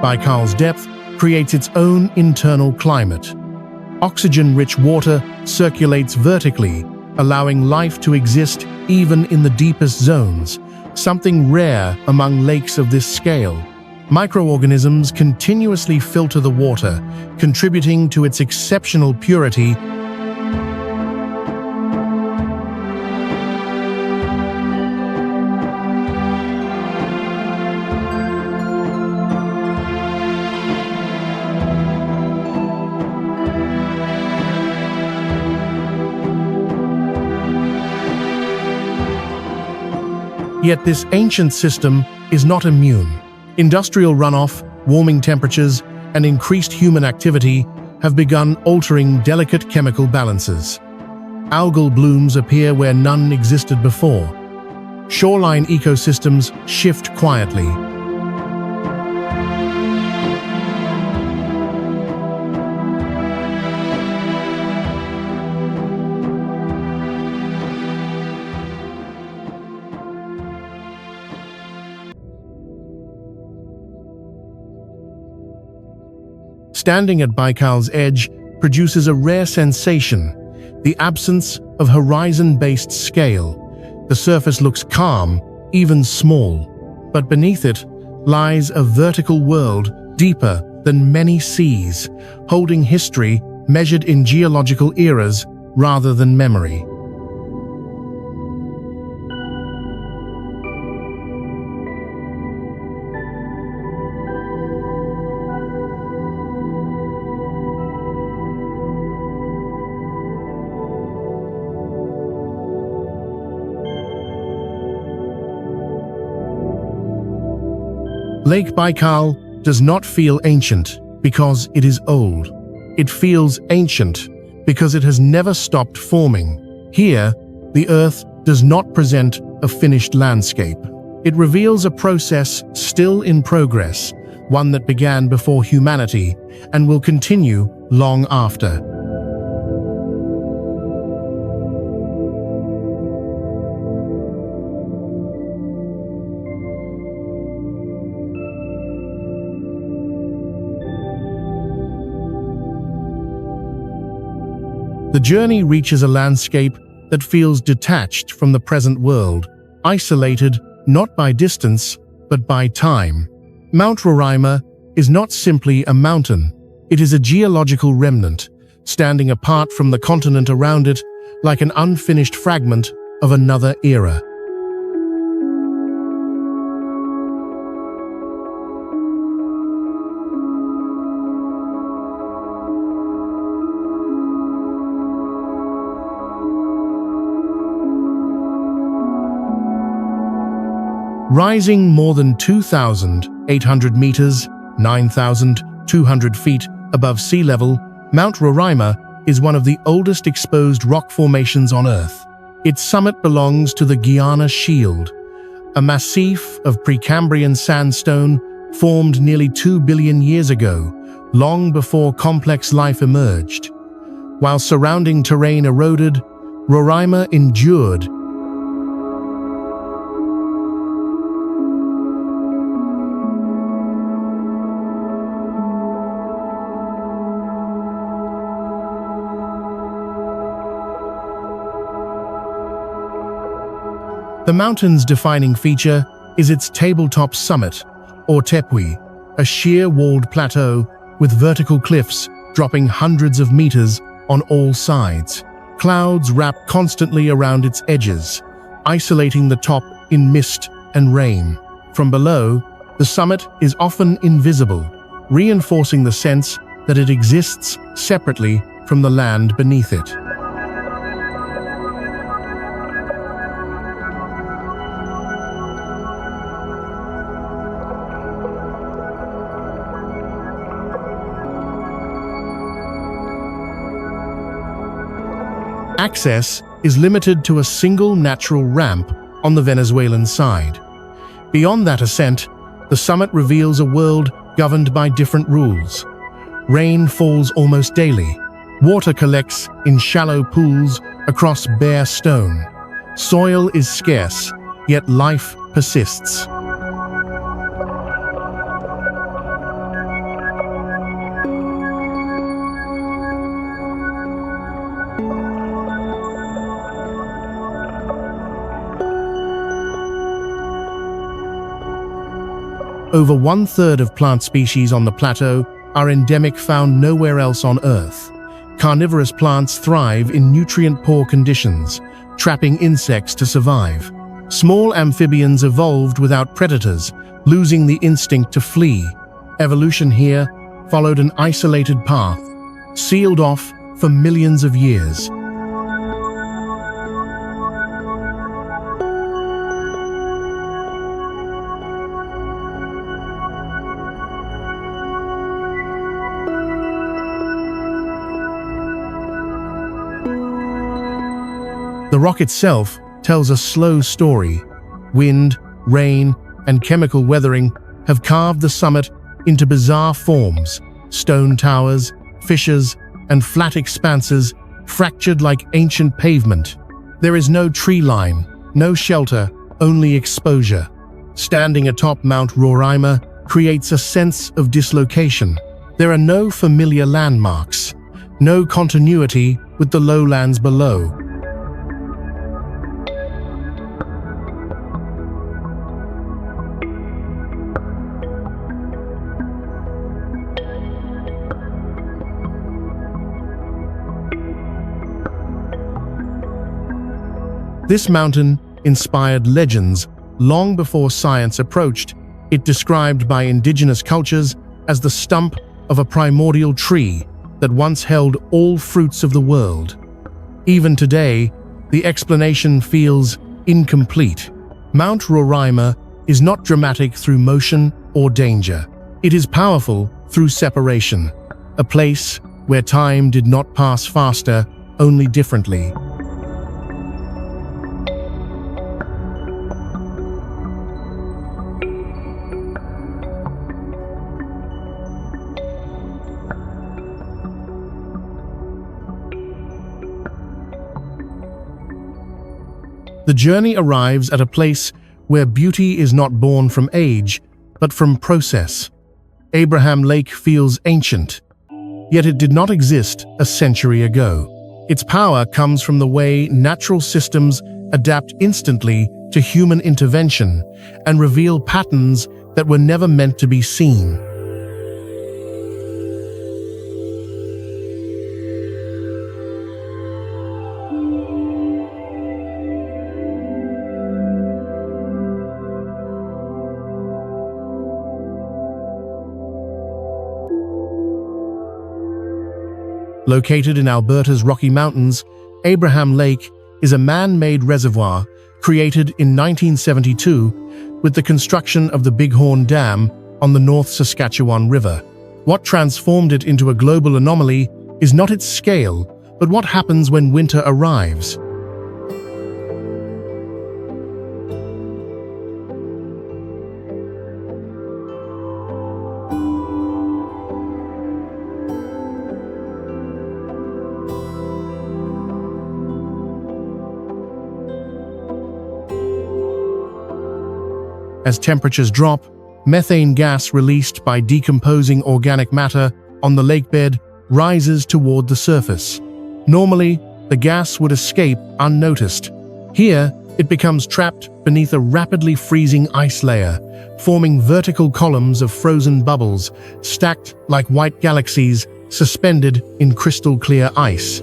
Baikal's depth creates its own internal climate. Oxygen-rich water circulates vertically, allowing life to exist even in the deepest zones, something rare among lakes of this scale. Microorganisms continuously filter the water, contributing to its exceptional purity. Yet this ancient system is not immune. Industrial runoff, warming temperatures, and increased human activity have begun altering delicate chemical balances. Algal blooms appear where none existed before. Shoreline ecosystems shift quietly. Standing at Baikal's edge produces a rare sensation, the absence of horizon-based scale. The surface looks calm, even small, but beneath it lies a vertical world deeper than many seas, holding history measured in geological eras rather than memory. Lake Baikal does not feel ancient because it is old. It feels ancient because it has never stopped forming. Here, the Earth does not present a finished landscape. It reveals a process still in progress, one that began before humanity and will continue long after. The journey reaches a landscape that feels detached from the present world, isolated not by distance, but by time. Mount Roraima is not simply a mountain, it is a geological remnant, standing apart from the continent around it like an unfinished fragment of another era. Rising more than 2,800 meters, 9,200 feet above sea level, Mount Roraima is one of the oldest exposed rock formations on Earth. Its summit belongs to the Guiana Shield, a massif of Precambrian sandstone formed nearly 2 billion years ago, long before complex life emerged. While surrounding terrain eroded, Roraima endured. The mountain's defining feature is its tabletop summit, or tepui, a sheer-walled plateau with vertical cliffs dropping hundreds of meters on all sides. Clouds wrap constantly around its edges, isolating the top in mist and rain. From below, the summit is often invisible, reinforcing the sense that it exists separately from the land beneath it. Access is limited to a single natural ramp on the Venezuelan side. Beyond that ascent, the summit reveals a world governed by different rules. Rain falls almost daily. Water collects in shallow pools across bare stone. Soil is scarce, yet life persists. Over 1/3 of plant species on the plateau are endemic, found nowhere else on Earth. Carnivorous plants thrive in nutrient-poor conditions, trapping insects to survive. Small amphibians evolved without predators, losing the instinct to flee. Evolution here followed an isolated path, sealed off for millions of years. The rock itself tells a slow story. Wind, rain, and chemical weathering have carved the summit into bizarre forms: stone towers, fissures, and flat expanses fractured like ancient pavement. There is no tree line, no shelter, only exposure. Standing atop Mount Roraima creates a sense of dislocation. There are no familiar landmarks, no continuity with the lowlands below. This mountain inspired legends long before science approached it, described by indigenous cultures as the stump of a primordial tree that once held all fruits of the world. Even today, the explanation feels incomplete. Mount Roraima is not dramatic through motion or danger. It is powerful through separation, a place where time did not pass faster, only differently. The journey arrives at a place where beauty is not born from age, but from process. Abraham Lake feels ancient, yet it did not exist a century ago. Its power comes from the way natural systems adapt instantly to human intervention and reveal patterns that were never meant to be seen. Located in Alberta's Rocky Mountains, Abraham Lake is a man-made reservoir created in 1972 with the construction of the Bighorn Dam on the North Saskatchewan River. What transformed it into a global anomaly is not its scale, but what happens when winter arrives. As temperatures drop, methane gas released by decomposing organic matter on the lakebed rises toward the surface. Normally, the gas would escape unnoticed. Here, it becomes trapped beneath a rapidly freezing ice layer, forming vertical columns of frozen bubbles stacked like white galaxies suspended in crystal-clear ice.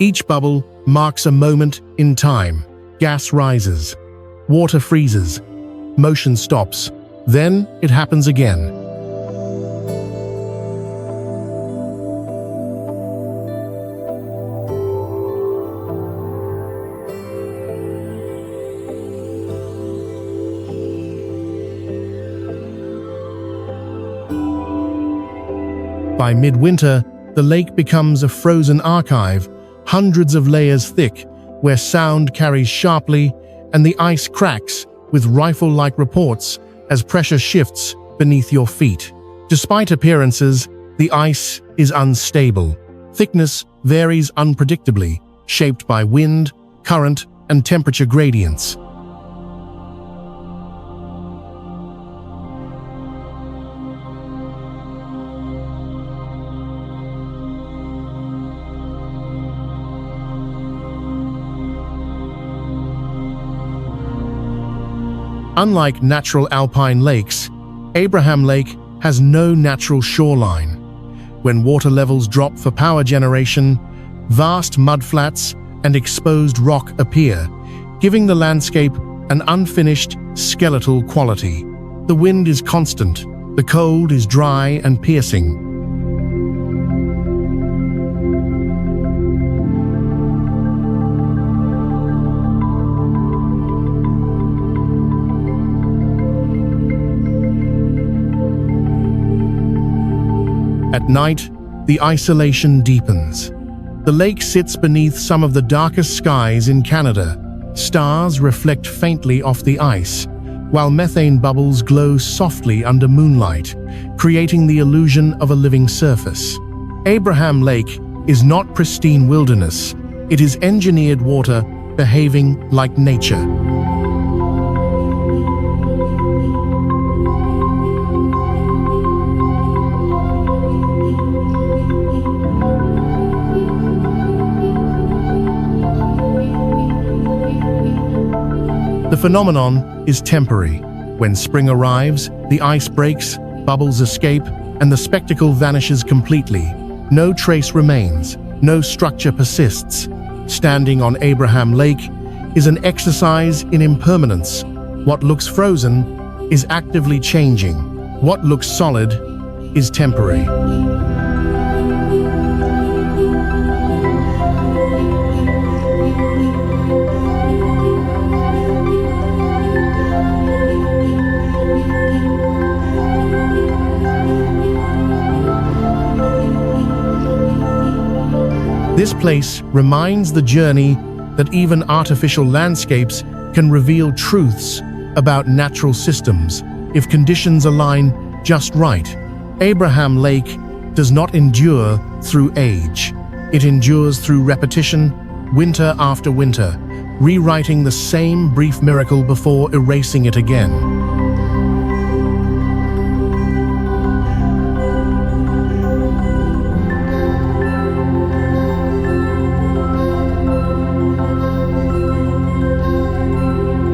Each bubble marks a moment in time. Gas rises, water freezes, motion stops. Then it happens again. By midwinter, the lake becomes a frozen archive, hundreds of layers thick, where sound carries sharply and the ice cracks with rifle-like reports as pressure shifts beneath your feet. Despite appearances, the ice is unstable. Thickness varies unpredictably, shaped by wind, current, and temperature gradients. Unlike natural alpine lakes, Abraham Lake has no natural shoreline. When water levels drop for power generation, vast mudflats and exposed rock appear, giving the landscape an unfinished, skeletal quality. The wind is constant, the cold is dry and piercing. At night, the isolation deepens. The lake sits beneath some of the darkest skies in Canada. Stars reflect faintly off the ice, while methane bubbles glow softly under moonlight, creating the illusion of a living surface. Abraham Lake is not pristine wilderness. It is engineered water behaving like nature. The phenomenon is temporary. When spring arrives, the ice breaks, bubbles escape, and the spectacle vanishes completely. No trace remains, no structure persists. Standing on Abraham Lake is an exercise in impermanence. What looks frozen is actively changing. What looks solid is temporary. This place reminds the journey that even artificial landscapes can reveal truths about natural systems if conditions align just right. Abraham Lake does not endure through age. It endures through repetition, winter after winter, rewriting the same brief miracle before erasing it again.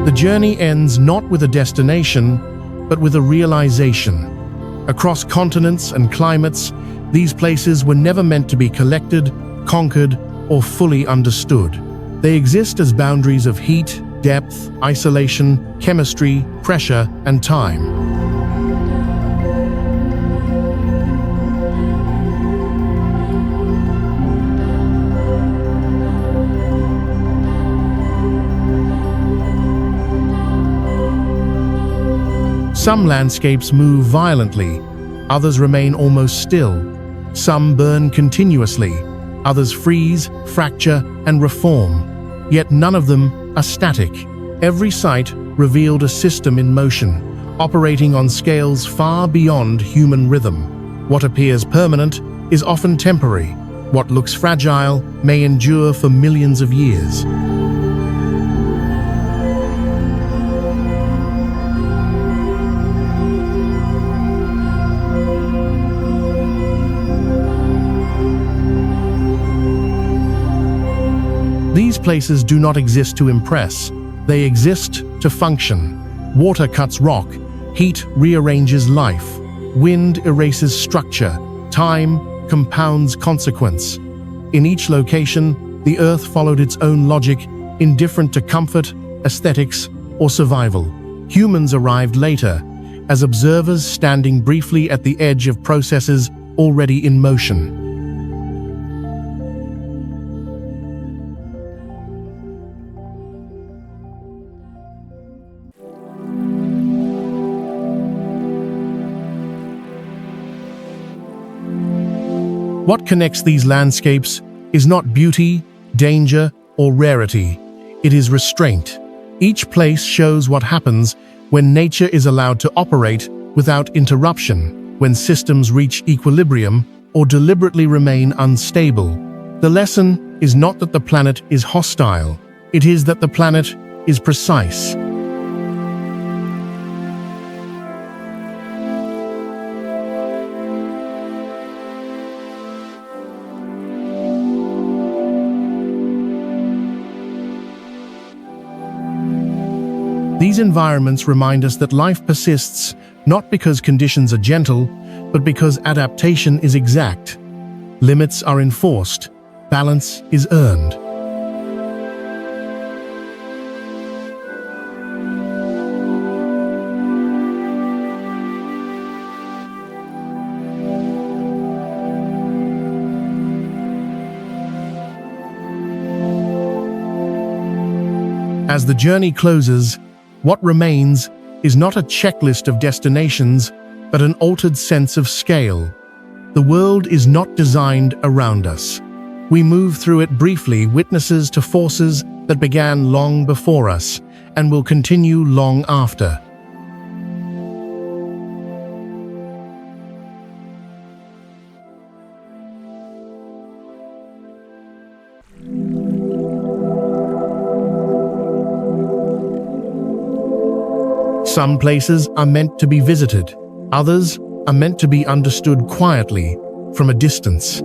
The journey ends not with a destination, but with a realization. Across continents and climates, these places were never meant to be collected, conquered, or fully understood. They exist as boundaries of heat, depth, isolation, chemistry, pressure, and time. Some landscapes move violently, others remain almost still. Some burn continuously, others freeze, fracture, and reform. Yet none of them are static. Every site revealed a system in motion, operating on scales far beyond human rhythm. What appears permanent is often temporary. What looks fragile may endure for millions of years. These places do not exist to impress, they exist to function. Water cuts rock, heat rearranges life, wind erases structure, time compounds consequence. In each location, the earth followed its own logic, indifferent to comfort, aesthetics, or survival. Humans arrived later, as observers standing briefly at the edge of processes already in motion. What connects these landscapes is not beauty, danger, or rarity. It is restraint. Each place shows what happens when nature is allowed to operate without interruption, when systems reach equilibrium or deliberately remain unstable. The lesson is not that the planet is hostile, it is that the planet is precise. These environments remind us that life persists not because conditions are gentle, but because adaptation is exact. Limits are enforced, balance is earned. As the journey closes, what remains is not a checklist of destinations, but an altered sense of scale. The world is not designed around us. We move through it briefly, witnesses to forces that began long before us and will continue long after. Some places are meant to be visited. Others are meant to be understood quietly from a distance.